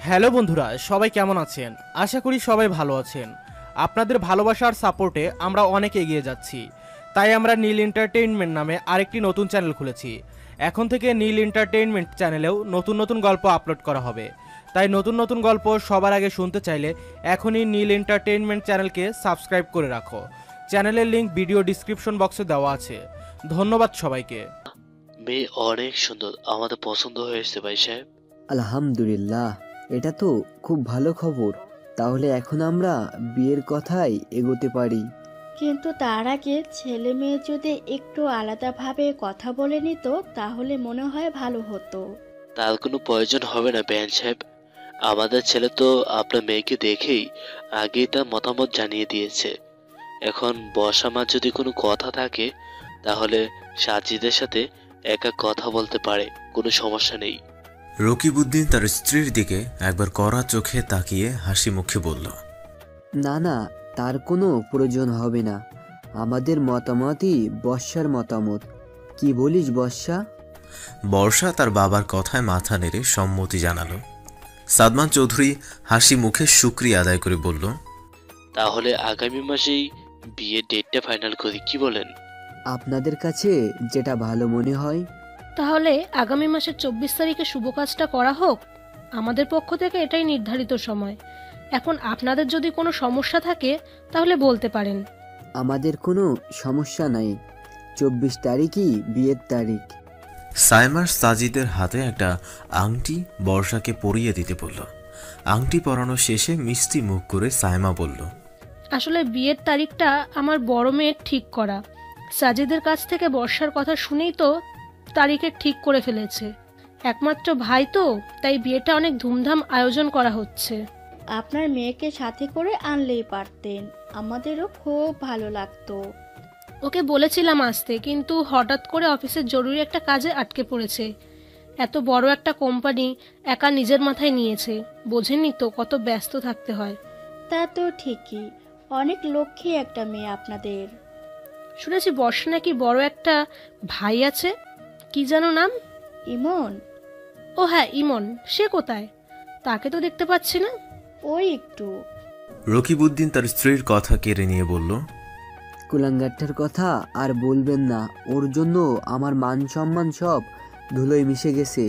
Hello বন্ধুরা, সবাই কেমন আছেন? আশা করি সবাই ভালো আছেন। আপনাদের ভালোবাসার সাপোর্টে আমরা অনেক এগিয়ে যাচ্ছি। তাই আমরা নীল এন্টারটেইনমেন্ট নামে আরেকটি নতুন চ্যানেল খুলেছি। এখন থেকে নীল এন্টারটেইনমেন্ট চ্যানেলেও নতুন নতুন গল্প আপলোড করা হবে। তাই নতুন নতুন গল্প সবার আগে শুনতে চাইলে এখনই নীল এন্টারটেইনমেন্ট চ্যানেলকে সাবস্ক্রাইব করে রাখো। চ্যানেলের লিংক ভিডিও ডিসক্রিপশন বক্সে দেওয়া আছে। ধন্যবাদ সবাইকে। মেয়ে অনেক সুন্দর, আমাদের পছন্দ হয়েছে ভাই সাহেব। আলহামদুলিল্লাহ, এটা তো খুব ভালো খবর। তাহলে এখন আমরা বিয়ের কথাই এগোতে পারি। কিন্তু তার আগে ছেলে মেয়ে যদি একটু আলাদাভাবে কথা বলে নিত তাহলে মনে হয় ভালো হতো। তার কোনো প্রয়োজন হবে না বেয়ান সাহেব। আমাদের ছেলে তো আপনার মেয়েকে দেখেই আগেই তার মতামত জানিয়ে দিয়েছে। এখন বর্ষা মার যদি কোনো কথা থাকে তাহলে সাজিদের সাথে একা কথা বলতে পারে, কোনো সমস্যা নেই। রকিবউদ্দিন তার স্ত্রীর দিকে একবার কড়া চোখে তাকিয়ে হাসি মুখে বলল, না না, তার কোনো প্রয়োজন হবে না। আমাদের মতামতই বর্ষার মতামত। কি বলিস বর্ষা? বর্ষা তার বাবার কথায় মাথা নেড়ে সম্মতি জানালো। সাদমান চৌধুরী হাসি মুখে শুকরিয়া আদায় করে বলল, তাহলে আগামী মাসেই বিয়ের ডেটটা ফাইনাল করি, কি বলেন? আপনাদের কাছে যেটা ভালো মনে হয়। তাহলে আগামী মাসের 24 তারিখে শুভ কাজটা করা হোক। আমাদের পক্ষ থেকে এটাই নির্ধারিত সময়। এখন আপনাদের যদি কোনো সমস্যা থাকে তাহলে বলতে পারেন। আমাদের কোনো সমস্যা নাই। 24 তারিখই বিয়ের তারিখ। সাইমার সাজিদের হাতে একটা আংটি বর্ষাকে পরিয়ে দিতে বলল। আংটি পরানো শেষে মিষ্টি মুখ করে সাইমা বলল, আসলে বিয়ের তারিখটা আমার বড় মেয়ের ঠিক করা। সাজিদের কাছ থেকে বর্ষার কথা শুনেই তো তারিখে ঠিক করে ফেলেছে। একমাত্র ভাই তো, তাই বিয়েটা অনেক ধুমধাম আয়োজন করা হচ্ছে। আপনার মেয়েকে সাথে করে আনলেই পারতেন, আমাদেরও খুব ভালো লাগতো। ওকে বলেছিলাম আসতে, কিন্তু হঠাৎ করে অফিসের জরুরি একটা কাজে আটকে পড়েছে। এত বড় একটা কোম্পানি একা নিজের মাথায় নিয়েছে, বোঝেনই তো কত ব্যস্ত থাকতে হয়। তা তো ঠিকই, অনেক লক্ষ্মী একটা মেয়ে আপনাদের। শুনেছি বর্ষা নাকি বড় একটা ভাই আছে, কি যেন নাম? ইমন? ও হ্যাঁ, ইমন। সে কোথায়? তাকে তো দেখতে পাচ্ছি না। ওই একটু। রকিবউদ্দিন তার স্ত্রীর কথা কেড়ে নিয়ে বলল, কুলাঙ্গারটার কথা আর বলবেন না। ওর জন্য আমার মান সম্মান সব ধুলোয় মিশে গেছে।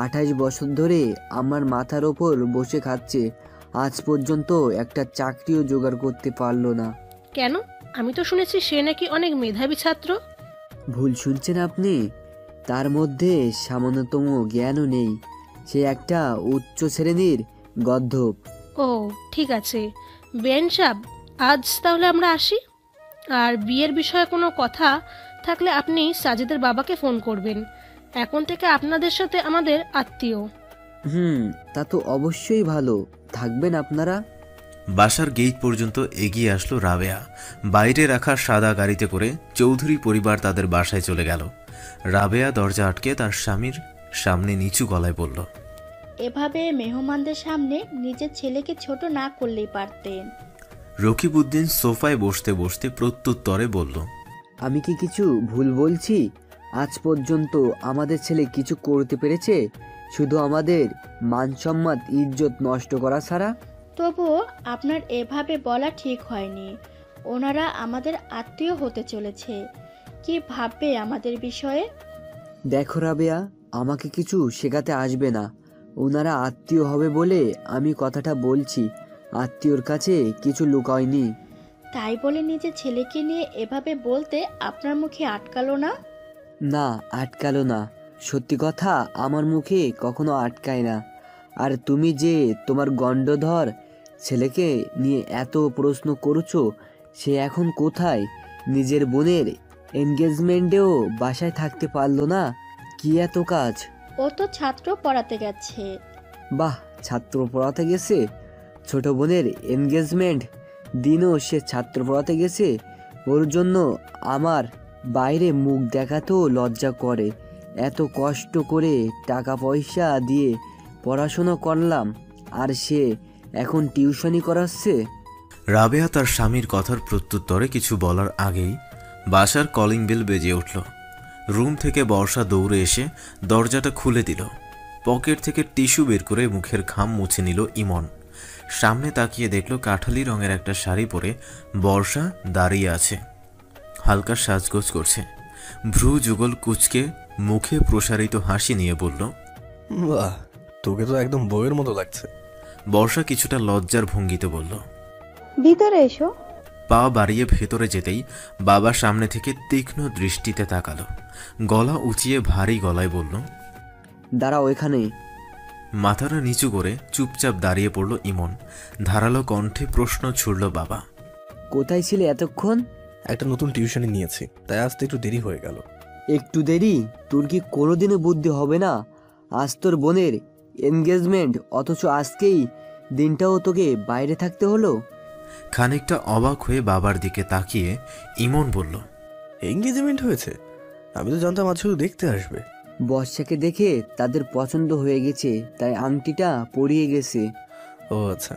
28 বছর ধরে আমার মাথার ওপর বসে খাচ্ছে, আজ পর্যন্ত একটা চাকরিও জোগাড় করতে পারলো না। কেন? আমি তো শুনেছি সে নাকি অনেক মেধাবী ছাত্র। ভুল শুনছেন আপনি। তার মধ্যে সামান্যতম জ্ঞানও নেই। সে একটা উচ্চ শ্রেণীর গর্ধপ। ও ঠিক আছে বেন সাহেব, আজ তাহলে আমরা আসি। আর বিয়ের বিষয়ে কোনো কথা থাকলে আপনি সাজিদের বাবাকে ফোন করবেন। এখন থেকে আপনাদের সাথে আমাদের আত্মীয়। তা তো অবশ্যই ভালো। থাকবেন আপনারা। বাসার গেট পর্যন্ত এগিয়ে আসলো রাবেয়া। বাইরে রাখা সাদা গাড়িতে করে চৌধুরী পরিবার তাদের বাসায় চলে গেল। রাবেয়া দরজা আটকে তার স্বামীর সামনে নিচু গলায় বলল, এভাবে মেহমানদের সামনে নিজের ছেলেকে ছোট না করলেই পারতেন। রকিবউদ্দিন সোফায় বসতে বসতে প্রত্যুত্তরে বলল, আমি কি কিছু ভুল বলছি? আজ পর্যন্ত আমাদের ছেলে কিছু করতে পেরেছে শুধু আমাদের মান সম্মান ইজ্জত নষ্ট করা ছাড়া? তবুও আপনার এভাবে বলা ঠিক হয়নি। ওনারা আমাদের আত্মীয় হতে চলেছে, কি ভাববে আমাদের বিষয়ে? দেখো রাবেয়া, আমাকে কিছু শেখাতে আসবে না। ওনারা আত্মীয় হবে বলে আমি কথাটা বলছি। আত্মীয়র কাছে কিছু লুকায়নি। তাই বলে নিজের ছেলেকে নিয়ে এভাবে বলতে আপনার মুখে আটকালো না? না, আটকালো না। সত্যি কথা আমার মুখে কখনো আটকায় না। আর তুমি যে তোমার গণ্ডধর ছেলেকে নিয়ে এত প্রশ্ন করছো, সে এখন কোথায়? নিজের বোনের এনগেজমেন্টেও বাসায় থাকতে পারলো না। কি এত কাজ? ও তো ছাত্র পড়াতে গেছে। বাহ, ছাত্র পড়াতে গেছে? ছোট বোনের এনগেজমেন্ট দিনও সে ছাত্র পড়াতে গেছে? ওর জন্য আমার বাইরে মুখ দেখাতেও লজ্জা করে। এত কষ্ট করে টাকা পয়সা দিয়ে পড়াশোনা করলাম, আর সে এখন টিউশনি করাচ্ছে। রাবেয়া তার স্বামীর কথার প্রত্যুত্তরে কিছু বলার আগেই বাসার কলিং বেল বেজে উঠল। রুম থেকে বর্ষা দৌড়ে এসে দরজাটা খুলে দিল। পকেট থেকে টিস্যু বের করে মুখের ঘাম মুছে নিল ইমন। সামনে তাকিয়ে দেখল কাঠালি রঙের একটা শাড়ি পরে বর্ষা দাঁড়িয়ে আছে, হালকা সাজগোজ করছে। ভ্রু যুগল কুচকে মুখে প্রসারিত হাসি নিয়ে বলল, বাহ, তোকে তো একদম বউয়ের মতো লাগছে। বর্ষা কিছুটা লজ্জার ভঙ্গিতে বলল। ভিতরে এসো। পা বাড়িয়ে ভেতরে যেতেই বাবা সামনে থেকে তীক্ষ্ণ দৃষ্টিতে তাকালো। গলা উঁচিয়ে ভারী গলায় বলল, দাঁড়াও এখানে। মাথাটা নিচু করে চুপচাপ দাঁড়িয়ে পড়ল ইমন। ধারালো কণ্ঠে প্রশ্ন ছুড়ল বাবা, কোথায় ছিলে এতক্ষণ? একটা নতুন টিউশনি নিয়েছি, তাই আসতে একটু দেরি হয়ে গেল। একটু দেরি? তোর কি কোনোদিনও বুদ্ধি হবে না? আজ তোর বোনের এনগেজমেন্ট, অথচ আজকেই দিনটাও তোকে বাইরে থাকতে হলো। খানিকটা অবাক হয়ে বাবার দিকে তাকিয়ে ইমন বলল, এঙ্গেজমেন্ট হয়েছে? আমি তো জানতাম আজ শুধু দেখতে আসবে। বর্ষাকে দেখে তাদের পছন্দ হয়ে গেছে, তাই আংটিটা পরিয়ে গেছে। ও আচ্ছা।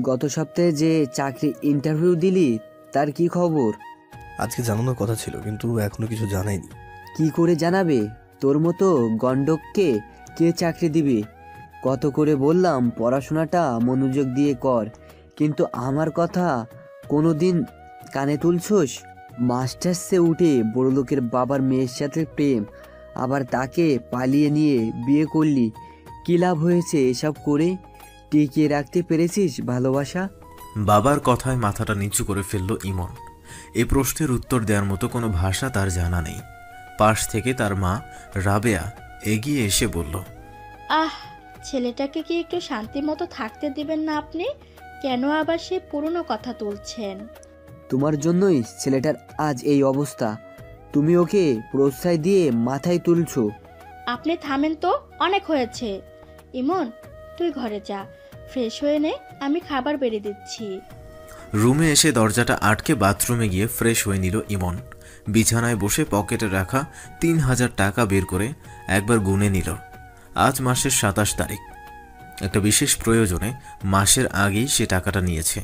গত সপ্তাহে যে চাকরি ইন্টারভিউ দিলি, তার কি খবর? আজকে জানানোর কথা ছিল, কিন্তু এখনো কিছু জানাইনি। কি করে জানাবে? তোর মতো গন্ডককে কে চাকরি দিবে? কত করে বললাম পড়াশোনাটা মনোযোগ দিয়ে কর, কিন্তু আমার কথা কোনোদিন কানে তুলছোস? মাস্টার্সে উঠে বড়লোকের বাবার মেয়ের সাথে প্রেম, আবার তাকে পালিয়ে নিয়ে বিয়ে করলি। কী লাভ হয়েছে এসব করে? টিকিয়ে রাখতে পেরেছিস ভালোবাসা? বাবার কথায় মাথাটা নিচু করে ফেলল ইমন। এই প্রশ্নের উত্তর দেওয়ার মতো কোনো ভাষা তার জানা নেই। পাশ থেকে তার মা রাবেয়া এগিয়ে এসে বলল, আহ, ছেলেটাকে কি একটু শান্তি মতো থাকতে দিবেন না আপনি? কেন আবার সেই পুরনো কথা তুলছেন? তোমার জন্যই ছেলেটার আজ এই অবস্থা। তুমি ওকে প্রশ্রয় দিয়ে মাথায় তুলছো। আপনি থামেন তো, অনেক হয়েছে। ইমন, তুই ঘরে যা, ফ্রেশ হয়ে নে, আমি খাবার বেড়ে দিচ্ছি। রুমে এসে দরজাটা আটকে বাথরুমে গিয়ে ফ্রেশ হয়ে নিল ইমন। বিছানায় বসে পকেটে রাখা 3000 টাকা বের করে একবার গুনে নিল। আজ মাসের 27 তারিখ। একটা বিশেষ প্রয়োজনে মাসের আগেই সে টাকাটা নিয়েছে।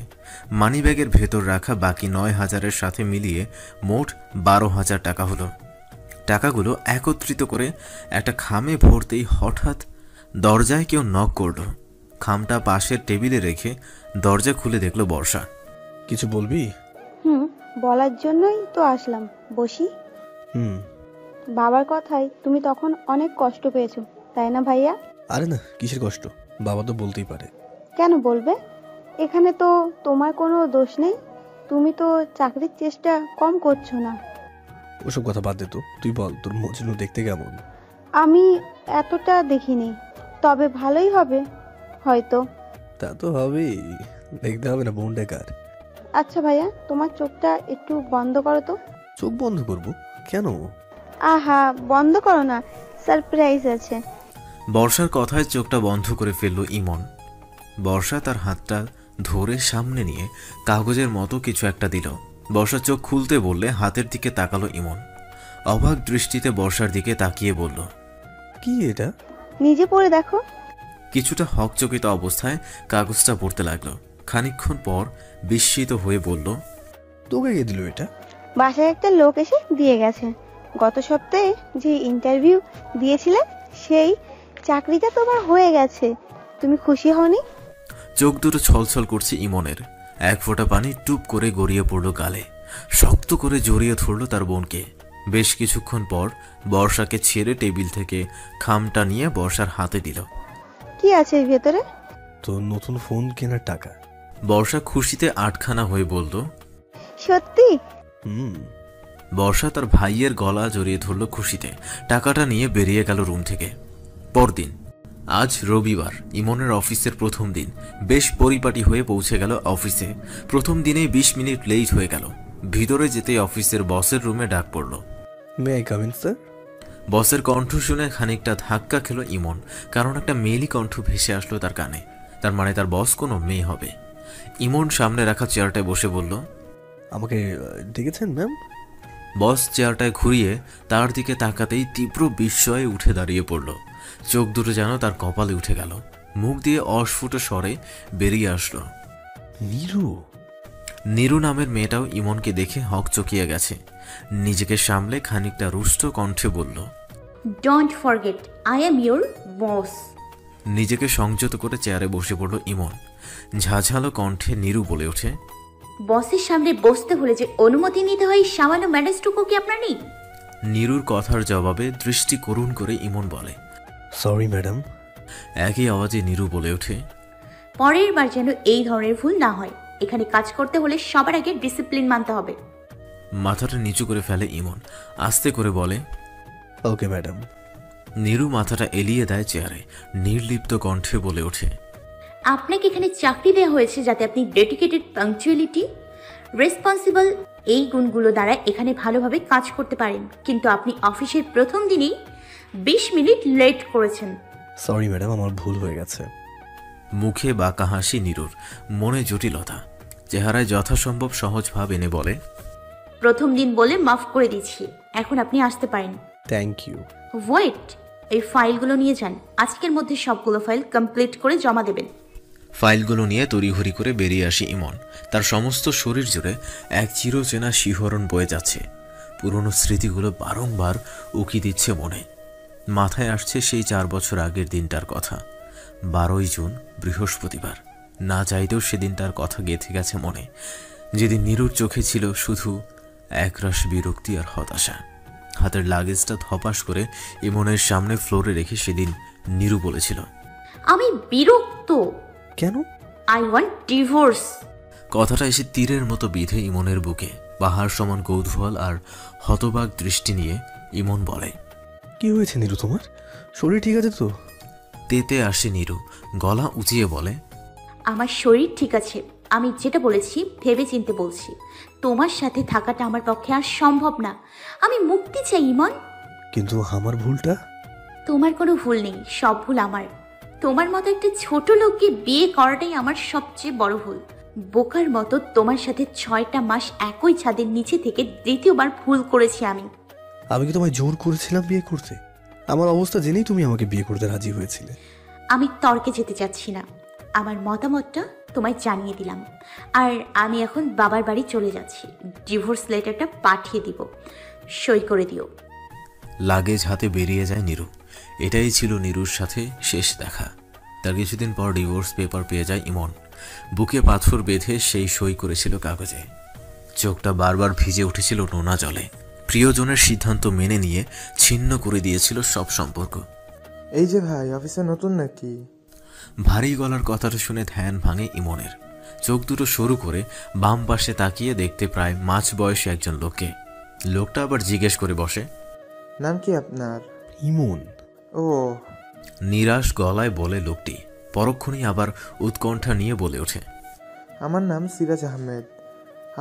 মানিব্যাগের ভেতর রাখা বাকি 9000-এর সাথে মিলিয়ে মোট 12,000 টাকা হলো। টাকাগুলো একত্রিত করে একটা খামে ভরতেই হঠাৎ দরজায় কেউ নক করল। খামটা পাশের টেবিলে রেখে দরজা খুলে দেখল বর্ষা। কিছু বলবি? বলার জন্যই তো আসলাম, বসি। বাবার কথায় তুমি তখন অনেক কষ্ট পেয়েছো, তাই না ভাইয়া? আরে না, কিসের কষ্ট? বাবা তো বলতেই পারে। কেন বলবে? এখানে তো তোমার কোনো দোষ নেই। তুমি তো চাকরির চেষ্টা কম করছো না। ওসব কথা বাদ দে তো, তুই বল তোর মজনু দেখতে কেমন? আমি এতটা দেখিনি, তবে ভালোই হবে হয়তো। তা তো হবেই, দেখতে হবে না বোন ডেকার। আচ্ছা ভাইয়া, তোমার চোখটা একটু বন্ধ করো তো। চোখ বন্ধ করব কেন? আহা, বন্ধ করো না, সারপ্রাইজ আছে। বর্ষার কথায় চোখটা বন্ধ করে ফেলল ইমন। বর্ষা তার হাতটা ধরে সামনে নিয়ে কাগজের মতো কিছু একটা দিল। বর্ষা চোখ খুলতে বললে হাতের দিকে তাকালো ইমন। অবাক দৃষ্টিতে বর্ষার দিকে তাকিয়ে বলল, কি এটা? নিজে পড়ে দেখো। কিছুটা হকচকিত অবস্থায় কাগজটা পড়তে লাগলো। খানিকক্ষণ পর বিস্মিত হয়ে বলল, তোকে কে দিল এটা? বাসায় একটা লোক এসে দিয়ে গেছে। গত সপ্তাহে যে ইন্টারভিউ দিয়েছিলে, সেই চাকরিটা তোমার হয়ে গেছে। তুমি খুশি হওনি? চোখ দুটো ছলছল করছে ইমনের। এক ফোঁটা পানি টুপ করে গড়িয়ে পড়ল গালে। শক্ত করে জড়িয়ে ধরল তার বোনকে। বেশ কিছুক্ষণ পর বর্ষাকে ছেড়ে টেবিল থেকে খামটা নিয়ে বর্ষার হাতে দিল। কি আছে এর ভেতরে? তোর নতুন ফোন কেনার টাকা। বর্ষা খুশিতে আটখানা হয়ে বলল, সত্যি? বর্ষা তার ভাইয়ের গলা জড়িয়ে ধরল খুশিতে। টাকাটা নিয়ে বেরিয়ে গেল রুম থেকে। পরদিন, আজ রবিবার, ইমনের অফিসের প্রথম দিন। বেশ পরিপাটি হয়ে পৌঁছে গেল অফিসে। প্রথম দিনেই 20 মিনিট লেট হয়ে গেল। ভিতরে যেতেই অফিসের বসের রুমে ডাক পড়ল। May I come in sir? বসের কণ্ঠ শুনে খানিকটা ধাক্কা খেল ইমন, কারণ একটা মেয়েলি কণ্ঠ ভেসে আসলো তার কানে। তার মানে তার বস কোনো মেয়ে হবে। ইমন সামনে রাখা চেয়ারটায় বসে বলল, আমাকে ডেকেছেন ম্যাম? বস চেয়ারটায় ঘুরিয়ে তার দিকে তাকাতেই তীব্র বিস্ময়ে উঠে দাঁড়িয়ে পড়ল। চোখ দুটো যেন তার কপালে উঠে গেল। মুখ দিয়ে অস্ফুট স্বরে বেরিয়ে আসলো, নীরু। নীরু নামের মেয়েটাও ইমনকে দেখে হকচকিয়ে গেছে। নিজেকে সামলে খানিকটা রুষ্ট কণ্ঠে বলল, don't forget I am your boss. নিজেকে সংযত করে চেয়ারে বসে পড়ল ইমন। ঝাঝালো কণ্ঠে নীরু বলে ওঠে, বসের সামনে বসতে হলে যে অনুমতি নিতে হয় সামান্য ম্যানেজটুকু কি আপনার নেই? নীরুর কথার জবাবে দৃষ্টি করুণ করে ইমন বলে, সরি ম্যাডাম। একই আওয়াজে নীরু বলে ওঠে, পরের বার যেন এই ধরনের ভুল না হয়। এখানে কাজ করতে হলে সবার আগে ডিসিপ্লিন মানতে হবে। মাথাটা নিচু করে ফেলে ইমন। আস্তে করে বলে, ওকে ম্যাডাম। নীরু মাথাটা এলিয়ে দেয় চেয়ারে। নির্লিপ্ত কণ্ঠে বলে ওঠে, আপনাকে এখানে চাকরি দেওয়া হয়েছে যাতে আপনি ডেডিকেটেড, পাংচুয়ালিটি, রেসপন্সিবল এই গুণগুলো দ্বারা এখানে ভালোভাবে কাজ করতে পারেন, কিন্তু আপনি অফিসের প্রথম দিনেই 20 মিনিট লেট করেছেন। সরি ম্যাডাম, আমার ভুল হয়ে গেছে। মুখে বাঁকা হাসি নীরুর, মনে জটিলতা। চেহারায় যথাসম্ভব সহজ ভাব এনে বলে, প্রথম দিন বলে মাফ করে দিচ্ছি, এখন আপনি আসতে পারেন। Thank you. ওয়েট, এই ফাইলগুলো নিয়ে যান। আজকের মধ্যে সবগুলো ফাইল কমপ্লিট করে জমা দেবেন। ফাইলগুলো নিয়ে তড়িঘড়ি করে বেরিয়ে আসে ইমন। তার সমস্ত শরীর জুড়ে এক চিরচেনা শিহরণ বয়ে যাচ্ছে। পুরনো স্মৃতিগুলো বারংবার উকি দিচ্ছে মনে। মাথায় আসছে সেই 4 বছর আগের দিনটার কথা। 12ই জুন, বৃহস্পতিবার। না চাইতেও সেদিনটার কথা গেঁথে গেছে মনে, যেদিন নীরুর চোখে ছিল শুধু একরাশ বিরক্তি আর হতাশা। হাতের লাগেজটা ধপাস করে ইমনের সামনে ফ্লোরে রেখে সেদিন নীরু বলেছিল, আমি বিরক্ত। কেন? I want divorce. কথাটা এসে তীরের মতো বিঁধে ইমনের বুকে। পাহাড় সমান কৌতূহল আর হতবাক দৃষ্টি নিয়ে ইমন বলে, কি হয়েছে নীরু তোমার? শরীর ঠিক আছে তো? তেতে আসে নীরু, গলা উঁচিয়ে বলে, আমার শরীর ঠিক আছে। আমি যেটা বলেছি ভেবে চিনতে বলছি। তোমার সাথে থাকাটা আমার পক্ষে আর সম্ভব না। আমি মুক্তি চাই ইমন। কিন্তু আমার ভুলটা? তোমার কোনো ভুল নেই, সব ভুল আমার। তোমার মতো একটা ছোট লোককে বিয়ে করাটাই আমার সবচেয়ে বড় ভুল। বোকার মতো তোমার সাথে 6টা মাস একই ছাদের নিচে থেকে দ্বিতীয়বার ভুল করেছি আমি। আমি কি তোমায় জোর করেছিলাম বিয়ে করতে? আমার অবস্থা জেনেই তুমি আমাকে বিয়ে করতে রাজি হয়েছিলে। আমি তর্কে যেতে চাচ্ছি না, আমার মতামতটা তোমায় জানিয়ে দিলাম। আর আমি এখন বাবার বাড়ি চলে যাচ্ছি। ডিভোর্স লেটারটা পাঠিয়ে দিব, সই করে দিও। লাগেজ হাতে বেরিয়ে যায় নীরু। এটাই ছিল নীরুর সাথে শেষ দেখা। তার কিছুদিন পর ডিভোর্স পেপার পেয়ে যায় ইমন। বুকে পাথর বেঁধে সেই সই করেছিল কাগজে। চোখটা বারবার ভিজে উঠেছিল নোনা জলে। প্রিয়জনের সিদ্ধান্ত মেনে নিয়ে ছিন্ন করে দিয়েছিল সব সম্পর্ক। এই যে ভাই, অফিসে নতুন নাকি? ভারী গলার কথাটা শুনে ধ্যান ভাঙে ইমনের। চোখ দুটো সরু করে বাম পাশে তাকিয়ে দেখতে প্রায় মাঝ বয়সী একজন লোককে। লোকটা আবার জিজ্ঞেস করে বসে, নাম কি আপনার? ইমন। ও। নিরাশ গলায় বলে লোকটি। পরক্ষণেই আবার উৎকণ্ঠা নিয়ে বলে ওঠে, আমার নাম সিরাজ আহমেদ,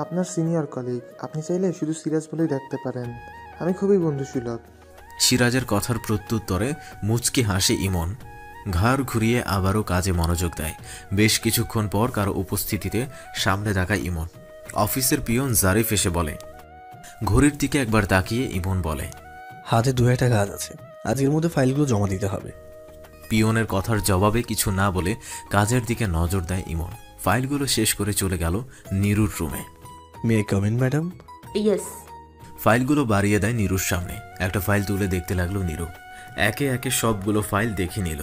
আপনার সিনিয়র কলিগ। আপনি চাইলে শুধু সিরাজ বলেই ডাকতে পারেন। আমি খুবই বন্ধুসুলভ। সিরাজের কথার প্রত্যুত্তরে মুচকি হাসে ইমন। ঘাড় ঘুরিয়ে আবারও কাজে মনোযোগ দেয়। বেশ কিছুক্ষণ পর কারো উপস্থিতিতে সামনে তাকায় ইমন। অফিসের পিয়ন জারিফ এসে বলে। ঘড়ির দিকে একবার তাকিয়ে ইমন বলে, হাতে 2-1টা কাজ আছে, আজকের মধ্যে ফাইলগুলো জমা দিতে হবে। পিয়নের কথার জবাবে কিছু না বলে কাজের দিকে নজর দেয় ইমন। ফাইলগুলো শেষ করে চলে গেল নীরুর রুমে। মে কাম ইন ম্যাডাম? ইয়েস। ফাইলগুলো বাড়িয়ে দেয় নীরুর সামনে। একটা ফাইল তুলে দেখতে লাগলো নীরু। একে একে সবগুলো ফাইল দেখে নিল।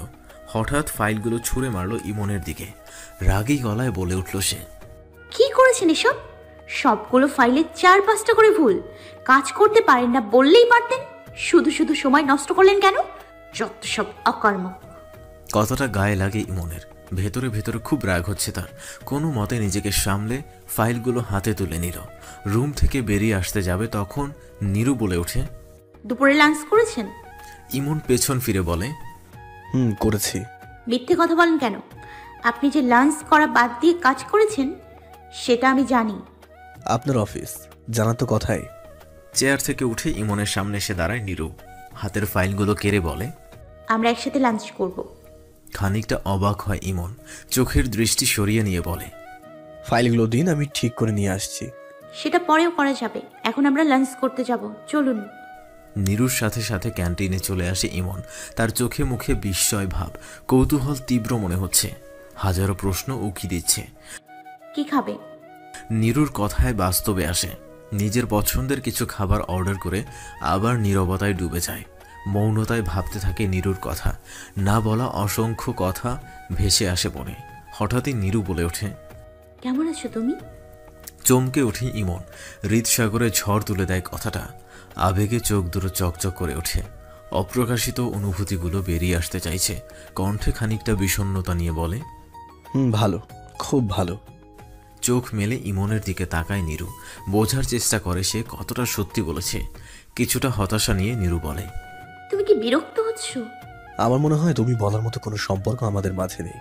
হঠাৎ ফাইলগুলো ছুঁড়ে মারল ইমনের দিকে। রাগী গলায় বলে উঠল সে, কি করেছেন এসব? সবগুলো ফাইলে 4-5টা করে ভুল। কাজ করতে পারেন না বললেই পারতেন। শুধু শুধু সময় নষ্ট করলেন কেন? যত সব অকর্ম। কথাটা গায়ে লাগে ইমনের। ভেতরে ভেতরে খুব রাগ হচ্ছে তার। কোনো মতে নিজেকে সামলে ফাইলগুলো হাতে তুলে নিল। রুম থেকে বেরিয়ে আসতে যাবে তখন নীরু বলে ওঠে, দুপুরে লাঞ্চ করেছেন? ইমন পেছন ফিরে বলে, করেছি। মিথ্যে কথা বলেন কেন? আপনি যে লাঞ্চ করা বাদ দিয়ে কাজ করেছেন সেটা আমি জানি। আপনার অফিস, জানা তো কথাই। চেয়ার থেকে উঠে ইমনের সামনে এসে দাঁড়ায় নীরু। হাতের ফাইলগুলো কেড়ে বলে, আমরা একসাথে লাঞ্চ করব। খানিকটা অবাক হয় ইমন। চোখের দৃষ্টি সরিয়ে নিয়ে বলে, ফাইলগুলো দিন, আমি ঠিক করে নিয়ে আসছি। সেটা পরেও করা যাবে, এখন আমরা লাঞ্চ করতে যাব, চলুন। নীরুর সাথে সাথে ক্যান্টিনে চলে আসে ইমন। তার চোখে মুখে বিস্ময় ভাব, কৌতূহল তীব্র মনে হচ্ছে। হাজারো প্রশ্ন উকি দিচ্ছে। কি খাবে? নীরুর কথায় বাস্তবে আসে। নিজের পছন্দের কিছু খাবার অর্ডার করে আবার নীরবতায় ডুবে যায়। মৌনতায় ভাবতে থাকে নীরুর কথা। না বলা অসংখ্য কথা ভেসে আসে মনে। হঠাৎই নীরু বলে ওঠে, কেমন আছো তুমি? চমকে ওঠে ইমন। হৃদসাগরে ঝড় তুলে দেয় কথাটা। আবেগে চোখ দুটো চকচক করে ওঠে। অপ্রকাশিত অনুভূতিগুলো বেরিয়ে আসতে চাইছে। কণ্ঠে খানিকটা বিষণ্ণতা নিয়ে বলে, ভালো, খুব ভালো। চোখ মেলে ইমনের দিকে তাকায় নীরু। বোঝার চেষ্টা করে সে কতটা সত্যি বলেছে। কিছুটা হতাশা নিয়ে নীরু বলে, তুমি কি বিরক্ত হচ্ছ? আমার মনে হয় তুমি বলার মতো কোনো সম্পর্ক আমাদের মাঝে নেই।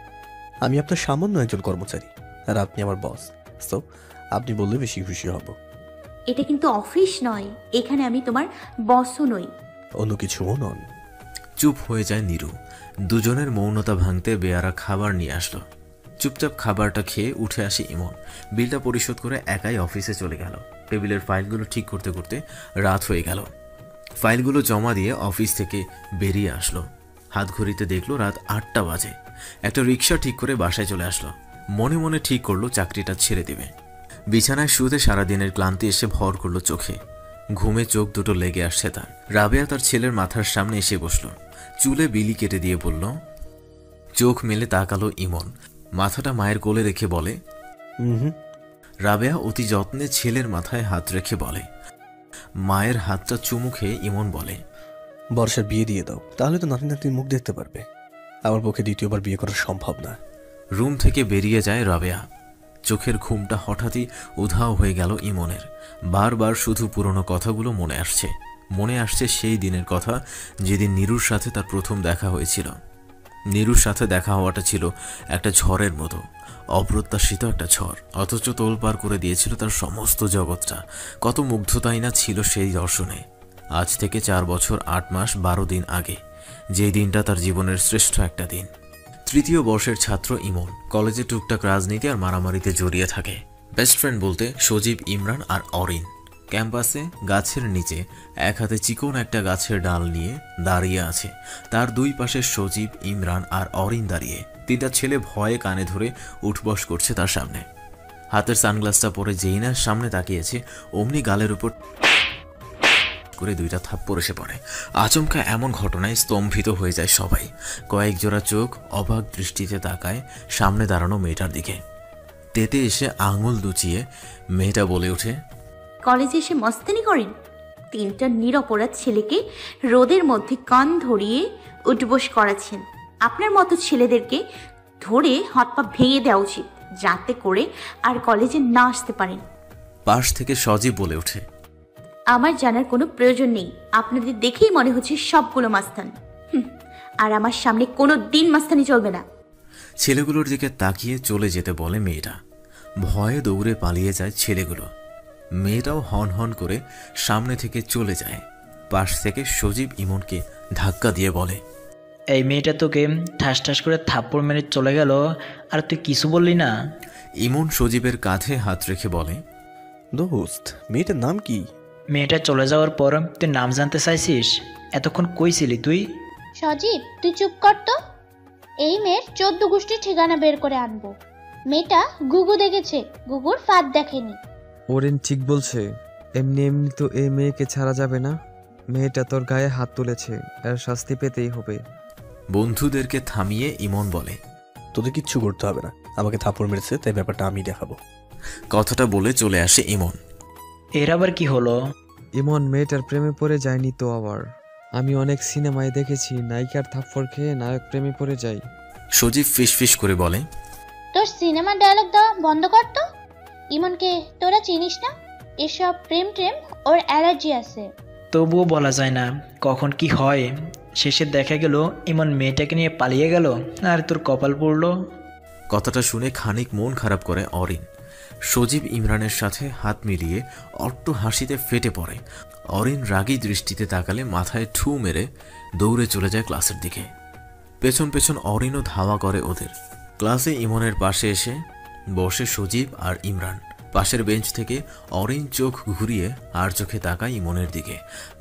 আমি আপনার সামান্য একজন কর্মচারী, আর আপনি আমার বস। সো আপনি বললে বেশি খুশি হব। এটা কিন্তু অফিস নয়, এখানে আমি তোমার বসও নই। অন্য কিছুও নন। চুপ হয়ে যায় নীরু। দুজনের মৌনতা ভাঙতে বেয়ারা খাবার নিয়ে আসলো। চুপচাপ খাবারটা খেয়ে উঠে আসে ইমন। বিলটা পরিশোধ করে একাই অফিসে চলে গেল। টেবিলের ফাইলগুলো ঠিক করতে করতে রাত হয়ে গেল। ফাইলগুলো জমা দিয়ে অফিস থেকে বেরিয়ে আসলো। হাত ঘড়িতে দেখলো রাত 8টা বাজে। একটা রিক্সা ঠিক করে বাসায় চলে আসলো। মনে মনে ঠিক করলো চাকরিটা ছেড়ে দেবে। বিছানায় শুতে সারাদিনের ক্লান্তি এসে ভর করলো চোখে। ঘুমে চোখ দুটো লেগে আসছে তার। রাবেয়া তার ছেলের মাথার সামনে এসে বসলো। চুলে বিলি কেটে দিয়ে বলল। চোখ মেলে তাকালো ইমন। মাথাটা মায়ের কোলে রেখে বলে, রাবেয়া অতি যত্নে ছেলের মাথায় হাত রেখে বলে। মায়ের হাতটা চুমু খেয়ে ইমন বলে, বর্ষার বিয়ে দিয়ে দাও, তাহলে তো নাতি নাতির মুখ দেখতে পারবে। আমার পক্ষে দ্বিতীয়বার বিয়ে করা সম্ভব না। রুম থেকে বেরিয়ে যায় রাবেয়া। চোখের ঘুমটা হঠাৎই উধাও হয়ে গেল ইমনের। বারবার শুধু পুরনো কথাগুলো মনে আসছে। মনে আসছে সেই দিনের কথা যেদিন নীরুর সাথে তার প্রথম দেখা হয়েছিল। নীরুর সাথে দেখা হওয়াটা ছিল একটা ঝড়ের মতো, অপ্রত্যাশিত একটা ঝড়, অথচ তোলপাড় করে দিয়েছিল তার সমস্ত জগৎটা। কত মুগ্ধতাই না ছিল সেই দর্শনে। আজ থেকে 4 বছর 8 মাস 12 দিন আগে, যেই দিনটা তার জীবনের শ্রেষ্ঠ একটা দিন। তৃতীয় বর্ষের ছাত্র ইমন কলেজে টুকটাক রাজনীতি আর মারামারিতে জড়িয়ে থাকে। বেস্ট ফ্রেন্ড বলতে সজীব, ইমরান আর অরিন। ক্যাম্পাসে গাছের নিচে এক হাতে চিকন একটা গাছের ডাল নিয়ে দাঁড়িয়ে আছে। তার দুই পাশে সজীব, ইমরান আর অরিন দাঁড়িয়ে। 3টা ছেলে ভয়ে কানে ধরে উঠবস করছে তার সামনে। হাতের সানগ্লাসটা পরে যেই না সামনে তাকিয়েছে, অমনি গালের উপর করে 2টা থাপ্পড় এসে পড়ে। আচমকা এমন ঘটনায় স্তম্ভিত হয়ে যায় সবাই। কয়েক জোড়া চোখ অবাক দৃষ্টিতে তাকায় সামনে দাঁড়ানো মেয়েটার দিকে। তেতে এসে আঙুল দুচিয়ে মেয়েটা বলে ওঠে, কলেজে এসে মস্তানি করেন? 3টা নিরপরাধ ছেলেকে রোদের মধ্যে কান ধরিয়ে উঠবোস করাচ্ছেন। আপনার মতো ছেলেদেরকে ধরে হাত পা ভেঙে দেওয়া উচিত, যাতে করে আর কলেজে না আসতে পারেন। পাশ থেকে সজীব বলে ওঠে, আমার জানার কোনো প্রয়োজন নেই। আপনাদের দেখেই মনে হচ্ছে সবগুলো মাস্তান। আর আমার সামনে কোনো দিন মাস্তানি চলবে না। ছেলেগুলোর দিকে তাকিয়ে চলে যেতে বলে মেয়েটা। ভয়ে দৌড়ে পালিয়ে যায় ছেলেগুলো। মেয়েটাও হন হন করে সামনে থেকে চলে যায়। পাশ থেকে সজীব ইমনকে ধাক্কা দিয়ে বলে, এই মেয়েটা তোকে ঠাস ঠাস করে থাপ্পড় মেরে চলে গেল, আর তুই কিছু বললি না? ইমন সজীবের কাঁধে হাত রেখে বলে, দোস্ত, মেয়েটার নাম কি? মেয়েটা চলে যাওয়ার পর তুই নাম জানতে চাইছিস? এতক্ষণ কই ছিলি তুই? সজীব, তুই চুপ কর তো। এই মেয়ের 14 গোষ্ঠীর ঠিকানা বের করে আনবো। মেয়েটা গুগু দেখেছে, গুগুর ফাঁদ দেখেনি। ওরেন ঠিক বলছে। এমনি এমনি তো এই মেয়েকে ছাড়া যাবে না। মেয়েটা তোর গায়ে হাত তুলেছে, এর শাস্তি পেতেই হবে। বন্ধুদেরকে থামিয়ে ইমন বলে, তোদের কিচ্ছু করতে হবে না, আমাকে থাপ্পড় মেরেছে তাই ব্যাপারটা আমি দেখাবো। কথাটা বলে চলে আসে ইমন। এর আবার কি হলো? ইমন মেয়েটার প্রেমে পড়ে যায়নি তো আবার? আমি অনেক সিনেমায় দেখেছি নায়িকার থাপ্পড় খেয়ে নায়ক প্রেমে পড়ে যায়। সজীব ফিসফিস করে বলে, তোর সিনেমা ডায়লগ দেওয়া বন্ধ কর তো। ইমনকে তোরা চিনিস না? এসব প্রেম ট্রেম ওর অ্যালার্জি আছে। তবুও বলা যায় না কখন কি হয়। শেষে দেখা গেল ইমন মেয়েটাকে নিয়ে পালিয়ে গেল, আর তোর কপাল পড়লো। কথাটা শুনে খানিক মন খারাপ করে অরিন। সজীব ইমরানের সাথে হাত মিলিয়ে অট্ট হাসিতে ফেটে পড়ে। অরিন রাগী দৃষ্টিতে তাকালে মাথায় ঠু মেরে দৌড়ে চলে যায় ক্লাসের দিকে। পেছন পেছন অরিনও ধাওয়া করে ওদের। ক্লাসে ইমনের পাশে এসে বসে সজীব আর ইমরান। পাশের বেঞ্চ থেকে অরিন চোখ ঘুরিয়ে আর চোখে তাকায় ইমনের দিকে।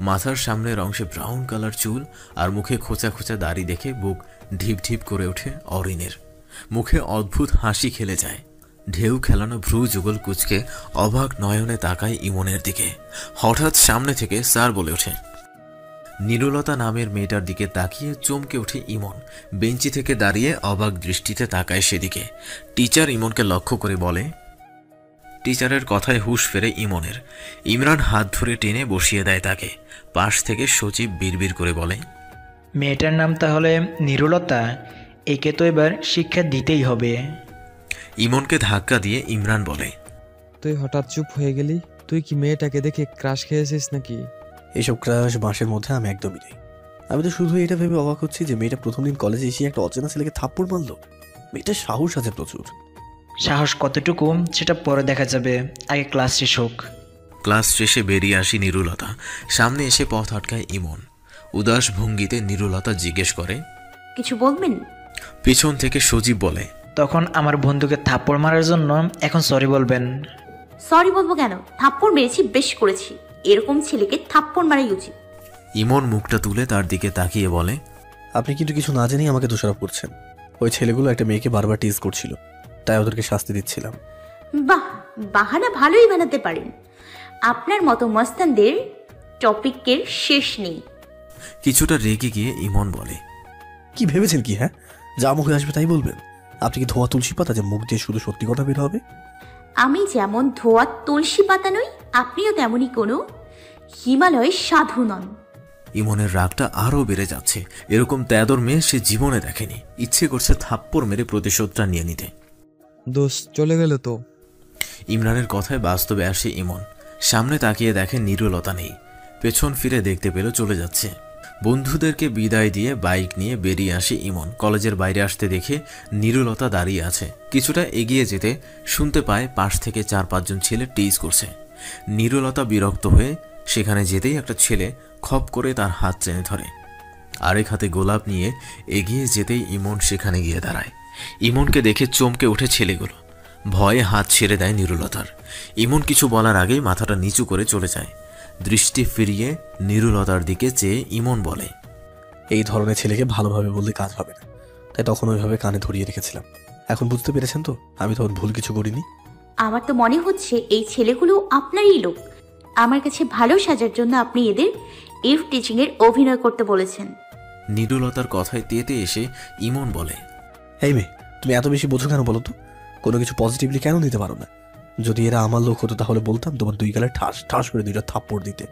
মাথার সামনের অংশে ব্রাউন কালার চুল আর মুখে খোঁচা খোঁচা দাড়ি দেখে বুক ঢিপ ঢিপ করে ওঠে অরিনের। মুখে অদ্ভুত হাসি খেলে যায়। ঢেউ খেলানো ভ্রু যুগল কুচকে অবাক নয়নে তাকায় ইমনের দিকে। হঠাৎ সামনে থেকে স্যার বলে ওঠে। নিরুলতা নামের মেয়েটার দিকে তাকিয়ে চমকে ওঠে ইমন। বেঞ্চি থেকে দাঁড়িয়ে অবাক দৃষ্টিতে তাকায় সেদিকে। টিচার ইমনকে লক্ষ্য করে বলে। টিচারের কথায় হুঁশ ফেরে ইমনের। ইমরান হাত ধরে টেনে বসিয়ে দেয় তাকে। পাশ থেকে সচিব বিড়বিড় করে বলে, মেয়েটার নাম তাহলে নিরুলতা, একে তো এবার শিক্ষা দিতেই হবে। ইমনকে ধাক্কা দিয়ে ইমরান বলে, তুই হঠাৎ চুপ হয়ে গেলি? তুই কি মেয়েটাকে দেখে ক্রাশ খেয়েছিস নাকি? এইসব ক্রাশ বাঁশের মধ্যে আমি একদমই নেই। আমি তো শুধু এটা ভেবে অবাক হচ্ছি যে মেয়েটা প্রথম দিন কলেজে এসে একটা অচেনা ছেলেকে থাপ্পড় মারল। মেয়েটার সাহস আছে প্রচুর। সাহস কতটুকু সেটা পরে দেখা যাবে, আগে ক্লাস শেষ হোক। ক্লাস শেষে বেরিয়ে আসি নিরুলতা। সামনে এসে পথ আটকায় ইমন। উদাস ভঙ্গিতে নিরুলতা জিজ্ঞেস করে, কিছু বলবেন? পিছন থেকে সজীব বলে, তখন আমার বন্ধুকে থাপ্পড় মারার জন্য এখন সরি বলবেন। সরি বলবো কেন? থাপ্পড় মেরেছি, বেশ করেছি। এরকম ছেলেকে থাপ্পড় মারাই উচিত। ইমন মুখটা তুলে তার দিকে তাকিয়ে বলে, আপনি কিন্তু কিছু না জেনেই আমাকে দোষারোপ করছেন। ওই ছেলেগুলো একটা মেয়েকে বারবার টিজ করছিল, তাই ওদেরকে শাস্তি দিচ্ছিলাম। বাহ, বাহানা ভালোই বানাতে পারেন। আপনার মতো মস্তানদের টপিকের শেষ নেই। কিছুটা রেগে গিয়ে ইমন বলে, কি ভেবেছেন কি? হ্যাঁ, যা মুখে আসবে তাই বলবেন? আপনি কি ধোয়া তুলসী পাতা যে মুখ দিয়ে শুধু সত্যি কথা বের হবে? আমি যেমন ধোয়া তুলসী পাতা নই, আপনিও তেমনই কোনো হিমালয়ের সাধু নন। ইমনের রাগটা আরও বেড়ে যাচ্ছে। এরকম তেদর মেয়ে সে জীবনে দেখেনি। ইচ্ছে করছে থাপ্পড় মেরে প্রতিশোধটা নিয়ে নিতে। দোষ চলে গেল তো। ইমরানের কথায় বাস্তবে আসে ইমন। সামনে তাকিয়ে দেখে নিরুলতা নেই। পেছন ফিরে দেখতে পেল চলে যাচ্ছে। বন্ধুদেরকে বিদায় দিয়ে বাইক নিয়ে বেরিয়ে আসে ইমন। কলেজের বাইরে আসতে দেখে নিরুলতা দাঁড়িয়ে আছে। কিছুটা এগিয়ে যেতে শুনতে পায় পাশ থেকে 4-5 জন ছেলে টিজ করছে। নিরুলতা বিরক্ত হয়ে সেখানে যেতেই একটা ছেলে খপ করে তার হাত টেনে ধরে। আরেক হাতে গোলাপ নিয়ে এগিয়ে যেতেই ইমন সেখানে গিয়ে দাঁড়ায়। ইমনকে দেখে চমকে ওঠে ছেলেগুলো। ভয়ে হাত ছেড়ে দেয় নিরুলতার। ইমন কিছু বলার আগেই মাথাটা নিচু করে চলে যায়। দৃষ্টি ফিরিয়ে নিরুলতার দিকে চেয়ে ইমন বলে, এই ধরনের ছেলেকে ভালোভাবে বললে কাজ হবে না, তাই তখন ওইভাবে কানে ধরিয়ে রেখেছিলাম। এখন বুঝতে পেরেছেন তো আমি তখন ভুল কিছু করিনি? আমার তো মনে হচ্ছে এই ছেলেগুলো আপনারই লোক। আমার কাছে ভালো সাজার জন্য আপনি এদের ইভ টিচিং এর অভিনয় করতে বলেছেন। নিরুলতার কথায় তেতে এসে ইমন বলে, এই মেয়ে, তুমি এত বেশি বোঝো কেন বলো তো? কোনো কিছু পজিটিভলি কেন নিতে পারো না? যদি এরা আমার লোক হতো তাহলে বলতাম তোমার 2 গালে ঠাস ঠাস করে 2টা থাপ্পড় দিতে,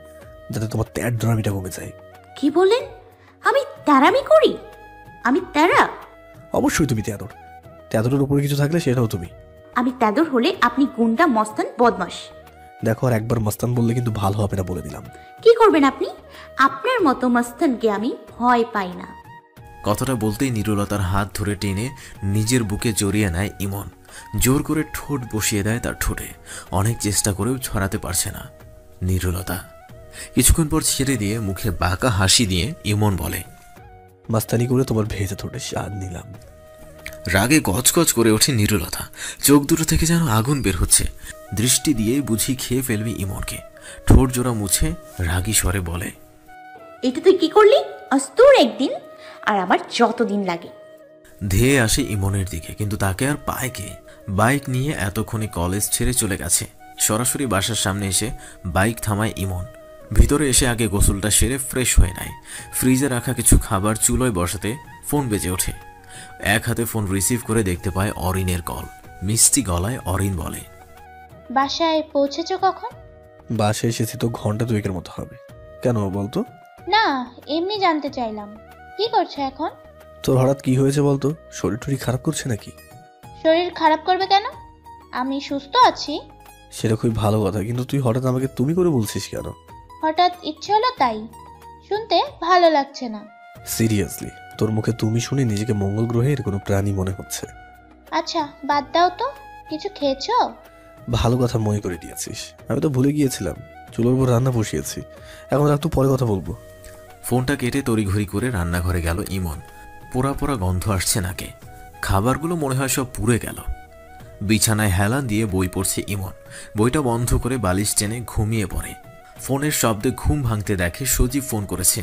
যাতে তোমার তেড়ামিটা কমে যায়। কি বলেন? আমি তেরামি করি? আমি তেরা? অবশ্যই তুমি তেদরের উপরে কিছু থাকলে সেটাও তুমি। আমি তেদর হলে আপনি গুন্ডা, মস্তান, বদমাশ। দেখো, আর একবার মস্তান বললে কিন্তু ভালো হবে না বলে দিলাম। কি করবেন আপনি? আপনার মতো মস্তানকে আমি ভয় পাই না। কথাটা বলতেই নিরুলতার হাত ধরে টেনে নিজের বুকে জড়িয়ে নেয় ইমন। জোর করে ঠোঁট বসিয়ে দেয় তার ঠোঁটে। অনেক চেষ্টা করেও ছড়াতে পারছে না নিরুলতা। কিছুক্ষণ পর ছেড়ে দিয়ে মুখে বাঁকা হাসি দিয়ে ইমন বলে, মাস্তানি করে তোমার ভেজা ঠোঁটে স্বাদ নিলাম। রাগে গজগজ করে ওঠে নিরুলতা। চোখ দুটো থেকে যেন আগুন বের হচ্ছে। দৃষ্টি দিয়ে বুঝি খেয়ে ফেলবে ইমনকে। ঠোঁট জোড়া মুছে রাগী স্বরে বলে, এটা তুই কি করলি? আজ তোর একদিন, আর আমার যতদিন লাগে। ধেয়ে আসে ইমনের দিকে, কিন্তু তাকে আর পায় কে? বাইক নিয়ে এতক্ষণে কলেজ ছেড়ে চলে গেছে। সরাসরি বাসার সামনে এসে বাইক থামায় ইমন। ভিতরে এসে আগে গোসলটা সেরে ফ্রেশ হয়ে নেয়। ফ্রিজে রাখা কিছু খাবার চুলোয় বসাতে ফোন বেজে ওঠে। এক হাতে ফোন রিসিভ করে দেখতে পায় অরিনের কল। মিষ্টি গলায় অরিন বলে, বাসায় পৌঁছেছো কখন? বাসায় এসেছি তো ঘন্টা 2-এর মতো হবে। কেন বলতো? না, এমনি জানতে চাইলাম। কি করছো এখন? তোর হঠাৎ কি হয়েছে বলতো? শরীর টরীর খারাপ করছে নাকি? শরীর খারাপ করবে কেন? আমি সুস্থ আছি। সেটা খুবই ভালো কথা, কিন্তু তুই হঠাৎ আমাকে তুমি করে বলছিস কেন? হঠাৎ ইচ্ছে হলো তাই। শুনতে ভালো লাগছে না। সিরিয়াসলি, তোর মুখে তুমি শুনে নিজেকে মঙ্গল গ্রহের কোনো প্রাণী মনে হচ্ছে। আচ্ছা বাদ দাও তো, কিছু খেয়েছো? ভালো কথা মনে করে দিয়েছিস, আমি তো ভুলে গিয়েছিলাম। চুলোর উপর রান্না বসিয়েছি, এখন একটু পরে কথা বলবো। ফোনটা কেটে তড়িঘড়ি করে রান্নাঘরে গেল ইমন। পোড়া পোড়া গন্ধ আসছে নাকে। খাবারগুলো মনে হয় সব পুড়ে গেল। বিছানায় হেলান দিয়ে বই পড়ছে ইমন। বইটা বন্ধ করে বালিশ টেনে ঘুমিয়ে পড়ে। ফোনের শব্দে ঘুম ভাঙতে দেখে সজীব ফোন করেছে।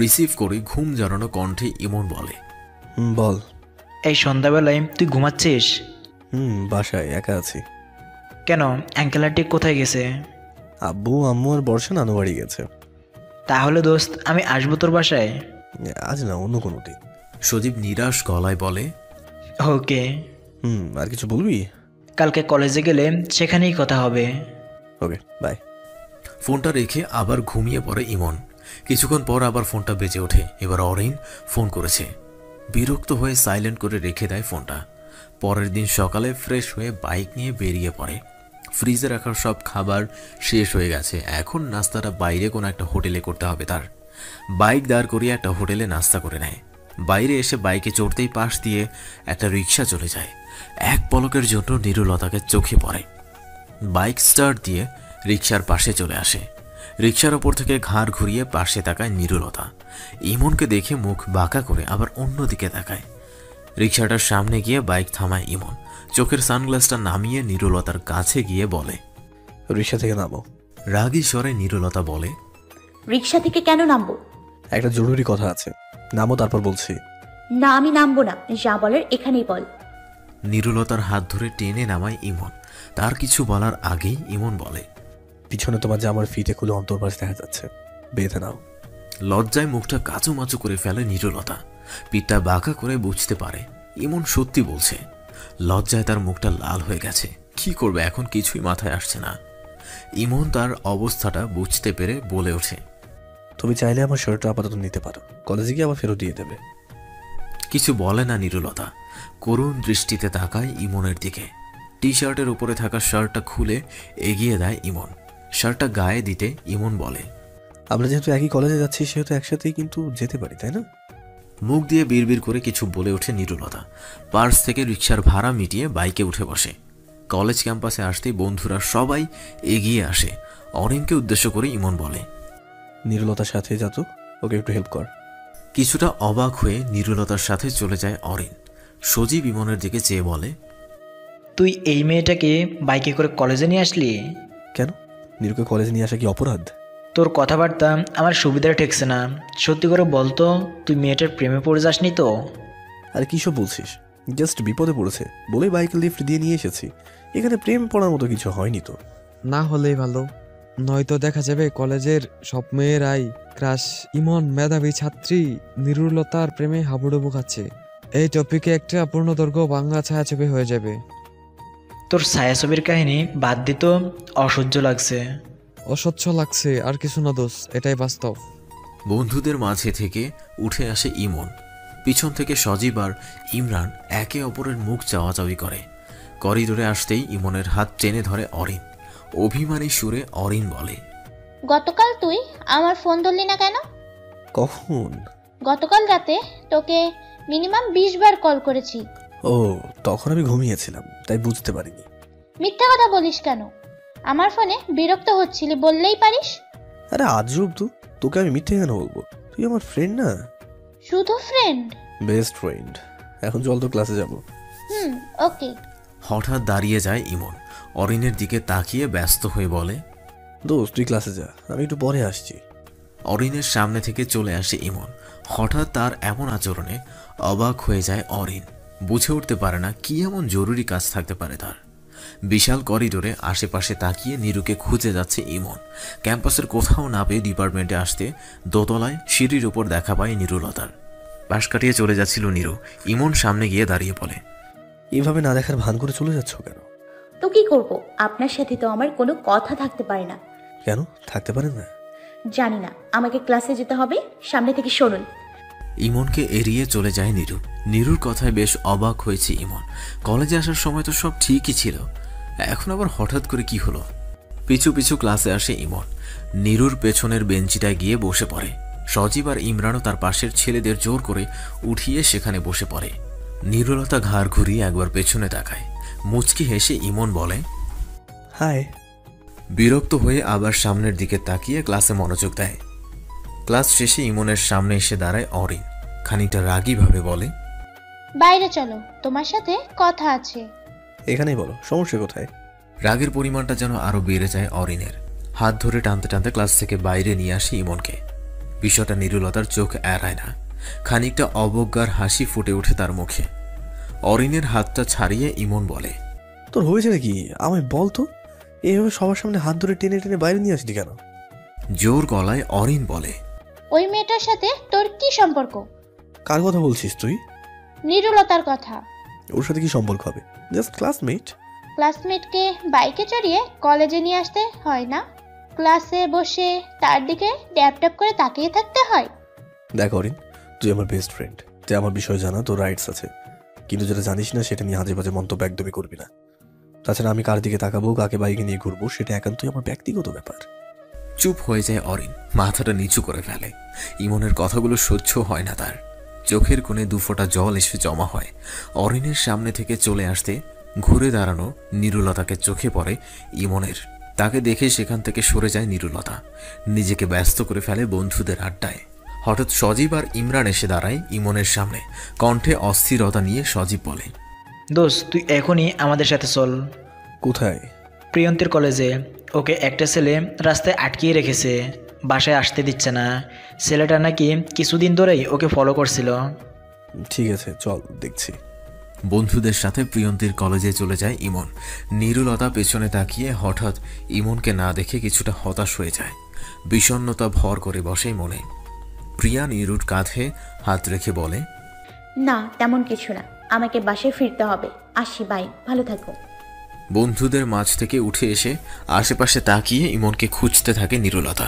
রিসিভ করে ঘুম জড়ানো কণ্ঠে ইমন বলে, বল। এই সন্ধ্যাবেলায় তুই ঘুমাচ্ছিস? বাসায় একা আছি। কেন, আঙ্কেল আন্টি কোথায় গেছে? আব্বু আম্মু আর বর্ষা নানু বাড়ি গেছে। তাহলে দোস্ত আমি আসবো তোর বাসায়? আজ না, অন্য কোনো দিন। সজীব নিরাশ গলায় বলে, ওকে। আর কিছু বলবি? কালকে কলেজে গেলে সেখানেই কথা হবে। ওকে, বাই। ফোনটা রেখে আবার ঘুমিয়ে পড়ে ইমন। কিছুক্ষণ পর আবার ফোনটা বেজে ওঠে। এবার অরিন ফোন করেছে। বিরক্ত হয়ে সাইলেন্ট করে রেখে দেয় ফোনটা। পরের দিন সকালে ফ্রেশ হয়ে বাইক নিয়ে বেরিয়ে পড়ে। ফ্রিজে রাখার সব খাবার শেষ হয়ে গেছে। এখন নাস্তাটা বাইরে কোনো একটা হোটেলে করতে হবে তার। বাইক দাঁড় করিয়ে একটা হোটেলে নাস্তা করে নেয়। বাইরে এসে বাইকে চড়তেই পাশ দিয়ে একটা রিক্সা চলে যায়। এক পলকের জন্য নিরুলতাকে চোখে পড়ে। বাইক স্টার্ট দিয়ে রিক্সার পাশে চলে আসে। রিক্সার ওপর থেকে ঘাড় ঘুরিয়ে পাশে তাকায় নিরুলতা। ইমনকে দেখে মুখ বাঁকা করে আবার অন্যদিকে তাকায়। রিক্সাটার সামনে গিয়ে বাইক থামায় ইমন। চোখের সানগ্লাসটা নামিয়ে নিরুলতার কাছে গিয়ে বলে, রিক্সা থেকে নামো। রাগী স্বরে নিরুলতা বলে, রিক্সা থেকে কেন নামবো? একটা জরুরি কথা আছে, নামো তারপর বলছি। না, আমি নামবো না, যা বলার এখানেই বল। নিরুলতার হাত ধরে টেনে নামায় ইমন। তার কিছু বলার আগেই ইমন বলে, পিছনে তোমার জামার ফিতে খুলে অন্তর্বাস দেখা যাচ্ছে, বেঁধে নাও। লজ্জায় মুখটা কাচুমাচু করে ফেলে নিরুলতা। পিঠটা বাঁকা করে বুঝতে পারে ইমন সত্যি বলছে। লজ্জায় তার মুখটা লাল হয়ে গেছে। কি করবে এখন কিছুই মাথায় আসছে না। ইমন তার অবস্থাটা বুঝতে পেরে বলে ওঠে, তুমি চাইলে আমার শার্টটা আপাতত নিতে পারো, কলেজে গিয়ে আবার ফেরত দিয়ে দেবে। কিছু বলে না নিরুলতা। করুণ দৃষ্টিতে তাকায় ইমনের দিকে। টি শার্টের উপরে থাকা শার্টটা খুলে এগিয়ে দেয় ইমন। শার্টটা গায়ে দিতে ইমন বলে, আমরা যেহেতু একই কলেজে যাচ্ছি সেহেতু একসাথেই কিন্তু যেতে পারি, তাই না? মুখ দিয়ে বিড়বিড় করে কিছু বলে ওঠে নিরুলতা। পার্স থেকে রিক্সার ভাড়া মিটিয়ে বাইকে উঠে বসে। কলেজ ক্যাম্পাসে আসতেই বন্ধুরা সবাই এগিয়ে আসে। অরিনকে উদ্দেশ্য করে ইমন বলে, নিরুলতার সাথে যা তো, ওকে একটু হেল্প কর। কিছুটা অবাক হয়ে নিরুলতার সাথে চলে যায় অরিন। সজীব ইমনের দিকে চেয়ে বলে, তুই এই মেয়েটাকে বাইকে করে কলেজে নিয়ে আসলি কেন? নিরুকে কলেজে নিয়ে আসা কি অপরাধ? তোর কথাবার্তা আমার সুবিধার ঠেকছে না। সত্যি করে বলতো, তুই মেয়েটার প্রেমে পড়ে যাসনি তো? আর কি সব বলছিস? জাস্ট বিপদে পড়েছে বলেই বাইকে লিফট দিয়ে নিয়ে এসেছি। এখানে প্রেম পড়ার মতো কিছু হয়নি তো। না হলেই ভালো, নয়তো দেখা যাবে কলেজের সব মেয়েরাই ক্রাশ ইমন মেধাবী ছাত্রী নিরুলতার প্রেমে হাবুডুবু খাচ্ছে। এই টপিকে একটা পূর্ণদৈর্ঘ্য বাংলা ছায়াছবি হয়ে যাবে। তোর ছায়াছবির কাহিনী বাদ দিত, অসহ্য লাগছে। অস্বচ্ছ লাগছে আর কিছু না দোষ, এটাই বাস্তব। বন্ধুদের মাঝে থেকে উঠে আসে ইমন। পিছন থেকে সজীব আর ইমরান একে অপরের মুখ চাওয়াচাওয়ি করে। করিডোরে আসতেই ইমনের হাত টেনে ধরে অরিন। অভিমানী সুরে অরিন বলে, গতকাল তুই আমার ফোন ধরলি না কেন? কখন? গতকাল রাতে তোকে মিনিমাম 20 বার কল করেছি। ও, তখন আমি ঘুমিয়েছিলাম তাই বুঝতে পারিনি। মিথ্যা কথা বলিস কেন? আমার ফোনে বিরক্ত হচ্ছিলি বললেই পারিস। আরে আজব তো, তোকে আমি মিথ্যে কেন বলবো? তুই আমার ফ্রেন্ড না? শুধু ফ্রেন্ড? Best friend. এখন চল তো ক্লাসে যাব। ওকে। হঠাৎ দাঁড়িয়ে যায় ইমন। অরিনের দিকে তাকিয়ে ব্যস্ত হয়ে বলে, দোস্ত তুই ক্লাসে যা, আমি একটু পরে আসছি। অরিনের সামনে থেকে চলে আসে ইমন। হঠাৎ তার এমন আচরণে অবাক হয়ে যায় অরিন। বুঝে উঠতে পারে না কি এমন জরুরি কাজ থাকতে পারে তার। বিশাল করিডোরে আশেপাশে তাকিয়ে নিরুকে খুঁজে যাচ্ছে ইমন। ক্যাম্পাসের কোথাও না পেয়ে ডিপার্টমেন্টে আসতে দোতলায় সিঁড়ির উপর দেখা পায় নিরুলতার। পাশ কাটিয়ে চলে যাচ্ছিল নিরু। ইমন সামনে গিয়ে দাঁড়িয়ে বলে, এইভাবে না দেখার ভান করে চলে যাচ্ছ কেন? তো কি করব, আপনার সাথে তো আমার কোনো কথা থাকতে পারে না। কেন থাকতে পারে না? জানি না, আমাকে ক্লাসে যেতে হবে, সামনে থেকে সরুন। ইমনকে এড়িয়ে চলে যায় নিরু। নিরুর কথায় বেশ অবাক হয়েছে ইমন। কলেজে আসার সময় তো সব ঠিকই ছিল, এখন আবার হঠাৎ করে কি হলো? পিছু পিছু ক্লাসে আসে ইমন। নিরুর পেছনের বেঞ্চিটায় গিয়ে বসে পড়ে। সজীব আর ইমরানও তার পাশের ছেলেদের জোর করে উঠিয়ে সেখানে বসে পড়ে। নিরুলতা ঘাড় ঘুরিয়ে একবার পেছনে তাকায়। মুচকি হেসে ইমন বলে, হাই। বিরক্ত হয়ে আবার সামনের দিকে তাকিয়ে ক্লাসে মনোযোগ দেয়। ক্লাস শেষে ইমনের সামনে এসে দাঁড়ায় অরিন। খানিকটা রাগীভাবে বলে, বাইরে চলো, তোমার সাথে কথা আছে। এখানেই বলো, সমস্যা কোথায়? রাগের পরিমাণটা যেন আরো বেড়ে যায় অরিনের। হাত ধরে টানতে টানতে ক্লাস থেকে বাইরে নিয়ে আসে ইমনকে। বিষয়টা নিরুলতার চোখ এড়ায় না। খানিকটা অবজ্ঞার হাসি ফুটে ওঠে তার মুখে। অরিনের হাতটা ছাড়িয়ে ইমন বলে, তোর হয়েছে নাকি? আমায় বল তো, এইভাবে সবার সামনে হাত ধরে টেনে টেনে বাইরে নিয়ে আসলি কেন? জোর গলায় অরিন বলে, ওই মেয়েটার সাথে তোর কি সম্পর্ক? কার কথা বলছিস তুই? নিরুলতার কথা। ওর সাথে কি সম্পর্ক হবে? Just classmate. ক্লাসমেটকে বাইকে চড়িয়ে কলেজে নিয়ে আসতে হয় না? ক্লাসে বসে তার দিকে ট্যাপ ট্যাপ করে তাকিয়ে থাকতে হয়? দেখ অরিন, তুই আমার বেস্ট ফ্রেন্ড, তুই আমার বিষয়ে জানা, তোর রাইটস আছে, কিন্তু যেটা জানিস না সেটা নিয়ে আজে বাজে মন্তব্য একদমই করবি না। তাছাড়া আমি কার দিকে তাকাবো, কাকে বাইকে নিয়ে ঘুরবো, সেটা একান্তই আমার ব্যক্তিগত ব্যাপার। চুপ হয়ে যায় অরিন, মাথাটা নিচু করে ফেলে। ইমনের কথাগুলো সহ্য হয় না তার। চোখের কোণে দুফোঁটা জল এসে জমা হয়। অরিনের সামনে থেকে চলে আসতে ঘুরে দাঁড়ানো নিরুলতাকে চোখে পড়ে ইমনের। তাকে দেখে সেখান থেকে সরে যায় নিরুলতা, নিজেকে ব্যস্ত করে ফেলে বন্ধুদের আড্ডায়। হঠাৎ সজীব আর ইমরান এসে দাঁড়ায় ইমনের সামনে। কণ্ঠে অস্থিরতা নিয়ে সজীব বলে, দোস্ত তুই এখনই আমাদের সাথে চল। কোথায়? প্রিয়ন্তীর কলেজে। ওকে একটা ছেলে রাস্তায় আটকিয়ে রেখেছে, বাসায় আসতে দিচ্ছে না। ছেলেটা নাকি কিছুদিন ধরেই ওকে ফলো করছিল। ঠিক আছে, চল দেখছি। বন্ধুদের সাথে প্রিয়ন্তীর কলেজে চলে যায় ইমন। নিরুলতা পেছনে তাকিয়ে হঠাৎ ইমনকে না দেখে কিছুটা হতাশ হয়ে যায়। বিষণ্ণতা ভর করে বসে মনে। প্রিয়া নিরুর কাঁধে হাত রেখে বলে, না তেমন কিছু না, আমাকে বাসায় ফিরতে হবে। আসি, বাই, ভালো থাকো। বন্ধুদের মাঝ থেকে উঠে এসে আশেপাশে তাকিয়ে ইমনকে খুঁজতে থাকে নিরুলতা।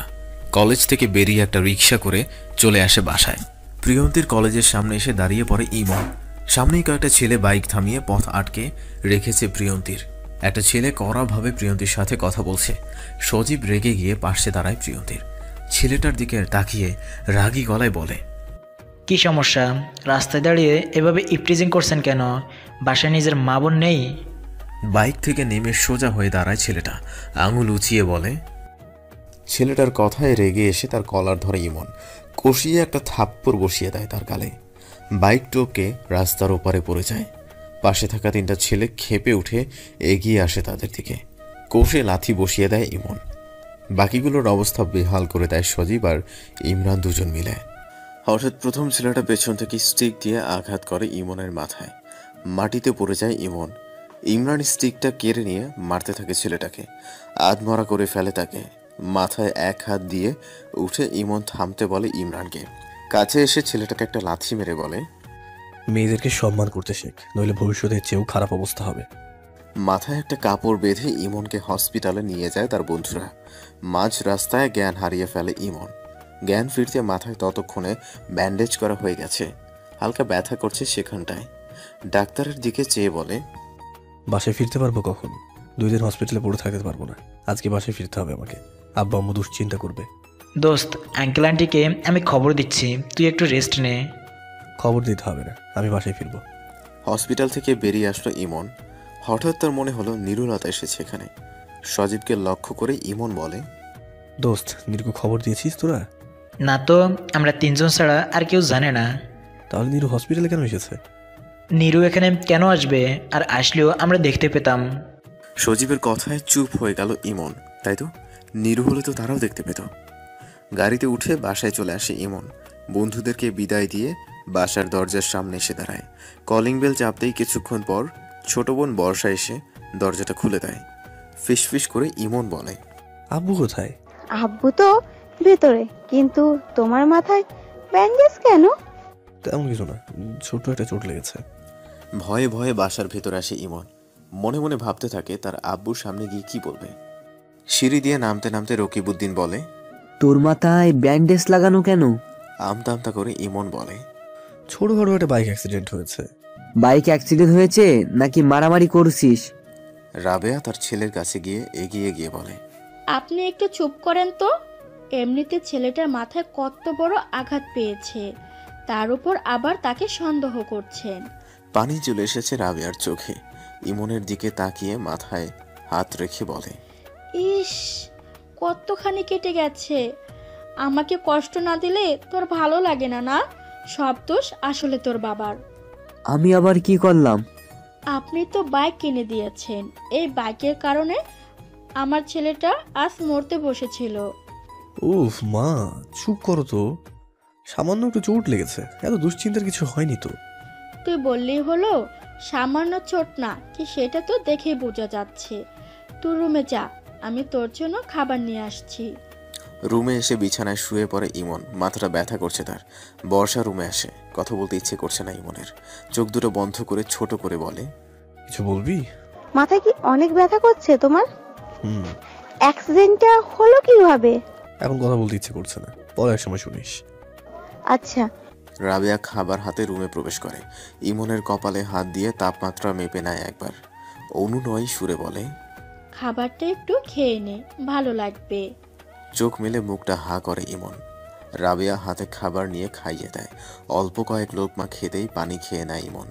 কলেজ থেকে বেরিয়ে একটা রিক্সা করে চলে আসে বাসায়। প্রিয়ন্তীর কলেজের সামনে এসে দাঁড়িয়ে পড়ে ইমন। সামনেই কয়েকটা ছেলে বাইক থামিয়ে পথ আটকে রেখেছে প্রিয়ন্তীর। একটা ছেলে কড়াভাবে প্রিয়ন্তীর সাথে কথা বলছে। সজীব রেগে গিয়ে পাশে দাঁড়ায় প্রিয়ন্তীর। ছেলেটার দিকে তাকিয়ে রাগী গলায় বলে, কি সমস্যা? রাস্তায় দাঁড়িয়ে এভাবে ইপটিজিং করছেন কেন? বাসায় নিজের মা বোন নেই? বাইক থেকে নেমে সোজা হয়ে দাঁড়ায় ছেলেটা, আঙুল উঁচিয়ে বলে। ছেলেটার কথায় রেগে এসে তার কলার ধরে ইমন, কষিয়ে একটা থাপ্পড় বসিয়ে দেয় তার গালে। বাইক টোপকে রাস্তার ওপারে পড়ে যায়। পাশে থাকা তিনটা ছেলে ক্ষেপে উঠে এগিয়ে আসে তাদের দিকে, কষে লাথি বসিয়ে দেয় ইমন। বাকিগুলোর অবস্থা বেহাল করে দেয় সজীব আর ইমরান দুজন মিলে। হঠাৎ প্রথম ছেলেটা পেছন থেকে স্টিক দিয়ে আঘাত করে ইমনের মাথায়। মাটিতে পড়ে যায় ইমন। ইমরান স্টিকটা কেড়ে নিয়ে মারতে থাকে ছেলেটাকে, আধমরা করে ফেলে তাকে। মাথায় এক হাত দিয়ে উঠে ইমন থামতে বলে ইমরানকে। কাছে এসে ছেলেটাকে একটা লাথি মেরে বলে, মেয়েদেরকে সম্মান করতে শেখ, নইলে ভবিষ্যতের চেয়েও খারাপ অবস্থা হবে। মাথায় একটা কাপড় বেঁধে ইমনকে হসপিটালে নিয়ে যায় তার বন্ধুরা। মাঝ রাস্তায় জ্ঞান হারিয়ে ফেলে ইমন। জ্ঞান ফিরতে মাথায় ততক্ষণে ব্যান্ডেজ করা হয়ে গেছে, হালকা ব্যথা করছে সেখানটায়। ডাক্তারের দিকে চেয়ে বলে, বাসায় ফিরতে পারবো কখন? 2 দিন হসপিটালে পড়ে থাকতে পারবো না, আজকে বাসায় ফিরতে হবে আমাকে। আব্বা আম্মু দুশ্চিন্তা করবে। দোস্ত আঙ্কেল আন্টিকে আমি খবর দিচ্ছি, তুই একটু রেস্ট নে। খবর দিতে হবে না, আমি বাসায় ফিরবো। হসপিটাল থেকে বেরিয়ে আসলো ইমন। হঠাৎ তার মনে হলো নিরুলতা এসেছে এখানে। সজীবকে লক্ষ্য করে ইমন বলে, দোস্ত নিরুকে খবর দিয়েছিস তোরা? না তো, আমরা 3 জন ছাড়া আর কেউ জানে না। তাহলে নিরু হসপিটালে কেন এসেছে? নিরু এখানে কেন আসবে? আর আসলেও আমরা দেখতে পেতাম। সজীবের কথায় চুপ হয়ে গেল ইমন। তাই তো, নিরু হলে তো তারাও দেখতে পেত। গাড়িতে উঠে বাসায় চলে আসে ইমন। বন্ধুদেরকে বিদায় দিয়ে বাসার দরজার সামনে এসে দাঁড়ায়। কলিং বেল চাপতেই কিছুক্ষণ পর ছোট বোন বর্ষা এসে দরজাটা খুলে দেয়। ফিসফিস করে ইমন বলে, আব্বু কোথায়? আব্বু তো ভেতরে, কিন্তু তোমার মাথায় ব্যান্ডেজ কেন? তেমন কিছু না, ছোট একটা চোট লেগেছে। ভয়ে ভয়ে বাসার ভেতর আসে ইমন। মনে মনে ভাবতে থাকে তার আব্বুর সামনে গিয়ে কি বলবে। সিঁড়ি দিয়ে নামতে নামতে রকিবউদ্দিন বলে, তোর মাথায় ব্যান্ডেজ লাগানো কেন? আমতা আমতা করে ইমন বলে, ছোটখাটো একটা বাইক অ্যাক্সিডেন্ট হয়েছে। বাইক অ্যাক্সিডেন্ট হয়েছে নাকি মারামারি করছিস? রাবেয়া তার ছেলের কাছে গিয়ে এগিয়ে গিয়ে বলে, আপনি একটু চুপ করেন তো। এমনিতে ছেলেটার মাথায় কত বড় আঘাত পেয়েছে, তার উপর আবার তাকে সন্দেহ করছেন। পানি চলে এসেছে রাবেয়ার চোখে। ইমনের দিকে তাকিয়ে মাথায় হাত রেখে বলে, ইস, কতখানি কেটে গেছে। আমাকে কষ্ট না দিলে তোর ভালো লাগে না? না, সব দোষ আসলে তোর বাবার। আমি আবার কি করলাম? আপনি তো বাইক কিনে দিয়েছেন, এই বাইকের কারণে আমার ছেলেটা আজ মরতে বসেছিল। উফ মা, চুপ করো তো। সামান্য একটু চোট লেগেছে, এত দুশ্চিন্তার কিছু হয়নি তো। তুই বললেই হলো, সামান্য চোট না কি সেটা তো দেখেই বোঝা যাচ্ছে। তুই রুমে যা, আমি তোর জন্য খাবার নিয়ে আসছি। রুমে এসে বিছানায় শুয়ে পড়ে ইমন। মাথাটা ব্যথা করছে তার। বর্ষা রুমে আসে। কথা বলতে ইচ্ছে করছে না ইমনের। চোখ দুটো বন্ধ করে ছোট করে বলে, কিছু বলবি? মাথায় কি অনেক ব্যথা করছে তোমার? হুম। অ্যাক্সিডেন্টটা হলো কিভাবে? এখন কথা বলতে ইচ্ছে করছে না, পরে এক সময় শুনিস। আচ্ছা। রাবেয়া খাবার হাতে রুমে প্রবেশ করে। ইমনের কপালে হাত দিয়ে তাপমাত্রা মেপে নেয় একবার। অনুনয় সুরে বলে, খাবারটা একটু খেয়ে নে, ভালো লাগবে। চোখ মেলে মুখটা হা করে ইমন। রাবেয়া হাতে খাবার নিয়ে খাইয়ে দেয়। অল্প কয়েক লোকমা খেতেই পানি খেয়ে নেয় ইমন।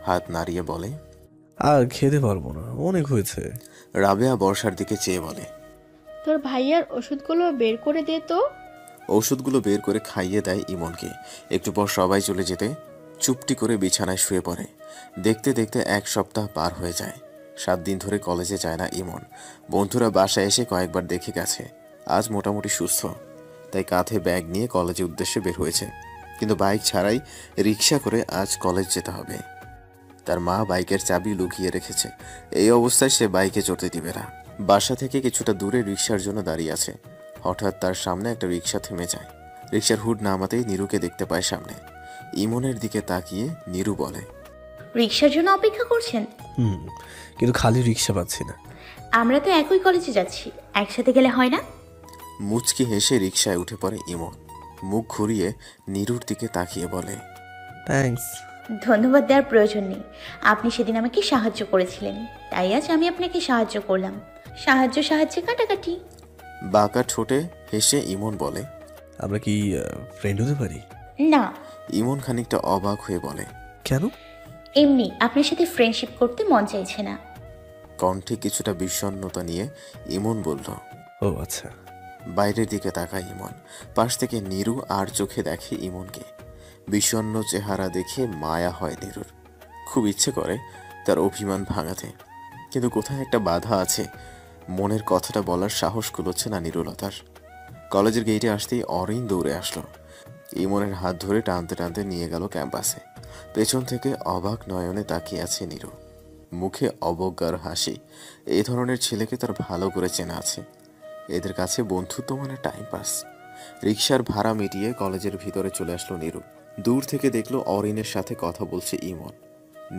হাত নাড়িয়ে বলে, আর খেতে পারবো না, অনেক হয়েছে। রাবেয়া বর্ষার দিকে চেয়ে বলে, তোর ভাইয়ার ওষুধগুলো বের করে দে তো। ওষুধগুলো বের করে খাইয়ে দেয় ইমনকে। একটু পর সবাই চলে যেতে চুপটি করে বিছানায় শুয়ে পড়ে। দেখতে দেখতে 1 সপ্তাহ পার হয়ে যায়। 7 দিন ধরে কলেজে যায় না ইমন। বন্ধুরা বাসায় এসে কয়েকবার দেখে গেছে। আজ মোটামুটি সুস্থ, তাই কাঁধে ব্যাগ নিয়ে কলেজের উদ্দেশ্যে বের হয়েছে। কিন্তু বাইক ছাড়াই রিক্সা করে আজ কলেজ যেতে হবে। তার মা বাইকের চাবি লুকিয়ে রেখেছে। এই অবস্থায় সে বাইকে চড়তে দিবে না। বাসা থেকে কিছুটা দূরে রিক্সার জন্য দাঁড়িয়ে আছে। হঠাৎ তার সামনে একটা রিক্সা থেমে যায়। রিক্সার হুড নামাতেই নীরুকে দেখতে পায় সামনে। ইমনের দিকে তাকিয়ে নীরু বলে, রিক্সার জন্য অপেক্ষা করছেন? কিন্তু খালি রিক্সা পাচ্ছি না। আমরা তো একই কলেজে যাচ্ছি, একসাথে গেলে হয় না? মুচকি হেসে রিক্সায় উঠে পড়ে ইমন। মুখ ঘুরিয়ে নীরুর দিকে তাকিয়ে বলে, থ্যাঙ্কস। ধন্যবাদ দেওয়ার প্রয়োজন নেই। আপনি সেদিন আমাকে সাহায্য করেছিলেন, তাই আজ আমি আপনাকে সাহায্য করলাম। সাহায্যে কাটাকাটি। বাঁকা ঠোঁটে হেসে ইমন বলে, আমরা কি ফ্রেন্ড হতে পারি? না। ইমন খানিকটা অবাক হয়ে বলে, কেন? এমনি আপনার সাথে ফ্রেন্ডশিপ করতে মন চাইছে না। কণ্ঠে কিছুটা বিষণ্ণতা নিয়ে ইমন বলল, ও আচ্ছা। বাইরের দিকে তাকায় ইমন। পাশ থেকে নীরু আর চোখে দেখে ইমনকে। বিষণ্ণ চেহারা দেখে মায়া হয় নীরুর। খুব ইচ্ছে করে তার অভিমান ভাঙাতে, কিন্তু কোথায় একটা বাধা আছে। মনের কথাটা বলার সাহস কুলোচ্ছে না নীরুলতার। কলেজের গেটে আসতেই অরিন দৌড়ে আসলো। ইমনের হাত ধরে টানতে টানতে নিয়ে গেল ক্যাম্পাসে। পেছন থেকে অবাক নয়নে তাকিয়ে আছে নীরু, মুখে অবজ্ঞার হাসি। এই ধরনের ছেলেকে তার ভালো করে চেনা আছে। এদের কাছে বন্ধুত্ব মানে টাইম পাস। রিক্সার ভাড়া মিটিয়ে কলেজের ভিতরে চলে আসলো নীরু। দূর থেকে দেখলো অরিনের সাথে কথা বলছে ইমন।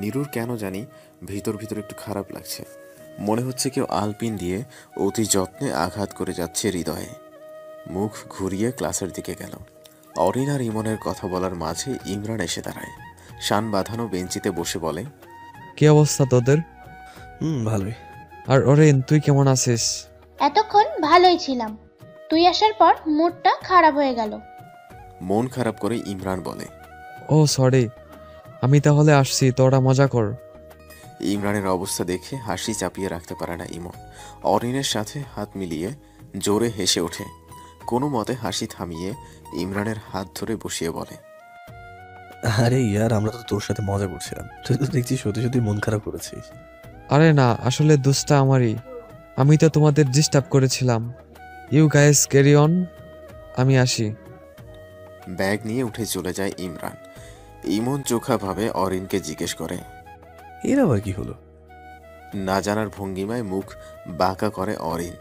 নীরুর কেন জানি ভিতর ভিতর একটু খারাপ লাগছে। মনে হচ্ছে কেউ আলপিন দিয়ে অতি যত্নে আঘাত করে যাচ্ছে হৃদয়ে। মুখ ঘুরিয়ে ক্লাসের দিকে গেল। অরিন আর ইমনের কথা বলার মাঝে ইমরান এসে দাঁড়ায়। শান বাঁধানো বেঞ্চিতে বসে বলে, কি অবস্থা তোদের? ভালোই। আর অরিন, তুই কেমন আছিস? এতক্ষণ ভালোই ছিলাম, তুই আসার পর মুডটা খারাপ হয়ে গেল। মন খারাপ করে ইমরান বলে, ও সরি, আমি তাহলে আসছি, তোরা মজা কর। ইমরানের অবস্থা দেখে হাসি চাপিয়ে রাখতে পারে না ইমন। অরিনের সাথে হাত মিলিয়ে জোরে হেসে ওঠে। কোনো মতে হাসি থামিয়ে ইমরানের হাত ধরে বসিয়ে বলে, আরে ইয়ার, আমরা তো তোর সাথে মজা করছিলাম, তুই তো দেখছি সত্যি সত্যি মন খারাপ করেছিস। আরে না, আসলে দোষটা আমারই। আমি তো তোমাদের ডিস্টার্ব করেছিলাম। ইউ গাইস ক্যারি অন, আমি আসি। ব্যাগ নিয়ে উঠে চলে যায় ইমরান। ইমন চোখাভাবে অরিনকে জিজ্ঞেস করে, এর আবার কি হলো? না জানার ভঙ্গিমায় মুখ বাঁকা করে অরিন।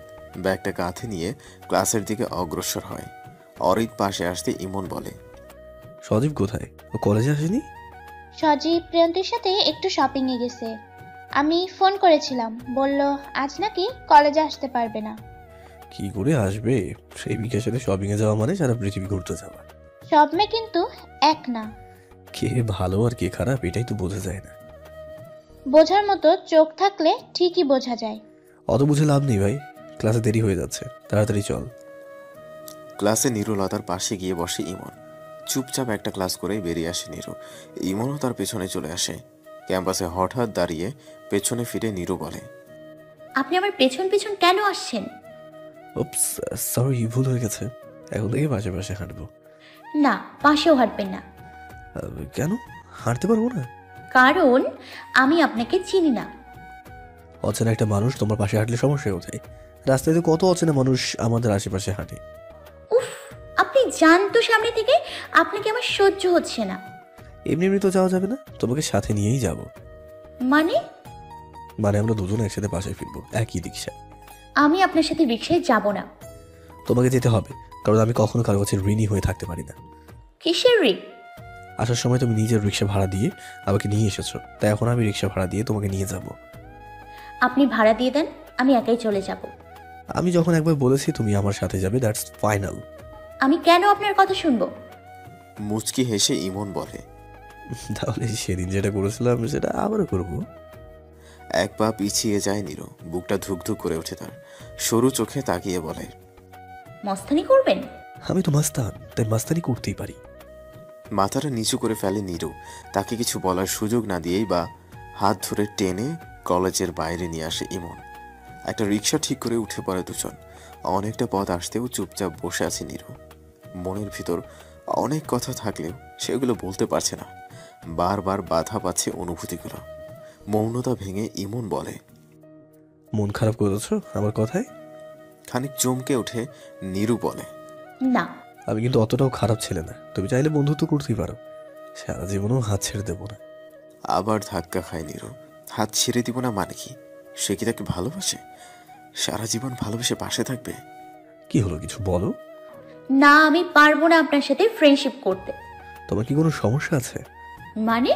ব্যাগটা কাঁধে নিয়ে ক্লাসের দিকে অগ্রসর হয়। অরিন পাশে আসতে ইমন বলে, সজীব কোথায়? ও কলেজে আসেনি? সজীব প্রিয়ন্তীর সাথে একটু শপিংয়ে গেছে। আমি ফোন করেছিলাম, বলল আজ নাকি কলেজে আসতে পারবে না। কি করে আসবে? প্রেমিকের সাথে শপিং এ যাওয়া মানে সারা পৃথিবী ঘুরতে যাওয়া। সব মেয়ে কিন্তু এক না। কে ভালো আর কে খারাপ এটাই তো বোঝা যায় না। বোঝার মতো চোখ থাকলে ঠিকই বোঝা যায়। অত বুঝে লাভ নেই ভাই, ক্লাসে দেরি হয়ে যাচ্ছে, তাড়াতাড়ি চল। ক্লাসে নীরুলতার পাশে গিয়ে বসে ইমন। চুপচাপ একটা ক্লাস করেই বেরিয়ে আসে নীরু। ইমনও তার পেছনে চলে আসে। ক্যাম্পাসে হঠাৎ দাঁড়িয়ে পেছনে ফিরে নীরু বলে, আপনি আমার পেছন পেছন কেন আসছেন? উপস, সরি, ভুল হয়ে গেছে। এখন থেকে পাশে পাশে হাঁটবো। না, পাশেও হাঁটবেন না। কেন? হাঁটতে পারবো না? কারণ আমি আপনাকে চিনি না। অচেনা একটা মানুষ তোমার পাশে হাঁটলে সমস্যা কোথায়? রাস্তায় তো কত অচেনা মানুষ আমাদের আশেপাশে হাঁটে। উফ, আপনি যান তো সামনে থেকে, আপনাকে আমার সহ্য হচ্ছে না। এমনি এমনি তো যাওয়া যাবে না, তোমাকে সাথে নিয়েই যাব। মানে? মানে আমরা দুজন একসাথে বাসায় ফিরবো একই রিক্সা। আমি আপনার সাথে রিক্সায় যাব না। তোমাকে যেতে হবে, কারণ আমি কখনো কারো কাছে ঋণী হয়ে থাকতে পারি না। কিসের ঋণ? আসার সময় তুমি নিজের রিক্সা ভাড়া দিয়ে আমাকে নিয়ে এসেছো, তাই এখন আমি রিক্সা ভাড়া দিয়ে তোমাকে নিয়ে যাব। আপনি ভাড়া দিয়ে দেন, আমি একাই চলে যাব। আমি যখন একবার বলেছি তুমি আমার সাথে যাবে, দ্যাটস ফাইনাল। আমি কেন আপনার কথা শুনবো? মুচকি হেসে ইমন বলে, তাহলে সেদিন যেটা করেছিলাম সেটা আবারও করবো। এক পা পিছিয়ে যায় নীরু, বুকটা ধুকধুক করে ওঠে তার। সরু চোখে তাকিয়ে বলে, মস্তানি করবেন? আমি তো মাস্তান, তাই মাস্তানি করতেই পারি। মাথাটা নিচু করে ফেলে নীরু। তাকে কিছু বলার সুযোগ না দিয়েই বা হাত ধরে টেনে কলেজের বাইরে নিয়ে আসে ইমন। একটা রিক্সা ঠিক করে উঠে পড়ে দুজন। অনেকটা পথ আসতেও চুপচাপ বসে আছে নীরু। মনের ভিতর অনেক কথা থাকলেও সেগুলো বলতে পারছে না। বারবার বাধা পাচ্ছে অনুভূতিগুলো। মৌনতা ভেঙে ইমন বলে, মন খারাপ করেছো আমার কথায়? খানিক চমকে উঠে নীরু বলে, না। আমি কিন্তু অতটাও খারাপ ছেলে না, তুমি চাইলে বন্ধুত্ব করতেই পারো, সারা জীবনও হাত ছেড়ে দেবো না। আবার ধাক্কা খায় নীরু। হাত ছেড়ে দিব না মানে কি? সে কি তাকে ভালোবাসে? সারা জীবন ভালোবেসে পাশে থাকবে? কি হলো, কিছু বলো। না, আমি পারবো না আপনার সাথে ফ্রেন্ডশিপ করতে। তোমার কি কোনো সমস্যা আছে? মানে?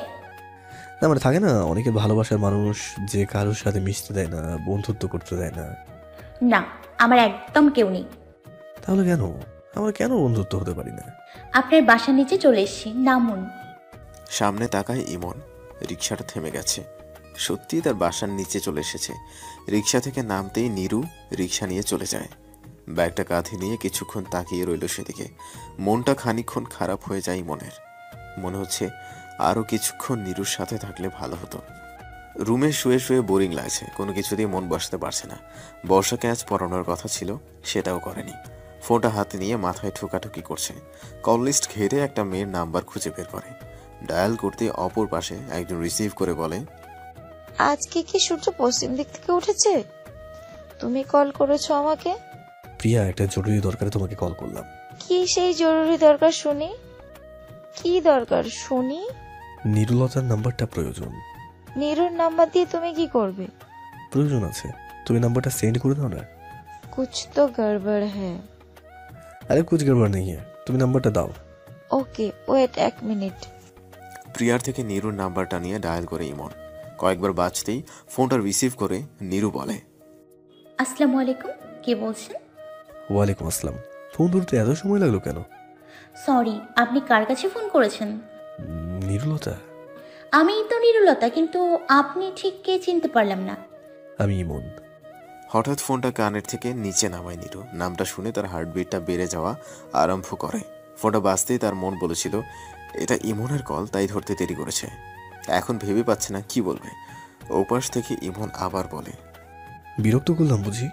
না মানে থাকে না অনেকে ভালোবাসার মানুষ যে কারোর সাথে মিশতে দেয় না, বন্ধুত্ব করতে দেয় না। না, আমার একদম কেউ নেই। তাহলে কেন আমরা কেন বন্ধুত্ব হতে পারি না? আপনার বাসার নিচে চলে এসেছি, নামুন। সামনে তাকায় ইমন। রিক্সাটা থেমে গেছে। সত্যি তার বাসার নিচে চলে এসেছে। রিক্সা থেকে নামতেই নীরু রিক্সা নিয়ে চলে যায়। ব্যাগটা কাঁধে নিয়ে কিছুক্ষণ তাকিয়ে রইল সেদিকে। মনটা খানিকক্ষণ খারাপ হয়ে যায় ইমনের। মনে হচ্ছে আরও কিছুক্ষণ নীরুর সাথে থাকলে ভালো হতো। রুমে শুয়ে শুয়ে বোরিং লাগছে, কোনো কিছুতেই মন বসতে পারছে না। বর্ষাকে আজ পড়ানোর কথা ছিল, সেটাও করেনি। ফোনটা হাতে নিয়ে মাথায় ঠোকাঠুকি করছে। কল লিস্ট ঘেটে একটা মেয়ের নাম্বার খুঁজে বের করে। ডায়াল করতে অপর পাশে একজন রিসিভ করে বলে, আজকে কি সূর্য পশ্চিম দিক থেকে উঠেছে? তুমি কল করেছো আমাকে? প্রিয়া, একটা জরুরি দরকারে তোমাকে কল করলাম। কি সেই জরুরি দরকার শুনি? কি দরকার শুনি? নিরুলতার নাম্বারটা প্রয়োজন। নীরুর নাম্বার দিয়ে তুমি কি করবে? প্রয়োজন আছে, তুমি নাম্বারটা সেন্ড করে দাও না। কুছ তো গড়বড় হ্যায়। আরে কুছ গড়বড় নেই, তুমি নাম্বারটা দাও। Okay wait 1 minute. প্রিয়ার থেকে নীরুর নাম্বারটা নিয়ে ডায়াল করে ইমন। কয়েকবার বাজতেই ফোনটা রিসিভ করে নীরু বলে, আসসালামু আলাইকুম, কে বলছেন? ওয়ালাইকুম আসসালাম। ফোন ধরতে এত সময় লাগলো কেন? সরি, আপনি কার কাছে ফোন করেছেন? নিরুলতা। আমি তো নিরুলতা, কিন্তু আপনি ঠিক কে চিনতে পারলাম না। আমি ইমন। হঠাৎ ফোনটা কানের থেকে নিচে নামায় নীরু। নামটা শুনে তার হার্টবিটটা বেড়ে যাওয়া আরম্ভ করে। ফোনটা বাজতেই তার মন বলেছিল এটা ইমনের কল, তাই ধরতে দেরি করেছে। এখন ভেবে পাচ্ছে না কি বলবে। ওপাশ থেকে ইমন আবার বলে, বিরক্ত করলাম বুঝি?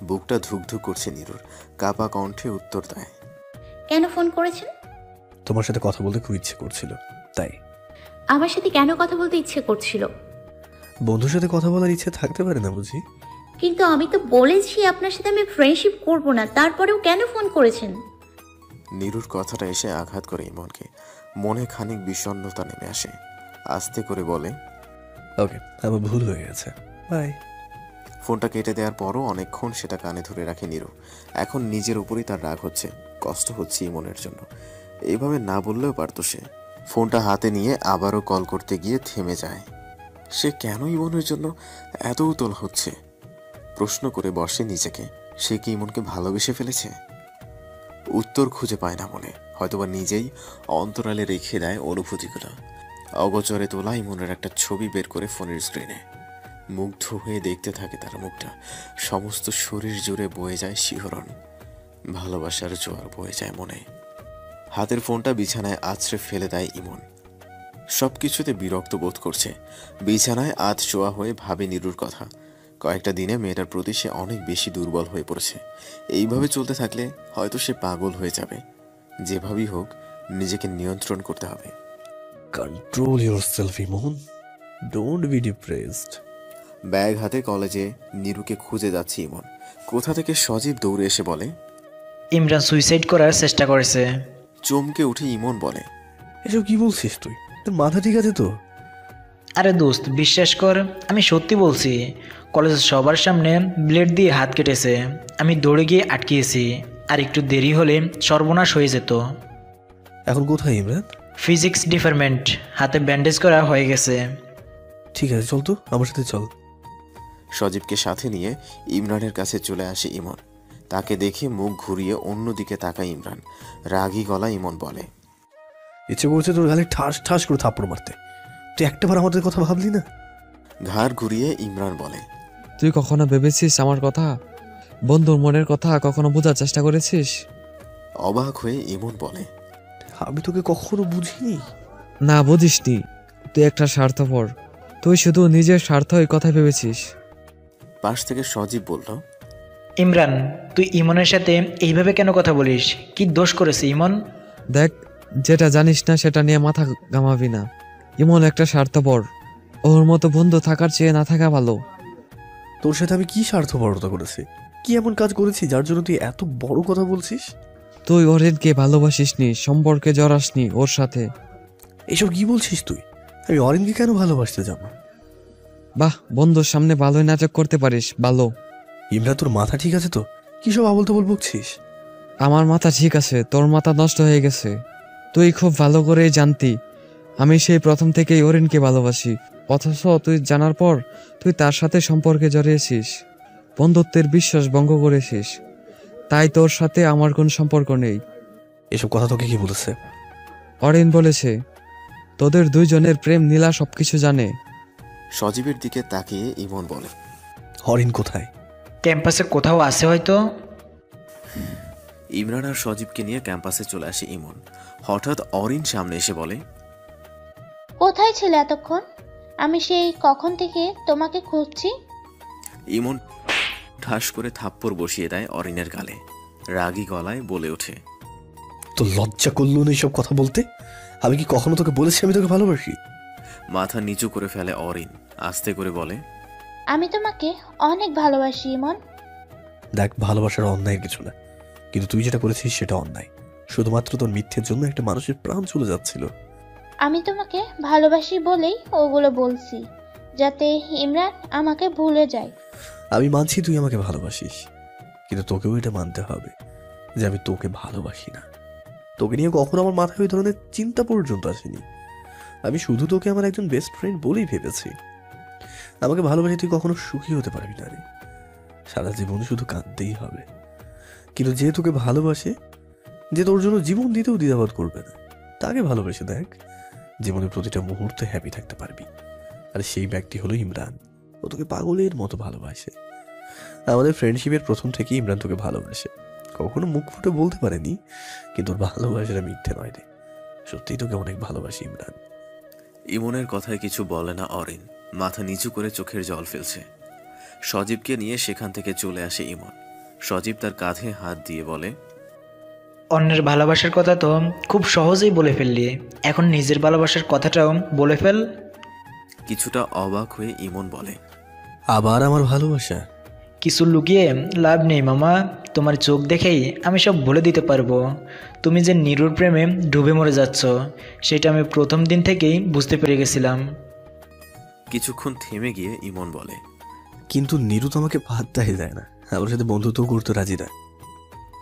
বুকটা ধুকধুক করছে নীরুর। কাপা কণ্ঠে উত্তর দেয়, কেন ফোন করেছেন? তোমার সাথে কথা বলতে খুব ইচ্ছে করছিল তাই। আমার সাথে কেন কথা বলতে ইচ্ছে করছিল? বন্ধুর সাথে কথা বলার ইচ্ছে থাকতে পারে না বুঝি? কিন্তু আমি তো বলেছি আপনার সাথে আমি ফ্রেন্ডশিপ করব না, তারপরেও কেন ফোন করেছেন? নীরুর কথাটা এসে আঘাত করে ইমনকে। মনে খানিক বিষণ্ণতা নেমে আসে। আস্তে করে বলে, ওকে, আমার ভুল হয়ে গেছে, বাই। ফোনটা কেটে দেওয়ার পরও অনেকক্ষণ সেটা কানে ধরে রাখে নীরু। এখন নিজের উপরই তার রাগ হচ্ছে, কষ্ট হচ্ছে ইমনের জন্য। এইভাবে না বললেও পারতো সে। ফোনটা হাতে নিয়ে আবারও কল করতে গিয়ে থেমে যায়। সে কেন ইমনের জন্য এত উতল হচ্ছে? প্রশ্ন করে বসে নিজেকে, সে কি ইমনকে ভালোবেসে ফেলেছে? উত্তর খুঁজে পায় না মনে, হয়তোবা নিজেই অন্তরালে রেখে দেয় অনুভূতিগুলো। অগোচরে তোলা ইমনের একটা ছবি বের করে ফোনের স্ক্রিনে। মুগ্ধ হয়ে দেখতে থাকে তার মুখটা। সমস্ত শরীর জুড়ে বয়ে যায় শিহরণ। ভালোবাসার জোয়ার বয়ে যায় মনে। হাতের ফোনটা বিছানায় আছড়ে ফেলে দেয় ইমন। সবকিছুতে বিরক্ত বোধ করছে। বিছানায় শোয়া হয়ে ভাবে নীরুর কথা। কয়েকটা দিনে মেয়েটার প্রতি সে অনেক বেশি দুর্বল হয়ে পড়েছে। এইভাবে চলতে থাকলে হয়তো সে পাগল হয়ে যাবে। যেভাবেই হোক নিজেকে নিয়ন্ত্রণ করতে হবে। Control yourself Emon, don't be depressed. Bag হাতে কলেজে নীরুকে খুঁজে যাচ্ছে ইমন। কোথা থেকে সজীব দৌড়ে এসে বলে, ইমরান সুইসাইড করার চেষ্টা করেছে। চমকে উঠে ইমন বলে, এসব কি বলছিস তুই? তোর মাথা ঠিক আছে তো? আরে দোস্ত বিশ্বাস কর, আমি সত্যি বলছি। কলেজের সবার সামনে ব্লেড দিয়ে হাত কেটেছে, আমি দৌড়ে গিয়ে আটকিয়েছি। আর একটু দেরি হলে সর্বনাশ হয়ে যেত। এখন কোথায় ইমরান? ফিজিক্স ডিপার্টমেন্ট, হাতে ব্যান্ডেজ করা হয়ে গেছে। ঠিক আছে, চল তো আমার সাথে চল। সজীবকে সাথে নিয়ে ইমরানের কাছে চলে আসে ইমন। তাকে দেখে মুখ ঘুরিয়ে অন্যদিকে তাকায় ইমরান। রাগী গলা ইমন বলে, ইচ্ছে করছে তোর গালে ঠাস ঠাস করে থাপ্পড় মারতে। তুই একটাবার আমাদের কথা ভাবলি না? ঘাড় ঘুরিয়ে ইমরান বলে, তুই কখনো ভেবেছিস আমার কথা? বন্ধুর মনের কথা কখনো বোঝার চেষ্টা করেছিস? অবাক হয়ে ইমন বলে, আমি তোকে কখনো বুঝিনি। না, বুঝিসনি। তুই একটা স্বার্থপর। তুই শুধু নিজের স্বার্থই কথা ভেবেছিস। পাশ থেকে সজীব বলল, ইমরান, তুই ইমনের সাথে এইভাবে কেন কথা বলিস? কি দোষ করেছে ইমন? দেখ, যেটা জানিস না সেটা নিয়ে মাথা ঘামাবি না। ইমন একটা স্বার্থপর। ওর মতো বন্ধু থাকার চেয়ে না থাকা ভালো। তোর সাথে আমি কি স্বার্থপরতা করেছি? কি এমন কাজ করেছি যার জন্য তুই এত বড় কথা বলছিস? তুই অরিনকে ভালোবাসিসনি, সম্পর্কে জড়াসনি ওর সাথে। এসব কি বলছিস তুই? আমি অরিনকে কেন ভালোবাসতে যাব? বাহ, বন্ধুর সামনে ভালোই নাটক করতে পারিস, ভালো। ইমরান, তোর মাথা ঠিক আছে তো? কি সব আবল তাবল বকছিস? আমার মাথা ঠিক আছে, তোর মাথা নষ্ট হয়ে গেছে। তুই খুব ভালো করেই জানতি আমি সেই প্রথম থেকেই অরিনকে ভালোবাসি। অথচ তুই জানার পর তুই তার সাথে সম্পর্কে জড়িয়েছিস, বন্ধুত্বের বিশ্বাস ভঙ্গ করেছিস। তাই তোর সাথে আমার কোনো সম্পর্ক নেই। এসব কথা তোকে কি বলেছে? অরিন বলেছে তোদের দুইজনের প্রেম নীলা সবকিছু জানে। সজীবের দিকে তাকিয়ে ইমন বলে, অরিন কোথায়? ক্যাম্পাসে কোথাও আছে হয়তো। ইমরান আর সজীবকে নিয়ে ক্যাম্পাসে চলে আসে ইমন। হঠাৎ অরিন সামনে এসে বলে, কোথায় ছিলে এতক্ষণ? আমি সেই কখন থেকে তোমাকে খুঁজছি। ইমন ঠাস করে থাপ্পড় বসিয়ে দেয় অরিনের গালে। রাগী গলায় বলে ওঠে, তো লজ্জা করলো না এইসব কথা বলতে? আমি কি কখনো তোকে বলেছি আমি তোকে ভালোবাসি? মাথা নিচু করে ফেলে অরিন। আস্তে করে বলে, আমি তোমাকে অনেক ভালোবাসি ইমন। দেখ, ভালোবাসার অন্যায়ের কিছু না, কিন্তু তুই যেটা করেছিস সেটা অন্যায়। শুধুমাত্র তোর মিথ্যের জন্য একটা মানুষের প্রাণ চলে যাচ্ছিল। আমি তোমাকে ভালোবাসি বলেই ওগুলো বলছি, যাতে ইমরান আমাকে ভুলে যায়। আমি মানছি তুই আমাকে ভালোবাসিস, কিন্তু তোকেও এটা মানতে হবে যে আমি তোকে ভালোবাসি না। তোকে নিয়ে কখনো আমার মাথায় ওই ধরনের চিন্তা পর্যন্ত আসেনি। আমি শুধু তোকে আমার একজন বেস্ট ফ্রেন্ড বলেই ভেবেছি। আমাকে ভালোবাসি তুই কখনো সুখী হতে পারবি না রে, সারা জীবন শুধু কাঁদতেই হবে। কিন্তু যে তোকে ভালোবাসে, যে তোর জন্য জীবন দিতেও দ্বিধাবোধ করবে না, তাকে ভালোবেসে দেখ, জীবনের প্রতিটা মুহূর্তে হ্যাপি থাকতে পারবি। আর সেই ব্যক্তি হলো ইমরান। ও তোকে পাগলের মতো ভালোবাসে। আমাদের ফ্রেন্ডশিপের প্রথম থেকে ইমরান তোকে ভালোবাসে। কখনো মুখ ফুটে বলতে পারেনি, কিন্তু ওর ভালোবাসাটা মিথ্যে নয় রে। সত্যিই তোকে অনেক ভালোবাসি ইমরান। ইমনের কথায় কিছু বলে না অরিন। মাথা নিচু করে চোখের জল ফেলছে। সজীবকে নিয়ে সেখান থেকে চলে আসে ইমন। সজীব তার কাঁধে হাত দিয়ে বলে, অন্যের ভালোবাসার কথা তো খুব সহজেই বলে ফেললি, এখন নিজের ভালোবাসার কথাটাও বলে ফেল। কিছুটা অবাক হয়ে ইমন বলে, আবার আমার ভালোবাসা? কিছু লুকিয়ে লাভ নেই মামা, তোমার চোখ দেখেই আমি সব বলে দিতে পারবো। তুমি যে নিরুর প্রেমে ডুবে মরে যাচ্ছ, সেটা আমি প্রথম দিন থেকেই বুঝতে পেরে গেছিলাম। কিছুক্ষণ থেমে গিয়ে ইমন বলে, কিন্তু নিরু তো আমাকে পাত্তাই দেয় না, আমার সাথে বন্ধুত্ব করতে রাজি না।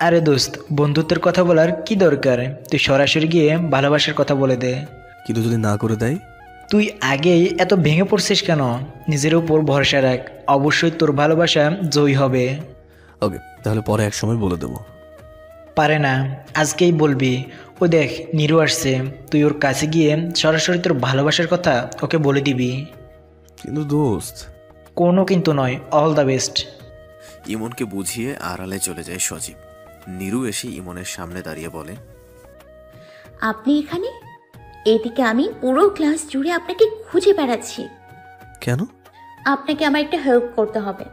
আরে দোস্ত, বন্ধুত্বের কথা বলার কি দরকার? তুই সরাসরি গিয়ে ভালোবাসার কথা বলে দে। কিন্তু যদি না করে দেয়? তুই আগেই এত ভেঙে পড়ছিস কেন? নিজের উপর ভরসা রাখ, অবশ্যই তোর ভালোবাসা জয়ী হবে। ওকে, তাহলে পরে এক সময় বলে দেবো। পারে না, আজকেই বলবি। ও দেখ, নিরু আসছে, তুই ওর কাছে গিয়ে সরাসরি তোর ভালোবাসার কথা ওকে বলে দিবি। কিন্তু দোস্ত। কোনো কিন্তু নয়, অল দ্য বেস্ট। ইমনকে বুঝিয়ে আড়ালে চলে যায় সজীব। নিরু এসে ইমনের সামনে দাঁড়িয়ে বলে, আপনি এখানে? এদিকে আমি পুরো ক্লাস জুড়ে আপনাকে খুঁজে বেড়াচ্ছি। কেন? আপনাকে আমার একটা হেল্প করতে হবে।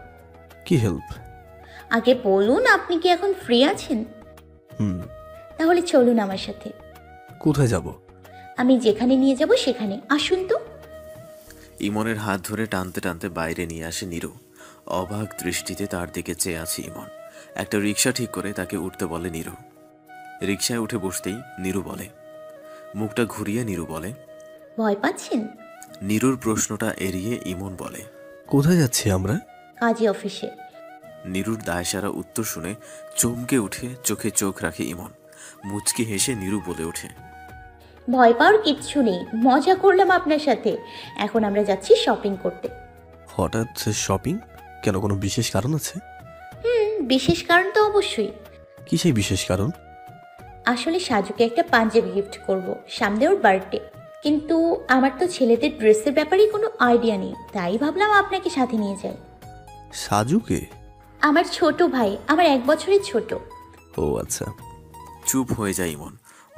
কি হেল্প? আগে বলুন, আপনি কি এখন ফ্রি আছেন? তাহলে চলুন আমার সাথে। কোথায় যাব? আমি যেখানে নিয়ে যাব সেখানে, আসুন তো। ইমনের হাত ধরে টানতে টানতে বাইরে নিয়ে আসে নিরু। অবাক দৃষ্টিতে তার দিকে চেয়ে আছে ইমন। একটা রিক্সা ঠিক করে তাকে উঠতে বলে নিরু। রিক্সায় উঠে বসতেই নিরু বলে, মুখটা ঘুরিয়ে নিরু বলে, ভয় পাচ্ছেন? নীরুর প্রশ্নটা এড়িয়ে ইমন বলে, কোথায় যাচ্ছি আমরা? কাজী অফিসে। নীরুর দায়সারা উত্তর শুনে চমকে উঠে চোখে চোখ রাখে ইমন। মুচকি হেসে নীরু বলে ওঠে, ভয় পাওয়ার কিচ্ছু নেই, মজা করলাম আপনার সাথে। এখন আমরা যাচ্ছি শপিং করতে। হঠাৎ শপিং? কেন, কোনো বিশেষ কারণ আছে? বিশেষ কারণ তো অবশ্যই। কি সেই বিশেষ কারণ? আসলে সাজুকে একটা পাঞ্জাবি গিফট করব, সামনে ওর বার্থডে। কিন্তু আমার তো ছেলেদের ড্রেসের ব্যাপারে কোনো আইডিয়া নেই, তাই ভাবলাম আপনাকে সাথে নিয়ে যাই। সাজুকে? আমার ছোট ভাই, আমার 1 বছরের ছোট। ও আচ্ছা। চুপ হয়ে যায় ইমন,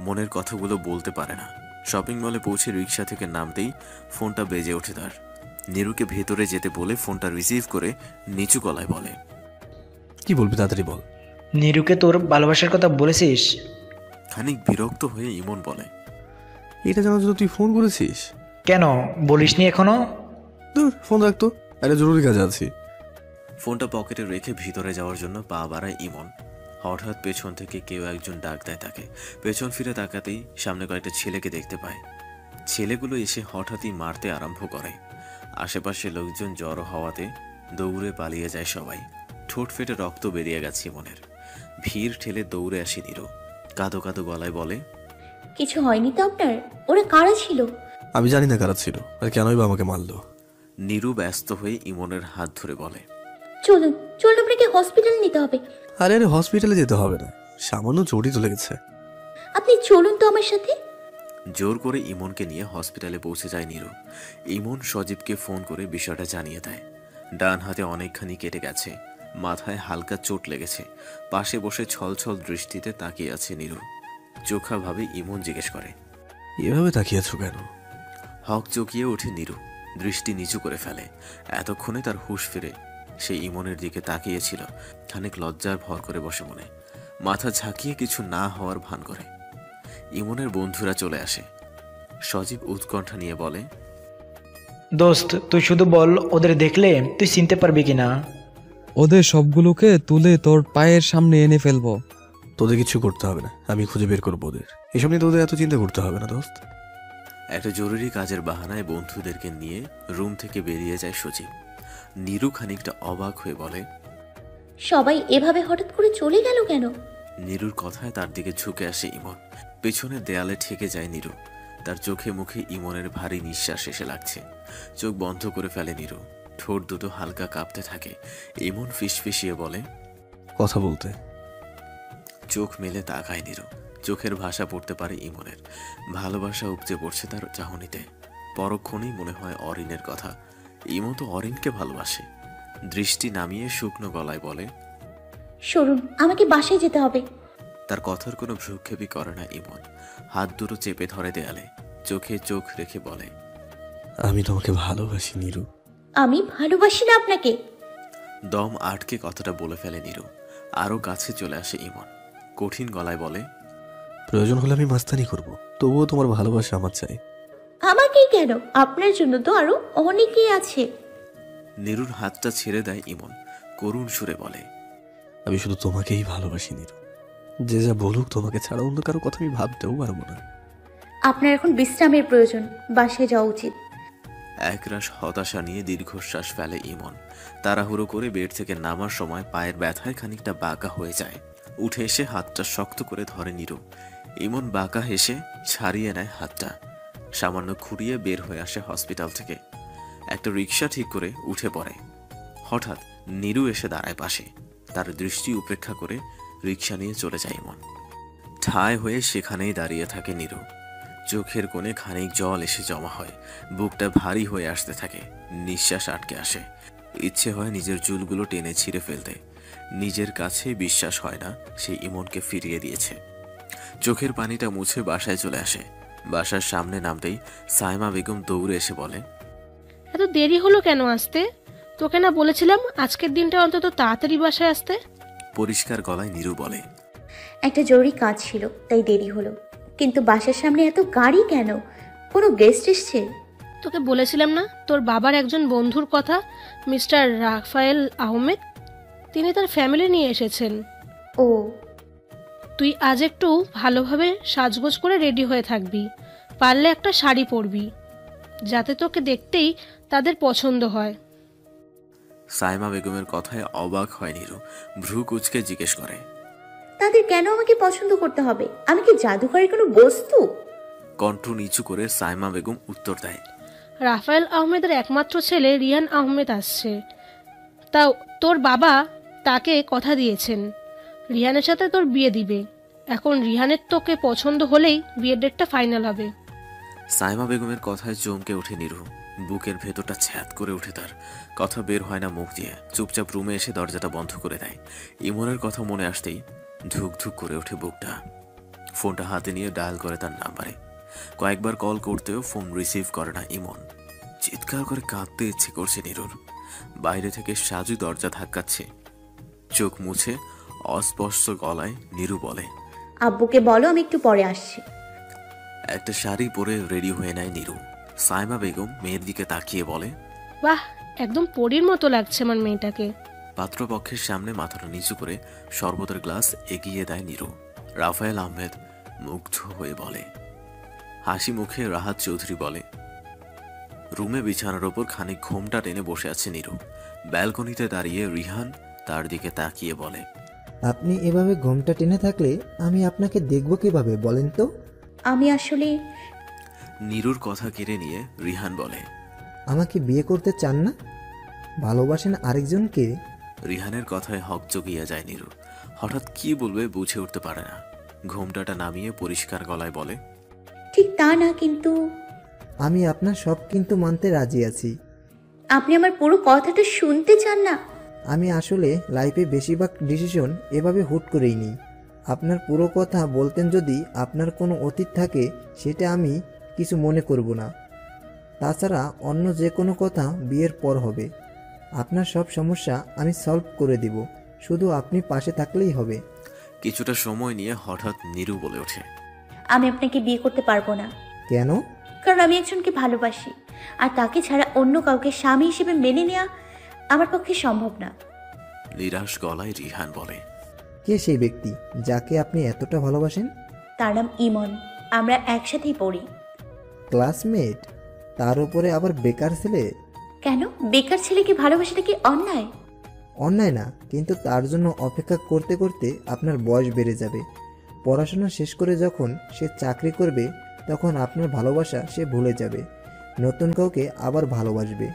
মনের কথাগুলো বলতে পারে না। শপিং মলে পৌঁছে রিক্সা থেকে নামতেই ফোনটা বেজে ওঠে তার। নীরুকে ভেতরে যেতে বলে ফোনটা রিসিভ করে নিচু গলায় বলে, কি বলবি তাড়াতাড়ি বল। নীরুকে তোর ভালোবাসার কথা বলেছিস? খানিক বিরক্ত হয়ে ইমন বলে, এটা জানার জন্য তুই ফোন করেছিস? কেন বলিসনি এখনো? দূর, ফোন রাখতো, একটা জরুরি কাজে আছি। ফোনটা পকেটে রেখে ভিতরে যাওয়ার জন্য পা বাড়ায় ইমন। হঠাৎ পেছন থেকে কেউ একজন ডাক দেয় তাকে। পেছন ফিরে তাকাতেই সামনে কয়েকটা ছেলেকে দেখতে পায়। ছেলেগুলো এসে হঠাৎই মারতে আরম্ভ করে। আশেপাশে লোকজন জড়ো হওয়াতে দৌড়ে পালিয়ে যায় সবাই। ঠোঁট ফেটে রক্ত বেরিয়ে গেছে ইমনের। ভিড় ঠেলে দৌড়ে আসে নীরু, কাঁদো কাঁদো গলায় বলে, কিছু হয়নি তো আপনার? ওরা কারা ছিল? আমি জানি না কারা ছিল, আর কেনই বা আমাকে মারলো। নীরু ব্যস্ত হয়ে ইমনের হাত ধরে বলে, চলুন চলুন, আপনাকে হসপিটালে নিতে হবে। আরে আরে, হসপিটালে যেতে হবে না, সামান্য চোটই তো লেগেছে। আপনি চলুন তো আমার সাথে। জোর করে ইমনকে নিয়ে হসপিটালে পৌঁছে যায় নীরু। ইমন সজীবকে ফোন করে বিষয়টা জানিয়ে দেয়। ডান হাতে অনেকখানি কেটে গেছে, মাথায় হালকা চোট লেগেছে। পাশে বসে ছলছল দৃষ্টিতে তাকিয়ে আছে নীরু। চোখাভাবে ইমন জিজ্ঞেস করে, এভাবে তাকিয়ে আছো কেন? হক চকিয়ে ওঠে নীরু, দৃষ্টি নিচু করে ফেলে। এতক্ষণে তার হুঁশ ফিরে সে ইমনের দিকে তাকিয়েছিল। খানিক লজ্জার ভর করে বসে মনে, মাথা ঝাঁকিয়ে কিছু না হওয়ার ভান করে। ইমনের বন্ধুরা চলে আসে। সজীব উৎকণ্ঠা নিয়ে বলে, দোস্ত তুই শুধু বল, ওদের দেখলে তুই চিনতে পারবি কিনা? ওদের সবগুলোকে তুলে তোর পায়ের সামনে এনে ফেলবো। তোদের কিছু করতে হবে না, আমি খুঁজে বের করবো ওদের। এসব নিয়ে তোদের এত চিন্তা করতে হবে না দোস্ত। একটা জরুরি কাজের বাহানায় বন্ধুদেরকে নিয়ে রুম থেকে বেরিয়ে যায় সজীব। নীরু খানিকটা অবাক হয়ে বলে, সবাই এভাবে হঠাৎ করে চলে গেল কেন? নীরুর কথায় তার দিকে ঝুঁকে আসে ইমন। পেছনে দেয়ালে ঠেকে যায় নীরু। তার চোখে মুখে ইমনের ভারী নিঃশ্বাস এসে লাগছে। চোখ বন্ধ করে ফেলে নীরু, ঠোঁট দুটো হালকা কাঁপতে থাকে। ইমন ফিসফিসিয়ে বলে, কথা বলতে। চোখ মেলে তাকায় নীরু। চোখের ভাষা পড়তে পারে ইমনের। ভালোবাসা উপচে পড়ছে তার চাহনিতে। পরক্ষণেই মনে হয় অরিনের কথা। ইমন তো অরিনকে ভালোবাসে। দৃষ্টি নামিয়ে শুকনো গলায় বলে, সরুন, আমাকে বাসায় যেতে হবে। তার কথার কোনো ভ্রুক্ষেপই করে না ইমন। হাত দুটো চেপে ধরে দেয়ালে, চোখে চোখ রেখে বলে, আমি তোমাকে ভালোবাসি নীরু। আমি ভালোবাসি না আপনাকে। দম আটকে কথাটা বলে ফেলে নীরু। আরো কাছে চলে আসে ইমন, কঠিন গলায় বলে, প্রয়োজন হলে আমি মাস্তানি করব, তবুও তোমার ভালোবাসা আমার চাই। আমাকেই কেন? আপনার জন্য তো আরো অনেকেই আছে। নীরুর হাতটা ছেড়ে দেয় ইমন, করুণ সুরে বলে, আমি শুধু তোমাকেই ভালোবাসি নীরু। যে যা বলুক, তোমাকে ছাড়া অন্য কারো কথা আমি ভাবতেও পারবো না। আপনার এখন বিশ্রামের প্রয়োজন, বাসায় যাওয়া উচিত। একরাশ হতাশা নিয়ে দীর্ঘশ্বাস ফেলে ইমন। তাড়াহুড়ো করে বেড থেকে নামার সময় পায়ের ব্যথায় খানিকটা বাঁকা হয়ে যায়। উঠে এসে হাতটা শক্ত করে ধরে নীরু। ইমন বাঁকা হেসে ছাড়িয়ে নেয় হাতটা। সামান্য খুঁড়িয়ে বের হয়ে আসে হসপিটাল থেকে। একটা রিক্সা ঠিক করে উঠে পড়ে। হঠাৎ নীরু এসে দাঁড়ায় পাশে। তার দৃষ্টি উপেক্ষা করে রিক্সা নিয়ে চলে যায় ইমন। ঠায় হয়ে সেখানেই দাঁড়িয়ে থাকে নীরু। চোখের কোণে খানিক জল এসে জমা হয়। বুকটা ভারী হয়ে আসতে থাকে, নিঃশ্বাস আটকে আসে। ইচ্ছে হয় নিজের চুলগুলো টেনে ছিঁড়ে ফেলতে। নিজের কাছে বিশ্বাস হয় না সে ইমনকে ফিরিয়ে দিয়েছে। চোখের পানিটা মুছে বাসায় চলে আসে। বাসার সামনে নামতেই সাইমা বেগম দৌড়ে এসে বলে, এত দেরি হলো কেন আসতে? তোকে না বলেছিলাম আজকের দিনটা অন্তত তাড়াতাড়ি বাসায় আসতে? পরিষ্কার গলায় নীরু বলে, একটা জরুরি কাজ ছিল তাই দেরি হলো। কিন্তু বাসার সামনে এত গাড়ি কেন? কোনো গেস্ট এসছে? তোকে বলেছিলাম না তোর বাবার একজন বন্ধুর কথা, মিস্টার রাফায়েল আহমেদ। তিনি তার ফ্যামিলি নিয়ে এসেছেন। ও, তুই আজ একটু ভালোভাবে সাজগোজ করে রেডি হয়ে থাকবি, পারলে একটা শাড়ি পরবি। যাতে তোকে দেখতেই তাদের পছন্দ হয়। সাইমা বেগমের কথায় অবাক হয় নিরু, ভ্রু কুচকে জিজ্ঞেস করে, তাদের কেন আমাকে পছন্দ করতে হবে? আমি কি জাদুঘরের কোনো বস্তু? কণ্ঠ নিচু করে সাইমা বেগম উত্তর দেয়, রাফায়েল আহমেদের একমাত্র ছেলে রিহান আহমেদ আসছে, তাও তোর বাবা তাকে কথা দিয়েছেন রিহানের সাথে তোর বিয়ে দিবে। এখন রিহানের তোকে পছন্দ হলেই বিয়ের ডেটটা ফাইনাল হবে। সাইমা বেগমের কথায় চমকে ওঠে নিরু, বুকের ভেতরটা ছ্যাদ করে ওঠে, তার কথা বের হয় না মুখ দিয়ে। চুপচাপ রুমে এসে দরজাটা বন্ধ করে দেয়। ইমনের কথা মনে আসতেই ধুক ধুক করে ওঠে বুকটা। ফোনটা হাতে নিয়ে ডায়াল করে তার নাম্বারে। কয়েকবার কল করতেও ফোন রিসিভ করে না ইমন। চিৎকার করে কাঁদতে ইচ্ছে করছে নিরুর। বাইরে থেকে সাজু দরজা ধাক্কাচ্ছে। চোখ মুছে অস্পষ্ট গলায় নিরু বলে, আব্বুকে বলো আমি একটু পরে আসছি। একটা শাড়ি পরে রেডি হয়ে নেয় নিরু। সাইমা বেগম মেয়ের দিকে তাকিয়ে বলে, বাহ, একদম পরীর মতো লাগছে আমার মেয়েটাকে। পাত্রপক্ষের সামনে মাথাটা নিচু করে শরবতের গ্লাস এগিয়ে দেয় নিরু। রাফায়েল আহমেদ মুগ্ধ হয়ে বলে। হাসি মুখে রাহাত চৌধুরী বলে, রুমে বিছানার ওপর খানিক ঘোমটা টেনে বসে আছে নিরু। ব্যালকনিতে দাঁড়িয়ে রিহান তার দিকে তাকিয়ে বলে, আপনি এভাবে ঘোমটা টেনে থাকলে আমি আপনাকে দেখব কিভাবে বলেন তো? আমি আসলে... নিরুর কথা কেড়ে নিয়ে রিহান বলে, আমাকে বিয়ে করতে চান না? ভালোবাসেন আরেকজনকে? রিহানের কথায় হক চকিয়ে যায় নিরু। হঠাৎ কি বলবে বুঝে উঠতে পারে না। ঘোমটাটা নামিয়ে পরিষ্কার গলায় বলে, ঠিক তা না, কিন্তু... আমি আপনার সব কিন্তু মানতে রাজি আছি। আপনি আমার পুরো কথাটা শুনতে চান না? আমি আসলে লাইফে বেশিরভাগ ডিসিশন এভাবে হুট করেই নিই। আপনার পুরো কথা বলতেন যদি আপনার কোনো অতীত থাকে সেটা আমি কিছু মনে করব না। তাছাড়া অন্য যে কোনো কথা বিয়ের পর হবে। আপনার সব সমস্যা আমি সলভ করে দিব, শুধু আপনি পাশে থাকলেই হবে। কিছুটা সময় নিয়ে হঠাৎ নিরু বলে ওঠে, আমি আপনাকে বিয়ে করতে পারবো না। কেন? কারণ আমি একজনকে ভালোবাসি, আর তাকে ছাড়া অন্য কাউকে স্বামী হিসেবে মেনে নেওয়া আমার পক্ষে সম্ভব না। নিরাশ গলায় রিহান বলে, কে সেই ব্যক্তি যাকে আপনি এতটা ভালোবাসেন? তার নাম ইমন। আমরা একসাথেই পড়ি। ক্লাসমেট, তার উপরে আবার বেকার ছেলে। কেন? বেকার ছেলেকে ভালোবাসাটা কি অন্যায়? অন্যায় না, কিন্তু তার জন্য অপেক্ষা করতে করতে আপনার বয়স বেড়ে যাবে। পড়াশোনা শেষ করে যখন সে চাকরি করবে তখন আপনার ভালোবাসা সে ভুলে যাবে, নতুন কাউকে আবার ভালোবাসবে।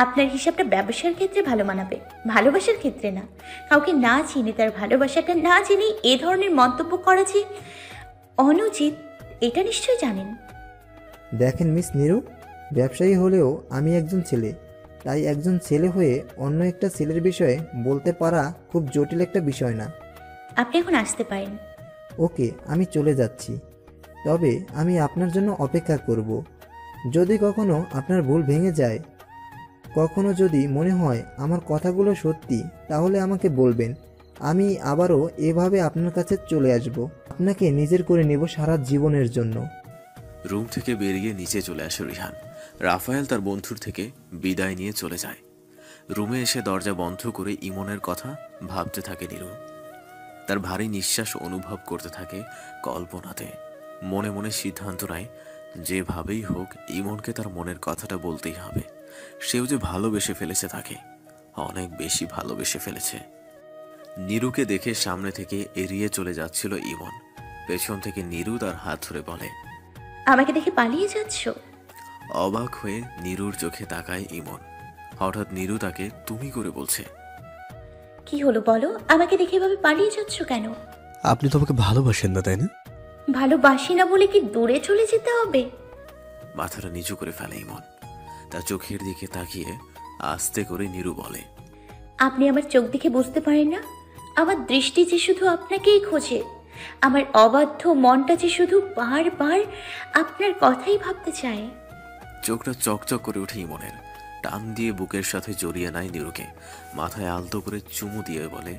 আপনার হিসাবটা ব্যবসার ক্ষেত্রে ভালো মানাবে, ভালোবাসার ক্ষেত্রে না। কাউকে না চিনে তার ভালোবাসাটা না জেনে এ ধরনের মন্তব্য করা যে অনুচিত, এটা নিশ্চয়ই জানেন। দেখেন মিস নিরু, ব্যবসায়ী হলেও আমি একজন ছেলে, তাই একজন ছেলে হয়ে অন্য একটা ছেলের বিষয়ে বলতে পারা খুব জটিল একটা বিষয় না। আপনি এখন আসতে পারেন। ওকে, আমি চলে যাচ্ছি, তবে আমি আপনার জন্য অপেক্ষা করব। যদি কখনো আপনার ভুল ভেঙে যায়, কখনো যদি মনে হয় আমার কথাগুলো সত্যি, তাহলে আমাকে বলবেন। আমি আবারও এভাবে আপনার কাছে চলে আসব, আপনাকে নিজের করে নেব সারা জীবনের জন্য। রুম থেকে বেরিয়ে নিচে চলে আসে রিহান। রাফায়েল তার বন্ধুর থেকে বিদায় নিয়ে চলে যায়। রুমে এসে দরজা বন্ধ করে ইমনের কথা ভাবতে থাকে নিরু। তার ভারী নিঃশ্বাস অনুভব করতে থাকে কল্পনাতে। মনে মনে সিদ্ধান্ত নেয় যেভাবেই হোক ইমনকে তার মনের কথাটা বলতেই হবে। সেও যে ভালোবেসে ফেলেছে তাকে, অনেক বেশি ভালোবেসে ফেলেছে। নিরুকে দেখে সামনে থেকে এড়িয়ে চলে যাচ্ছিল ইমন। পেছন থেকে নিরু তার হাত ধরে বলে, আমাকে দেখে পালিয়ে যাচ্ছ? অবাক হয়ে নিরুর চোখে তাকায় ইমন। হঠাৎ নিরু তাকে তুমি করে বলছে। কি হলো বলো, আমাকে দেখে এভাবে পালিয়ে যাচ্ছ কেন? আপনি তো আমাকে ভালোবাসেন না, তাই না? ভালোবাসি না বলে কি দূরে চলে যেতে হবে? মাথাটা নিচু করে ফেলে ইমন। তার চোখের দিকে তাকিয়ে আস্তে করে নিরু বলে, আপনি আমার চোখ দেখে বুঝতে পারেন না? আমার দৃষ্টি যে শুধু আপনাকেই খোঁজে, আমার অবাধ্য মনটা যে শুধু বারবার আপনার কথাই ভাবতে চায়। চোখটা চকচক করে ওঠে ইমনের। টান দিয়ে বুকের সাথে জড়িয়ে নেয় নিরুকে। মাথায় আলতো করে চুমু দিয়ে বলে,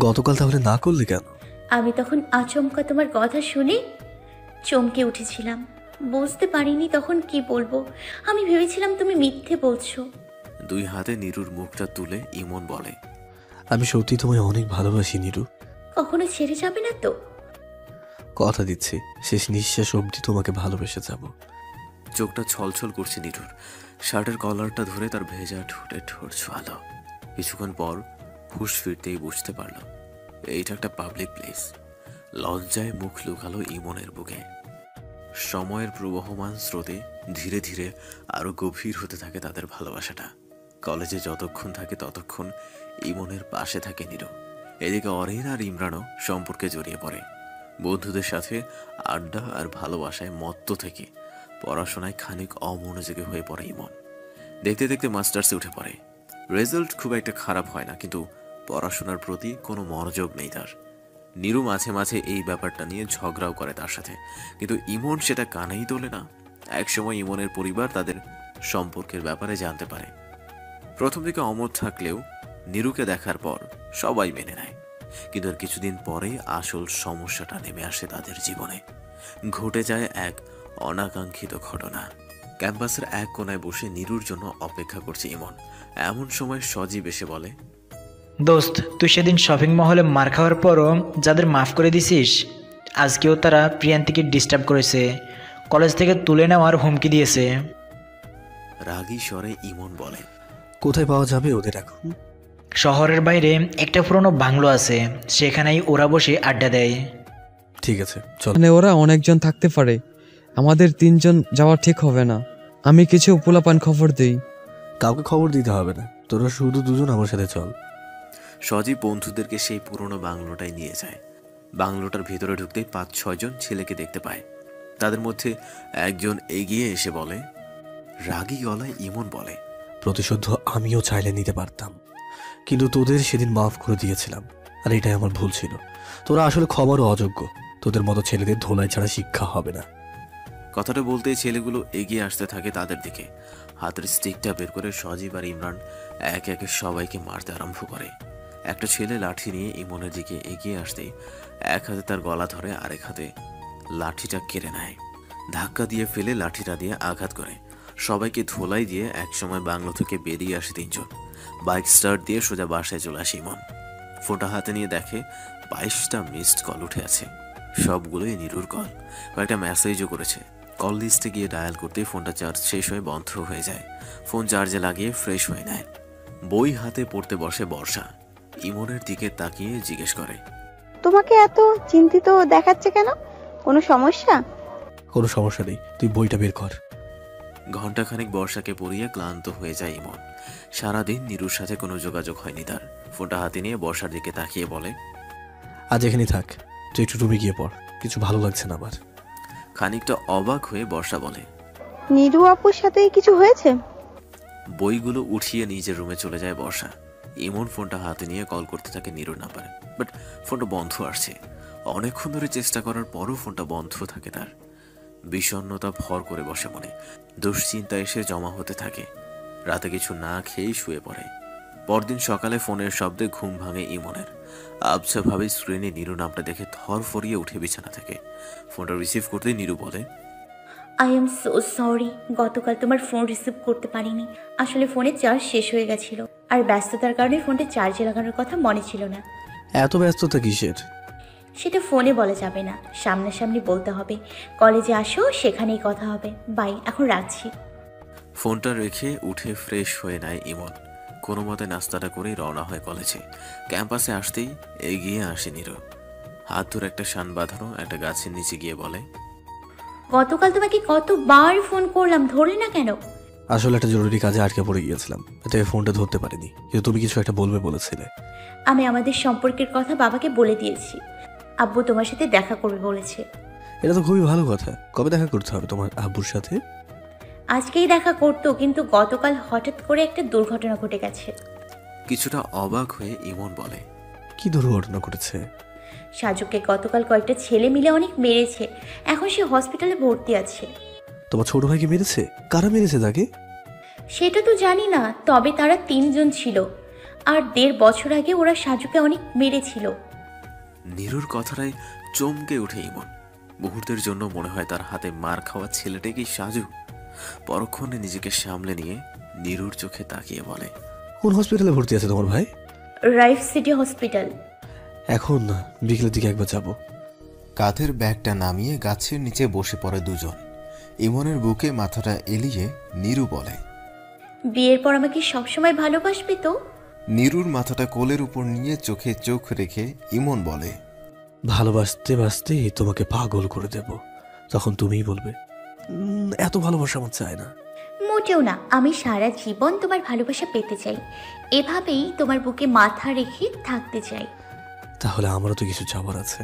গতকাল তাহলে না করলে কেন? আমি তখন আচমকা তোমার কথা শুনে চমকে উঠেছিলাম, বুঝতে পারিনি তখন কি বলবো। আমি ভেবেছিলাম তুমি মিথ্যে বলছো। দুই হাতে নিরুর মুখটা তুলে ইমন বলে, আমি সত্যি তোমায় অনেক ভালোবাসি নিরু। কখনো ছেড়ে যাবে না তো? কথা দিচ্ছি, শেষ নিঃশ্বাস অবধি তোমাকে ভালোবেসে যাব। চোখটা ছলছল করছে নিরুর। শার্টের কলারটা ধরে তার ভেজা ঠোঁটে ঠোঁট ছোঁয়ালো। কিছুক্ষণ পর হুঁশ ফিরতেই বুঝতে পারল এইটা একটা পাবলিক প্লেস। লজ্জায় মুখ লুকালো ইমনের বুকে। সময়ের প্রবহমান স্রোতে ধীরে ধীরে আরো গভীর হতে থাকে তাদের ভালোবাসাটা। কলেজে যতক্ষণ থাকে ততক্ষণ ইমনের পাশে থাকে নিরু। এদিকে অরিন আর ইমরানও সম্পর্কে জড়িয়ে পড়ে। বন্ধুদের সাথে আড্ডা আর ভালোবাসায় মত্ত থেকে পড়াশোনায় খানিক অমনোযোগী হয়ে পড়ে ইমন। দেখতে দেখতে মাস্টার্সে উঠে পড়ে। রেজাল্ট খুব একটা খারাপ হয় না, কিন্তু পড়াশোনার প্রতি কোনো মনোযোগ নেই তার। নিরু মাঝে মাঝে এই ব্যাপারটা নিয়ে ঝগড়াও করে তার সাথে, কিন্তু ইমন সেটা কানেই তোলে না। একসময় ইমনের পরিবার তাদের সম্পর্কের ব্যাপারে জানতে পারে। প্রথম দিকে অমত থাকলেও নিরুকে দেখার পর সবাই মেনে নেয়। কিন্তু আর কিছুদিন পরেই আসল সমস্যাটা নেমে আসে তাদের জীবনে। ঘটে যায় এক অনাকাঙ্ক্ষিত ঘটনা। ক্যাম্পাসের এক কোনায় বসে নিরুর জন্য অপেক্ষা করছে ইমন। এমন সময় সজীব এসে বলে, দোস্ত, তুই সেদিন শপিং মহলে মার খাওয়ার পরও যাদের মাফ করে দিছিস, আজকেও তারা প্রিয়ান্তিকে ডিস্টার্ব করেছে, কলেজ থেকে তুলে নেওয়ার হুমকি দিয়েছে। রাগী স্বরে ইমন বলে, কোথায় পাওয়া যাবে ওদের এখন? শহরের বাইরে একটা পুরনো বাংলো আছে, সেখানেই ওরা বসে আড্ডা দেয়। ঠিক আছে, চল। মানে ওরা অনেকজন থাকতে পারে, আমাদের 3 জন যাওয়া ঠিক হবে না। আমি কিছু পোলাপান খবর দেই। কাউকে খবর দিতে হবে না, তোরা শুধু 2 জন আমার সাথে চল। সজীব বন্ধুদেরকে সেই পুরনো বাংলোটায় নিয়ে যায়। বাংলোটার ভিতরে ঢুকতেই 5-6 জন ছেলেকে দেখতে পায়। তাদের মধ্যে একজন এগিয়ে এসে বলে, রাগী গলায় ইমন বলে, প্রতিশোধ আমিও চাইলে নিতে পারতাম, কিন্তু তোদের সেদিন মাফ করে দিয়েছিলাম, আর এটাই আমার ভুল ছিল। তোরা আসলে খবরও অযোগ্য, তোদের মতো ছেলেদের ধোলাই ছাড়া শিক্ষা হবে না। কথাটা বলতেই ছেলেগুলো এগিয়ে আসতে থাকে তাদের দিকে। হাতের স্টিকটা বের করে সজীব আর ইমরান একে একে সবাইকে মারতে আরম্ভ করে। একটা ছেলে লাঠি নিয়ে ইমনের দিকে এগিয়ে আসতেই এক হাতে তার গলা ধরে আরেক হাতে লাঠিটা কেড়ে নেয়। ধাক্কা দিয়ে ফেলে লাঠিটা দিয়ে আঘাত করে। সবাইকে ধোলাই দিয়ে একসময় বাংলো থেকে বেরিয়ে আসে 3 জন। বাইক স্টার্ট দিয়ে সোজা বাসায় চলে আসে ইমন। ফোনটা হাতে নিয়ে দেখে 22টা মিসড কল উঠে আছে। সবগুলোই নিরুর কল। কয়েকটা মেসেজও করেছে। কল লিস্টে গিয়ে ডায়াল করতে ফোনটা চার্জ শেষ হয়ে বন্ধ হয়ে যায়। ফোন চার্জে লাগিয়ে ফ্রেশ হয়ে নেয়। বই হাতে পড়তে বসে বর্ষা ইমনের দিকে তাকিয়ে জিজ্ঞেস করে, তোমাকে এত চিন্তিত দেখাচ্ছে কেন? কোনো সমস্যা? কোনো সমস্যা নেই, তুই বইটা বের কর। ঘণ্টাখানিক বর্ষাকে পড়িয়ে ক্লান্ত হয়ে যায় ইমন। সারাদিন নিরুর সাথে কোনো যোগাযোগ হয়নি তার। ফোনটা হাতে নিয়ে বর্ষার দিকে তাকিয়ে বলে, আজ এখানেই থাক, তুই একটু রুমে গিয়ে পড়, কিছু ভালো লাগছে না আমার। খানিকটা অবাক হয়ে বর্ষা বলে, নিরু আপুর সাথে কিছু হয়েছে? বইগুলো উঠিয়ে নিজের রুমে চলে যায় বর্ষা। ইমন ফোনটা হাতে নিয়ে কল করতে থাকে নিরুর নাম্বারে, বাট ফোনটা বন্ধ আসছে। অনেকক্ষণ ধরে চেষ্টা করার পরও ফোনটা বন্ধ থাকে তার। বিষণ্ণতা ভর করে বসে মনে। দুশ্চিন্তা এসে জমা হতে থাকে। রাতে কিছু না খেয়েই শুয়ে পড়ে। পরদিন সকালে ফোনের শব্দে ঘুম ভাঙে ইমনের। আবছাভাবে স্ক্রিনে নিরু নামটা দেখে থর ফরিয়ে উঠে বিছানা থেকে। ফোনটা রিসিভ করতে নিরু বলে, আই এম সো সরি, গতকাল তোমার ফোন রিসিভ করতে পারিনি। আসলে ফোনে চার্জ শেষ হয়ে গেছিল, আর ব্যস্ততার কারণে ফোনটা চার্জে লাগানোর কথা মনে ছিল না। এত ব্যস্ততা কিসের? সেটা ফোনে বলা যাবে না, সামনাসামনি বলতে হবে। কলেজে আসো, সেখানেই কথা হবে। বাই, এখন রাখছি। ফোনটা রেখে উঠে ফ্রেশ হয়ে নেয় ইমন। কোনো মতে নাস্তাটা করেই রওনা হয় কলেজে। ক্যাম্পাসে আসতেই এগিয়ে আসে নিরু। হাত ধরে একটা শান বাঁধানো একটা গাছের নিচে গিয়ে বলে, গতকাল তোমাকে কতবার ফোন করলাম, ধরলে না কেন? আসলে একটা জরুরি কাজে আটকে পড়ে গিয়েছিলাম, এতে ফোনটা ধরতে পারিনি, কিন্তু তুমি কিছু একটা বলবে বলেছিলে। আমি আমাদের সম্পর্কের কথা বাবাকে বলে দিয়েছি। আব্বু তোমার সাথে দেখা করবে বলেছে। এটা তো খুবই ভালো কথা। কবে দেখা করতে হবে তোমার আব্বুর সাথে? আজকেই দেখা করতো, কিন্তু গতকাল হঠাৎ করে একটা দুর্ঘটনা ঘটে গেছে। কিছুটা অবাক হয়ে ইমন বলে, কি দুর্ঘটনা ঘটেছে? সাজুকে গতকাল কয়েকটা ছেলে মিলে অনেক মেরেছে, এখন সে হসপিটালে ভর্তি আছে। তোমার ছোট ভাইকে মেরেছে? কারা মেরেছে তাকে? সেটা তো জানি না, তবে তারা 3 জন ছিল, আর 1.5 বছর আগে ওরা সাজুকে অনেক মেরেছিল। নিরুর কথাটাই চমকে ওঠে ইমন। মুহূর্তের জন্য মনে হয় তার হাতে মার খাওয়া ছেলেটা কি সাজু। পরক্ষণে নিজেকে সামলে নিয়ে নিরুর চোখে তাকিয়ে বলে, কোন হসপিটালে ভর্তি আছে তোমার ভাই? রাইফ সিটি হসপিটাল। এখন না, বিকেলের দিকে একবার যাব। কাঁধের ব্যাগটা নামিয়ে গাছের নিচে বসে পড়ে 2 জন। ইমনের বুকে মাথাটা এলিয়ে নীরু বলে, বিয়ের পর আমাকে সবসময় ভালোবাসবে তো? নীরুর মাথাটা কোলের উপর নিয়ে চোখে চোখ রেখে ইমন বলে, ভালোবাসতে বাসতেই তোমাকে পাগল করে দেব, তখন তুমিই বলবে এত ভালোবাসা আমার চায় না। মোটেও না, আমি সারা জীবন তোমার ভালোবাসা পেতে চাই, এভাবেই তোমার বুকে মাথা রেখে থাকতে চাই। তাহলে আমারও তো কিছু চাওয়ার আছে।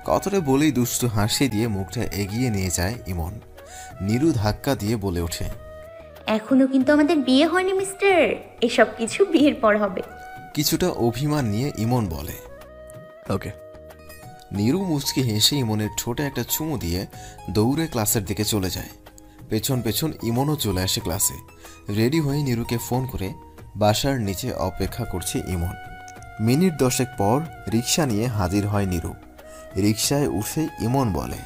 কথাটা বলেই দুষ্টু হাসি দিয়ে মুখটা এগিয়ে নিয়ে যায় ইমন। নীরু ধাক্কা দিয়ে বলে ওঠে, এখনো কিন্তু আমাদের বিয়ে হয়নি মিস্টার, এসব কিছু বিয়ের পর হবে। কিছুটা অভিমান নিয়ে ইমন বলে, ওকে। নীরু মুচকি হেসে ইমনের ঠোঁটে একটা চুমু দিয়ে দৌড়ে ক্লাসের দিকে চলে যায়। পেছন পেছন ইমনও চলে আসে ক্লাসে। রেডি হয়ে নীরুকে ফোন করে বাসার নিচে অপেক্ষা করছে ইমন। মিনিট 10 পর রিক্সা নিয়ে হাজির হয় নীরু। রিক্সায় উঠে ইমন বলে,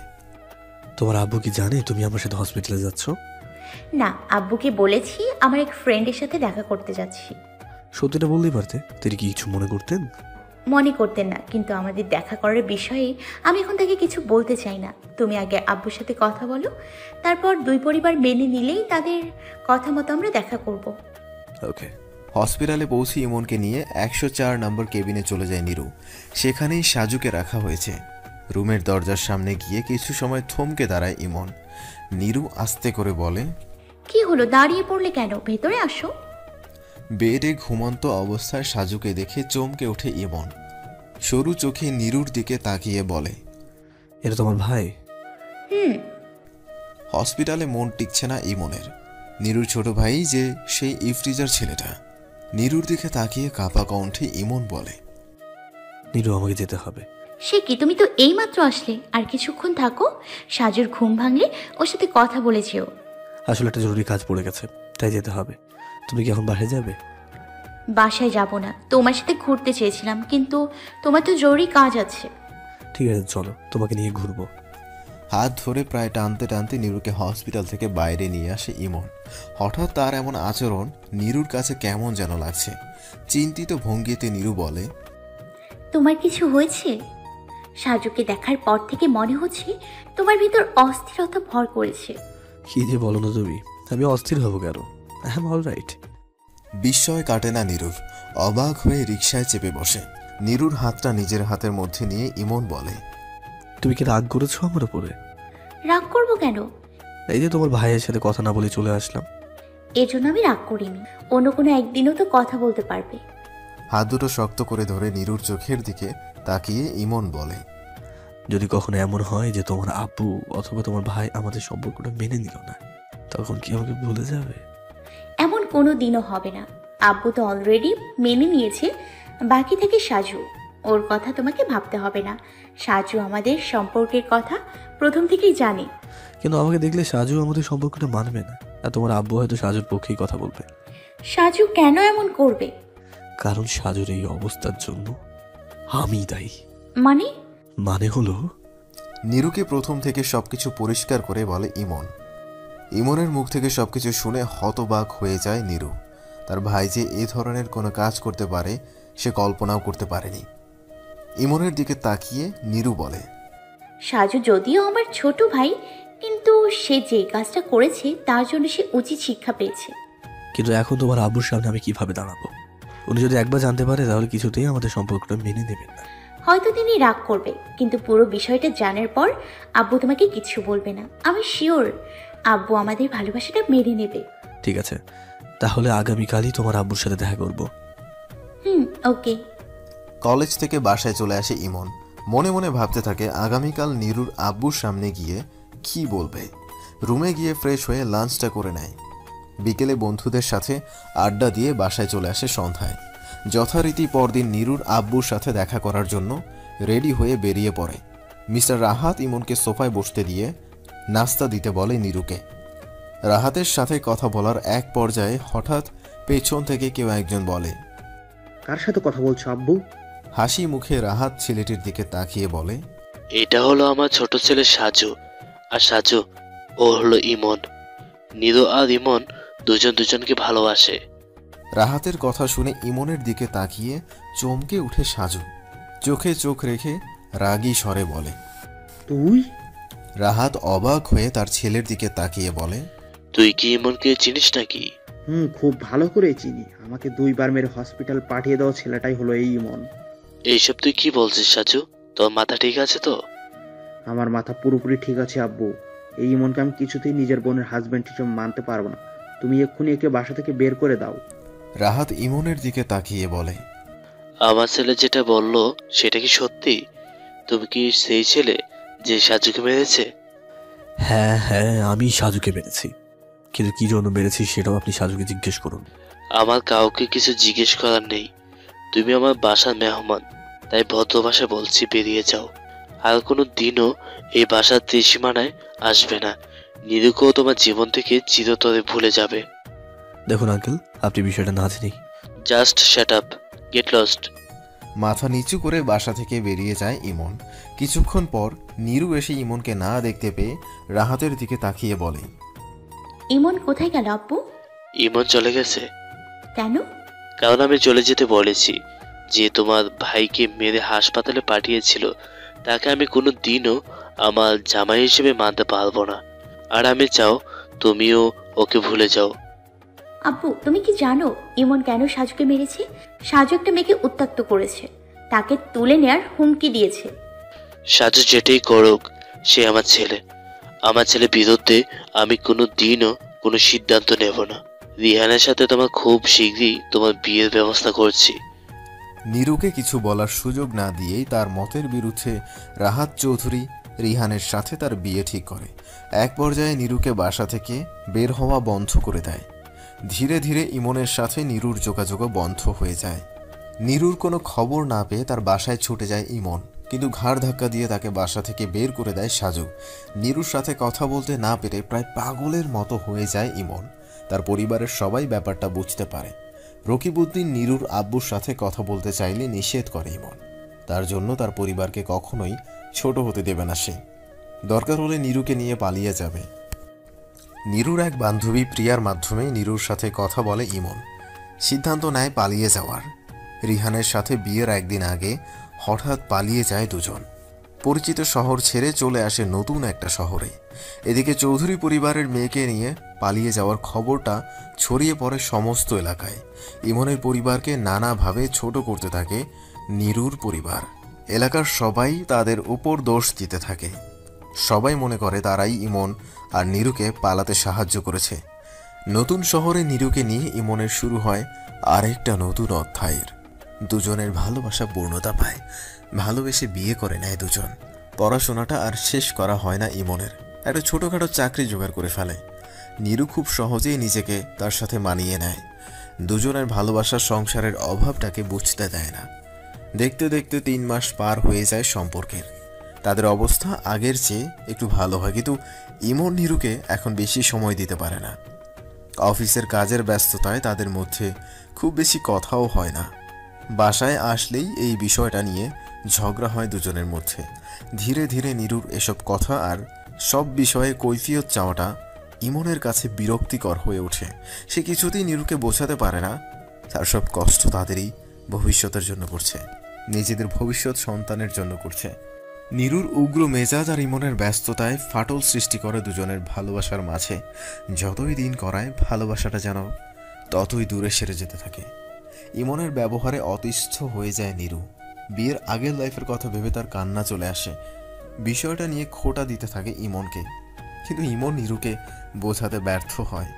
তোমার আব্বু কি জানে তুমি আমার সাথে হসপিটালে যাচ্ছ? না, আব্বুকে বলেছি আমার এক ফ্রেন্ডের সাথে দেখা করতে যাচ্ছি। সত্যিটা বললেই পারতে, তিনি কি কিছু মনে করতেন? মনে করতেন না, কিন্তু আমাদের দেখা করার বিষয়ে আমি এখন তাকে কিছু বলতে চাই না। তুমি আগে আব্বুর সাথে কথা বলো, তারপর দুই পরিবার মেনে নিলেই তাদের কথা মতো আমরা দেখা করব। ওকে। হসপিটালে পৌঁছে ইমনকে নিয়ে 104 নম্বর কেবিনে চলে যায় নীরু। সেখানেই সাজুকে রাখা হয়েছে। রুমের দরজার সামনে গিয়ে কিছু সময় থমকে দাঁড়ায় ইমন। নীরু আস্তে করে বলে, কি হলো, দাঁড়িয়ে পড়লে কেন? ভেতরে আসো। বেডে ঘুমন্ত অবস্থায় সাজুকে দেখে চমকে ওঠে ইমন। সরু চোখে নীরুর দিকে তাকিয়ে বলে, এটা তোমার ভাই? হসপিটালে মন টিকছে না ইমনের। নীরুর ছোট ভাই যে সেই ইফটিজার ছেলেটা। নীরুর দিকে তাকিয়ে কাঁপা কণ্ঠে ইমন বলে, নীরু আমাকে যেতে হবে। সে কি, তুমি তো এইমাত্র আসলে, আর কিছুক্ষণ থাকো। সাজুর ঘুম ভাঙলে ওর সাথে কথা বলেছেও। আসলে একটা জরুরি কাজ পড়ে গেছে, তাই যেতে হবে। তুমি কি এখন বাসায় যাবে? বাসায় যাব না, তোমার সাথে ঘুরতে চেয়েছিলাম, কিন্তু তোমার তো জরুরি কাজ আছে। ঠিক আছে চলো, তোমাকে নিয়ে ঘুরবো। হাত ধরে প্রায় টানতে টানতে নীরুকে হসপিটাল থেকে বাইরে নিয়ে আসে ইমন। হঠাৎ তার এমন আচরণ নীরুর কাছে কেমন যেন লাগছে। চিন্তিত ভঙ্গিতে নীরু বলে, তোমার কিছু হয়েছে? সাজুকে দেখার পর থেকে মনে হচ্ছে তোমার ভিতর অস্থিরতা ভর করেছে। কি যে বলো না তুমি, আমি অস্থির হব কেন? I am alright. বিস্ময় কাটে না নীরুর। অবাক হয়ে রিকশায় চেপে বসে। নীরুর হাতটা নিজের হাতের মধ্যে নিয়ে ইমন বলে, তুমি কি রাগ করেছো আমার উপরে? রাগ করবো কেন? এই যে তোমার ভাইয়ের সাথে কথা না বলে চলে আসলাম। এজন্য আমি রাগ করিনি, অন্য কোনো একদিনও তো কথা বলতে পারবে। হাত দুটো শক্ত করে ধরে নীরুর চোখের দিকে তাকিয়ে ইমন বলে, যদি কখনো এমন হয় যে তোমার আব্বু অথবা তোমার ভাই আমাদের সম্পর্কটা মেনে নিল না, তখন কি আমাকে ভুলে যাবে? এমন কোনো দিনও হবে না। আব্বু তো অলরেডি মেনে নিয়েছে, বাকি থেকে সাজু। ওর কথা তোমাকে ভাবতে হবে না। সাজু আমাদের সম্পর্কের কথা প্রথম থেকেই জানে। কিন্তু আমাকে দেখলে সাজু আমাদের সম্পর্কটা মানবে না, আর তোমার আব্বু হয়তো সাজুর পক্ষেই কথা বলবে। সাজু কেন এমন করবে? কারণ সাজুর এই অবস্থার জন্য আমি দায়ী। মানে হলো, নীরুকে প্রথম থেকে সবকিছু পরিষ্কার করে বলে ইমন। ইমনের মুখ থেকে সবকিছু শুনে হতবাক হয়ে যায় নীরু। তার ভাই যে এ ধরনের কোনো কাজ করতে পারে সে কল্পনাও করতে পারেনি। ইমনের দিকে তাকিয়ে নীরু বলে, সাজু যদিও আমার ছোট ভাই, কিন্তু সে যে কাজটা করেছে তার জন্য সে উচিত শিক্ষা পেয়েছে। কিন্তু এখন তোমার আব্বুর সামনে আমি কিভাবে দাঁড়াবো? উনি যদি একবার জানতে পারে তাহলে কিছুতেই আমাদের সম্পর্কটা মেনে নেবেন না। হয়তো তিনি রাগ করবে, কিন্তু পুরো বিষয়টা জানার পর আব্বু তোমাকে কিছু বলবে না। আমি শিওর আব্বু আমাদের ভালোবাসাটা মেনে নেবে। ঠিক আছে, তাহলে আগামীকালই তোমার আব্বুর সাথে দেখা করব। ওকে। কলেজ থেকে বাসায় চলে আসে ইমন। মনে মনে ভাবতে থাকে আগামীকাল নীরুর আব্বুর সামনে গিয়ে কি বলবে। রুমে গিয়ে ফ্রেশ হয়ে লাঞ্চটা করে নেয়। বিকেলে বন্ধুদের সাথে আড্ডা দিয়ে বাসায় চলে আসে সন্ধ্যায়। যথারীতি পরদিন নীরুর আব্বুর সাথে দেখা করার জন্য রেডি হয়ে বেরিয়ে পড়ে। মিস্টার রাহাত ইমনকে সোফায় বসতে দিয়ে নাস্তা দিতে বলে নীরুকে। রাহাতের সাথে কথা বলার এক পর্যায়ে হঠাৎ পেছন থেকে কেউ একজন বলে, কার সাথে কথা বলছো আব্বু? হাসি মুখে রাহাত ছেলেটির দিকে তাকিয়ে বলে, এটা হলো আমার ছোট ছেলে সাজু, আর সাজু ও হলো ইমন। নীরু আর ইমন দুজনকে ভালোবাসে। রাহাতের কথা শুনে ইমনের দিকে তাকিয়ে চমকে উঠে সাজু। চোখে চোখ রেখে রাগী স্বরে বলে, তুই? রাহাত অবাক হয়ে তার ছেলের দিকে তাকিয়ে বলে, তুই কি ইমনকে চিনিস নাকি? খুব ভালো করে চিনি। আমাকে 2 বার মেরে হসপিটাল পাঠিয়ে দেওয়া ছেলেটাই হলো এই ইমন। এইসব তুই কি বলছিস সাজু? তোর মাথা ঠিক আছে তো? আমার মাথা পুরোপুরি ঠিক আছে আব্বু। এই ইমনকে আমি কিছুতেই নিজের বোনের হাজবেন্ড হিসেবে মানতে পারবো না। তুমি এক্ষুনি একে বাসা থেকে বের করে দাও। রাহাত ইমনের দিকে তাকিয়ে বলে, আমার ছেলে যেটা বললো সেটা কি সত্যি? তুমি কি সেই ছেলে যে সাজুকে মেরেছে? হ্যাঁ হ্যাঁ, আমি সাজুকে মেরেছি, কিন্তু কি জন্য মেরেছি সেটাও আপনি সাজুকে জিজ্ঞেস করুন। আমার কাউকে কিছু জিজ্ঞেস করার নেই। তুমি আমার বাসার মেহমান, তাই ভদ্র ভাষায় বলছি বেরিয়ে যাও। আর কোনো দিনও এই বাসার ত্রিসীমানায় আসবে না। নিরুকেও তোমার জীবন থেকে চিরতরে ভুলে যাবে। দেখুন আঙ্কেল, আপনি বিষয়টা না জেনেই just shut up, get lost. মাথা নিচু করে বাসা থেকে বেরিয়ে যায় ইমন। কিছুক্ষণ পর নীরু এসে ইমনকে না দেখতে পেয়ে রাহাতের দিকে তাকিয়ে বলে, ইমন কোথায় গেল আব্বু? ইমন চলে গেছে। কেন? কারণ আমি চলে যেতে বলেছি। যে তোমার ভাইকে মেরে হাসপাতালে পাঠিয়েছিল তাকে আমি কোনো দিনও আমার জামাই হিসেবে মানতে পারবো না। আর আমি চাও তুমিও ওকে ভুলে যাও। আব্বু, তুমি কি জানো ইমন কেন সাজুকে মেরেছে? সাজু একটা মেয়েকে উত্ত্যক্ত করেছে, তাকে তুলে নেয়ার হুমকি দিয়েছে। সাজু যেটাই করুক, সে আমার ছেলে। আমার ছেলের বিরুদ্ধে আমি কোনো দিনও কোনো সিদ্ধান্ত নেব না। রিহানের সাথে তোমার খুব শীঘ্রই তোমার বিয়ের ব্যবস্থা করছি। নীরুকে কিছু বলার সুযোগ না দিয়েই তার মতের বিরুদ্ধে রাহাত চৌধুরী রিহানের সাথে তার বিয়ে ঠিক করে। এক পর্যায়ে নীরুকে বাসা থেকে বের হওয়া বন্ধ করে দেয়। ধীরে ধীরে ইমনের সাথে নীরুর যোগাযোগও বন্ধ হয়ে যায়। নীরুর কোনো খবর না পেয়ে তার বাসায় ছুটে যায় ইমন, কিন্তু ঘাড় ধাক্কা দিয়ে তাকে বাসা থেকে বের করে দেয় সাজু। নীরুর সাথে কথা বলতে না পেরে প্রায় পাগলের মতো হয়ে যায় ইমন। তার পরিবারের সবাই ব্যাপারটা বুঝতে পারে। রকিবউদ্দিন নীরুর আব্বুর সাথে কথা বলতে চাইলে নিষেধ করে ইমন। তার জন্য তার পরিবারকে কখনোই ছোট হতে দেবে না সে। দরকার হলে নীরুকে নিয়ে পালিয়ে যাবে। নীরুর এক বান্ধবী প্রিয়ার মাধ্যমে নীরুর সাথে কথা বলে ইমন। সিদ্ধান্ত নেয় পালিয়ে যাওয়ার। রিহানের সাথে বিয়ের একদিন আগে হঠাৎ পালিয়ে যায় দুজন। পরিচিত শহর ছেড়ে চলে আসে নতুন একটা শহরে। এদিকে চৌধুরী পরিবারের মেয়েকে নিয়ে পালিয়ে যাওয়ার খবরটা ছড়িয়ে পড়ে সমস্ত এলাকায়। ইমনের পরিবারকে নানাভাবে ছোট করতে থাকে নীরুর পরিবার। এলাকার সবাই তাদের উপর দোষ দিতে থাকে। সবাই মনে করে তারাই ইমন আর নীরুকে পালাতে সাহায্য করেছে। নতুন শহরে নীরুকে নিয়ে ইমনের শুরু হয় আরেকটা নতুন অধ্যায়ের। দুজনের ভালোবাসা পূর্ণতা পায়। ভালোবেসে বিয়ে করে নেয় দুজন। পড়াশোনাটা আর শেষ করা হয় না ইমনের। একটা ছোটোখাটো চাকরি জোগাড় করে ফেলে। নীরু খুব সহজেই নিজেকে তার সাথে মানিয়ে নেয়। দুজনের ভালোবাসার সংসারের অভাবটাকে বুঝতে দেয় না। দেখতে দেখতে 3 মাস পার হয়ে যায় সম্পর্কের। তাদের অবস্থা আগের চেয়ে একটু ভালো হয়, কিন্তু ইমন নীরুকে এখন বেশি সময় দিতে পারে না। অফিসের কাজের ব্যস্ততায় তাদের মধ্যে খুব বেশি কথাও হয় না। বাসায় আসলেই এই বিষয়টা নিয়ে ঝগড়া হয় দুজনের মধ্যে। ধীরে ধীরে নীরুর এসব কথা আর সব বিষয়ে কৈফিয়ত চাওয়াটা ইমনের কাছে বিরক্তিকর হয়ে ওঠে। সে কিছুতেই নীরুকে বোঝাতে পারে না তার সব কষ্ট তাদেরই ভবিষ্যতের জন্য করছে, নিজেদের ভবিষ্যৎ সন্তানের জন্য করছে। নীরুর উগ্র মেজাজ আর ইমনের ব্যস্ততায় ফাটল সৃষ্টি করে দুজনের ভালোবাসার মাঝে। যতই দিন করায় ভালোবাসাটা যেন ততই দূরে সেরে যেতে থাকে। ইমনের ব্যবহারে অতিষ্ঠ হয়ে যায় নীরু। বিয়ের আগের লাইফের কথা ভেবে তার কান্না চলে আসে। বিষয়টা নিয়ে খোঁটা দিতে থাকে ইমনকে, কিন্তু ইমন নীরুকে বোঝাতে ব্যর্থ হয়।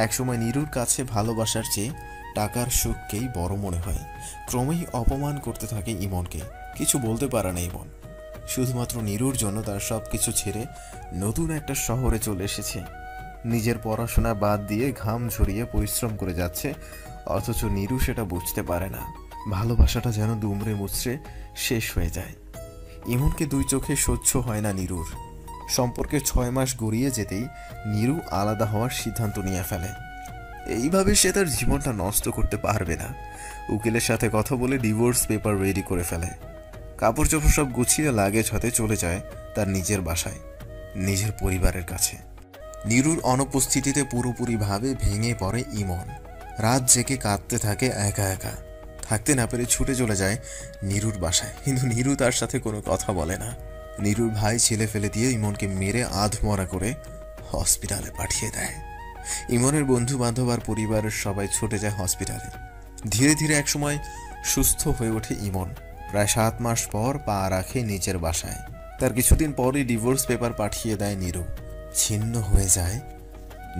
একসময় নীরুর কাছে ভালোবাসার চেয়ে টাকার সুখকেই বড় মনে হয়। ক্রমেই অপমান করতে থাকে ইমনকে। কিছু বলতে পারে না ইমন। শুধুমাত্র নীরুর জন্য তার সব কিছু ছেড়ে নতুন একটা শহরে চলে এসেছে। নিজের পড়াশোনা বাদ দিয়ে ঘাম ঝরিয়ে পরিশ্রম করে যাচ্ছে, অথচ নীরু সেটা বুঝতে পারে না। ভালোবাসাটা যেন দুমড়ে মুচড়ে শেষ হয়ে যায়। ইমনকে 2 চোখে সহ্য হয় না নীরুর। সম্পর্কে 6 মাস গড়িয়ে যেতেই নীরু আলাদা হওয়ার সিদ্ধান্ত নিয়ে ফেলে। এইভাবে সে তার জীবনটা নষ্ট করতে পারবে না। উকিলের সাথে কথা বলে ডিভোর্স পেপার রেডি করে ফেলে। কাপড় চোপড় সব গুছিয়ে লাগেজ হাতে চলে যায় তার নিজের বাসায়, নিজের পরিবারের কাছে। নীরুর অনুপস্থিতিতে পুরোপুরিভাবে ভেঙে পড়ে ইমন। রাত জেগে কাঁদতে থাকে একা একা। থাকতে না পেরে ছুটে চলে যায় নীরুর বাসায়, কিন্তু নীরু তার সাথে কোনো কথা বলে না। নীরুর ভাই ছেলে ফেলে দিয়ে ইমনকে মেরে আধমরা করে হসপিটালে পাঠিয়ে দেয়। ইমনের বন্ধু বান্ধব আর পরিবারের সবাই ছুটে যায় হসপিটালে। ধীরে ধীরে একসময় সুস্থ হয়ে ওঠে ইমন। প্রায় 7 মাস পর পা রাখে নিজের বাসায়। তার কিছুদিন পরই ডিভোর্স পেপার পাঠিয়ে দেয় নীরু। ছিন্ন হয়ে যায়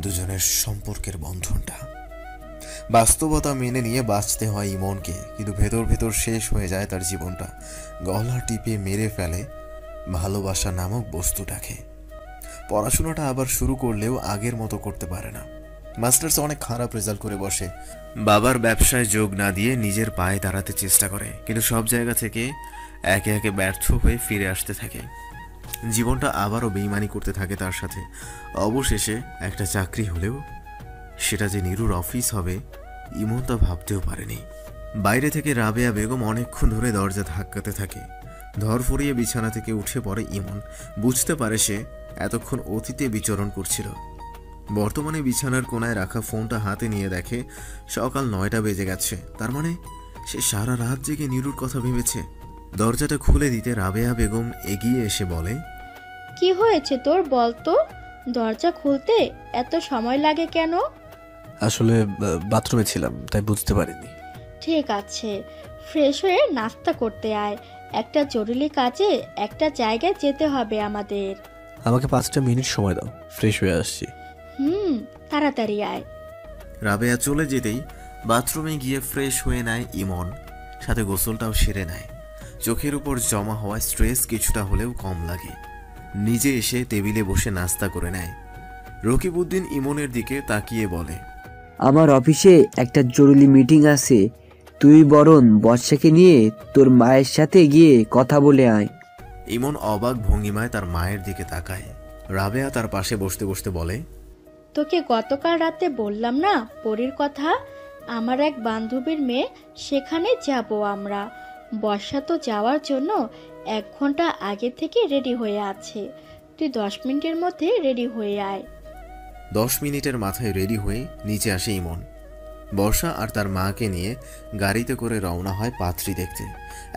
দুজনের সম্পর্কের বন্ধনটা। বাস্তবতা মেনে নিয়ে বাঁচতে হয় ইমনকে, কিন্তু ভেতর ভেতর শেষ হয়ে যায় তার জীবনটা। গলা টিপে মেরে ফেলে ভালোবাসা নামক বস্তুটাকে। পড়াশোনাটা আবার শুরু করলেও আগের মতো করতে পারে না। মাস্টার্স অনেক খারাপ রেজাল্ট করে বসে। বাবার ব্যবসায় যোগ না দিয়ে নিজের পায়ে দাঁড়াতে চেষ্টা করে, কিন্তু সব জায়গা থেকে একে একে ব্যর্থ হয়ে ফিরে আসতে থাকে। জীবনটা আবারও বেইমানি করতে থাকে তার সাথে। অবশেষে একটা চাকরি হলেও সেটা যে নীরুর অফিস হবে ইমন তা ভাবতেও পারেনি। বাইরে থেকে রাবেয়া বেগম অনেকক্ষণ ধরে দরজা ধাক্কাতে থাকে। ধরফরিয়ে বিছানা থেকে উঠে পড়ে ইমন। বুঝতে পারে সে এতক্ষণ অতীতে বিচরণ করছিল। বর্তমানে বিছানার কোনায় রাখা ফোনটা হাতে নিয়ে দেখে সকাল 9টা বেজে গেছে। তার মানে সে সারা রাত জেগে নীরুর কথা ভেবেছে। দরজাটা খুলে দিতে রাবেয়া বেগম এগিয়ে এসে বলে, কি হয়েছে তোর বল তো? দরজা খুলতে এত সময় লাগে কেন? আসলে বাথরুমে ছিলাম, তাই বুঝতে পারিনি। ঠিক আছে, ফ্রেশ হয়ে নাস্তা করতে আয়। একটা জরুরি কাজে একটা জায়গায় যেতে হবে আমাদের। আমাকে 5টা মিনিট সময় দাও, ফ্রেশ হয়ে আসছি। তাড়াতাড়ি আয়। রাবেয়া চলে যেতেই বাথরুমে গিয়ে ফ্রেশ হয়ে নেয় ইমন, সাথে গোসলটাও সেরে নেয়। চোখের উপর জমা হওয়া স্ট্রেস কিছুটা হলেও কম লাগে। নিজে এসে টেবিলে বসে নাস্তা করে নেয়। রকিবউদ্দিন ইমনের দিকে তাকিয়ে বলে, আমার অফিসে একটা জরুরি মিটিং আছে, তুই বরং বর্ষাকে নিয়ে তোর মায়ের সাথে গিয়ে কথা বলে আয়। ইমন অবাক ভঙ্গিমায় তার মায়ের দিকে তাকায়। রাবেয়া তার পাশে বসতে বসতে বলে, তোকে গতকাল রাতে বললাম না পরীর কথা? আমার এক বান্ধবীর মেয়ে, সেখানে যাব আমরা। বর্ষা তো যাওয়ার জন্য 1 ঘন্টা আগে থেকে রেডি হয়ে আছে। তুই 10 মিনিটের মধ্যে রেডি হয়ে আয়। 10 মিনিটের মাথায় রেডি হয়ে নিচে আসে ইমন। বর্ষা আর তার মাকে নিয়ে গাড়িতে করে রওনা হয় পাত্রী দেখতে।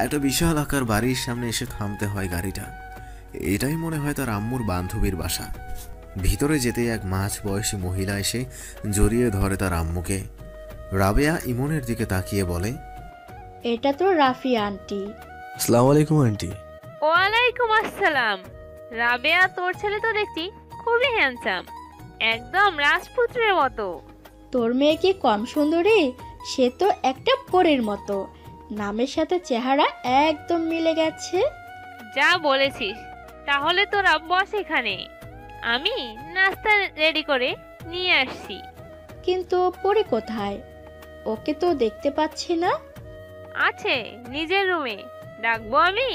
একটা বিশাল আকার বাড়ির সামনে এসে থামতে হয় গাড়িটা। এটাই মনে হয় তার আম্মুর বান্ধবীর বাসা। ভিতরে যেতে এক মাঝ বয়সী মহিলা এসে জড়িয়ে ধরে তার আম্মুকে। রাবেয়া ইমনের দিকে তাকিয়ে বলে, এটা তো রাফি আন্টি। আসসালামু আলাইকুম আন্টি। ওয়ালাইকুম আসসালাম। রাবেয়া, তোর ছেলে তো দেখছি খুবই হ্যান্ডসাম, একদম রাজপুত্রের মতো। তোর মেয়ে কি কম সুন্দরী? সে তো একটা পরীর মতো। নামের সাথে চেহারা একদম মিলে গেছে। যা বলেছিস। তাহলে তোরা বস এখানে, আমি নাস্তা রেডি করে নিয়ে আসছি। কিন্তু পরী কোথায়? ওকে তো দেখতে পাচ্ছি না। আছে নিজের রুমে, ডাকবো আমি?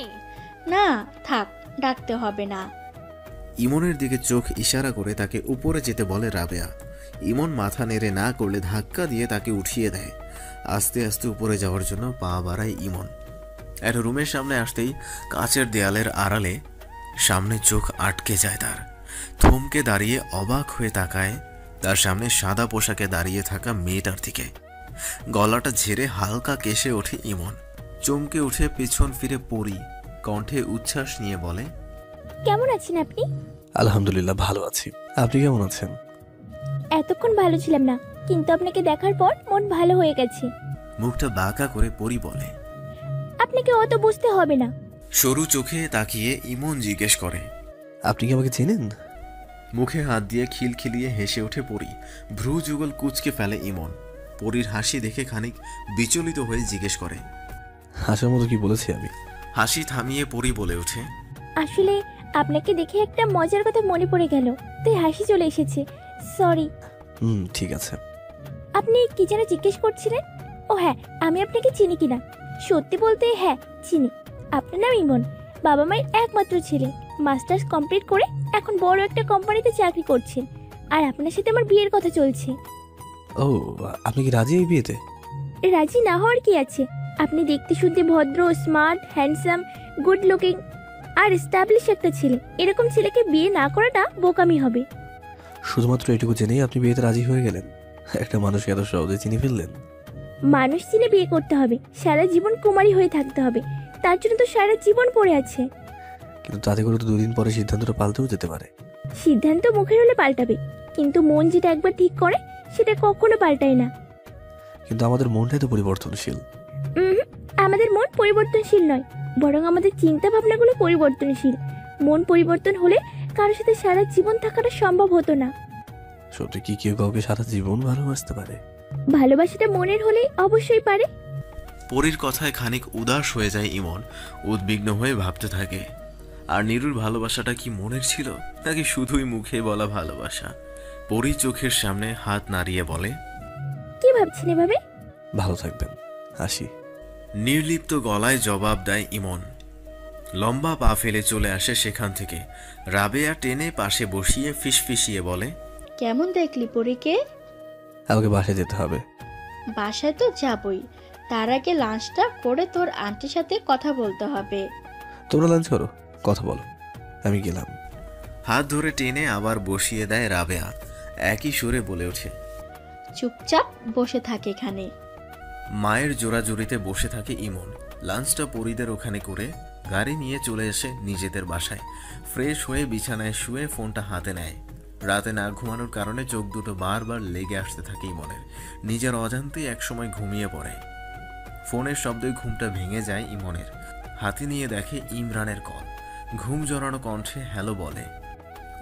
না থাক, ডাকতে হবে না। ইমনের দিকে চোখ ইশারা করে তাকে উপরে যেতে বলে রাবেয়া। ইমন মাথা নেড়ে না করলে ধাক্কা দিয়ে তাকে উঠিয়ে দেয়। আস্তে আস্তে উপরে যাওয়ার জন্য পা বাড়ায় ইমন। একটা রুমের সামনে আসতেই কাচের দেয়ালের আড়ালে সামনে চোখ আটকে যায় তার। থমকে দাঁড়িয়ে অবাক হয়ে তাকায় তার সামনে সাদা পোশাকে দাঁড়িয়ে থাকা মেয়েটার দিকে। গলাটা ঝেড়ে হালকা কেশে ওঠে ইমন। চমকে উঠে পেছন ফিরে পড়ি কণ্ঠে উচ্ছ্বাস নিয়ে বলে, কেমন আছেন আপনি? আলহামদুলিল্লাহ ভালো আছি, আপনি কেমন আছেন? এতক্ষণ ভালো ছিলাম না, কিন্তু আপনাকে দেখার পর মন ভালো হয়ে গেছে। মুখটা বাঁকা করে পরি বলে, আপনাকে অত বুঝতে হবে না। সরু চোখে তাকিয়ে ইমন জিজ্ঞেস করে, আপনি কি আমাকে চেনেন? মুখে হাত দিয়ে খিলখিলিয়ে হেসে ওঠে পরি। ভ্রু যুগল কুঁচকে ফেলে ইমন। পরির হাসি দেখে খানিক বিচলিত হয়ে জিজ্ঞেস করে, হাসার মতো কি বলেছি আমি? হাসি থামিয়ে পরি বলে ওঠে, আসলে আপনাকে দেখে একটা মজার কথা মনে পড়ে গেল, তাই হাসি চলে এসেছে। সরি। ঠিক আছে। আপনি কি যেন জিজ্ঞেস করছিলেন? ও হ্যাঁ, আমি আপনাকে চিনি কিনা? সত্যি বলতে হ্যাঁ চিনি। আপনার নাম ইমন, বাবা মায়ের একমাত্র ছেলে। মাস্টার্স কমপ্লিট করে এখন বড় একটা কোম্পানিতে চাকরি করছেন, আর আপনার সাথে আমার বিয়ের কথা চলছে। ও, আপনি কি রাজি এই বিয়েতে? রাজি না হওয়ার কি আছে? আপনি দেখতে শুনতে ভদ্র, স্মার্ট, হ্যান্ডসাম, গুড লুকিং আর এস্টাবলিশ একটা ছেলে। এরকম ছেলেকে বিয়ে না করাটা বোকামি হবে। শুধুমাত্র এটুকু জেনেই আপনি বিয়েতে রাজি হয়ে গেলেন? একটা মানুষকে এত সহজে চিনে ফেললেন? মানুষ চিনে বিয়ে করতে হবে, সারা জীবন কুমারী হয়ে থাকতে হবে, তার জন্য তো সারা জীবন পড়ে আছে। কিন্তু তাতে করে তো 2 দিন পরে সিদ্ধান্তটা পাল্টেও যেতে পারে। সিদ্ধান্ত মুখের হলে পাল্টাবে, কিন্তু মন যেটা একবার ঠিক করে সেটা কখনো পাল্টায় না। কিন্তু আমাদের মনটাই তো পরিবর্তনশীল। আমাদের মন পরিবর্তনশীল নয়, বরং আমাদের চিন্তা ভাবনাগুলো পরিবর্তনশীল। মন পরিবর্তন হলে কারোর সাথে সারা জীবন থাকাটা সম্ভব হতো না। সত্যি কি কেউ কাউকে সারা জীবন ভালোবাসতে পারে? ভালোবাসাটা মনের হলে অবশ্যই পারে। পরীর কথায় খানিক উদাস হয়ে যায় ইমন, উদ্বিগ্ন হয়ে ভাবতে থাকে। আর নীরুর ভালোবাসাটা কি মনের ছিল নাকি শুধুই মুখে বলা ভালোবাসা? পরী চোখের সামনে হাত নাড়িয়ে বলে, কি ভাবছেন এভাবে? ভালো থাকবেন, আসি। নির্লিপ্ত গলায় জবাব দেয় ইমন। লম্বা পা ফেলে চলে আসে সেখান থেকে। রাবেয়া টেনে পাশে বসিয়ে ফিসফিসিয়ে বলে, কেমন দেখলি পরীকে? আমাকে বাসায় যেতে হবে। বাসায় তো যাবই, তার আগে লাঞ্চটা করে তোর আন্টির সাথে কথা বলতে হবে। তোমরা লাঞ্চ করো, কথা বলো, আমি গেলাম। হাত ধরে টেনে আবার বসিয়ে দেয় রাবেয়া। একই সুরে বলে ওঠে, চুপচাপ বসে থাকে এখানে। মায়ের জোড়াজুড়িতে বসে থাকে ইমন। লাঞ্চটা পরীদের ওখানে করে গাড়ি নিয়ে চলে এসে নিজেদের বাসায় ফ্রেশ হয়ে বিছানায় শুয়ে ফোনটা হাতে নেয়। রাতে না ঘুমানোর কারণে চোখ দুটো বারবার লেগে আসতে থাকে ইমনের। নিজের অজান্তেই একসময় ঘুমিয়ে পড়ে। ফোনের শব্দে ঘুমটা ভেঙে যায় ইমনের। হাতে নিয়ে দেখে ইমরানের কল। ঘুম জড়ানো কণ্ঠে হ্যালো বলে।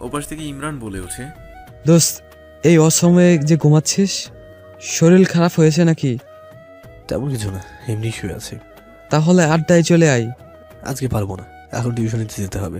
ওপাশ থেকে ইমরান বলে ওঠে, দোস্ত, এই অসময়ে যে ঘুমাচ্ছিস, শরীর খারাপ হয়েছে নাকি? তেমন কিছু না, এমনি শুয়ে আছে। তাহলে আড্ডায় চলে আয়। আজকে পারবো না, এখন টিউশনিতে যেতে হবে।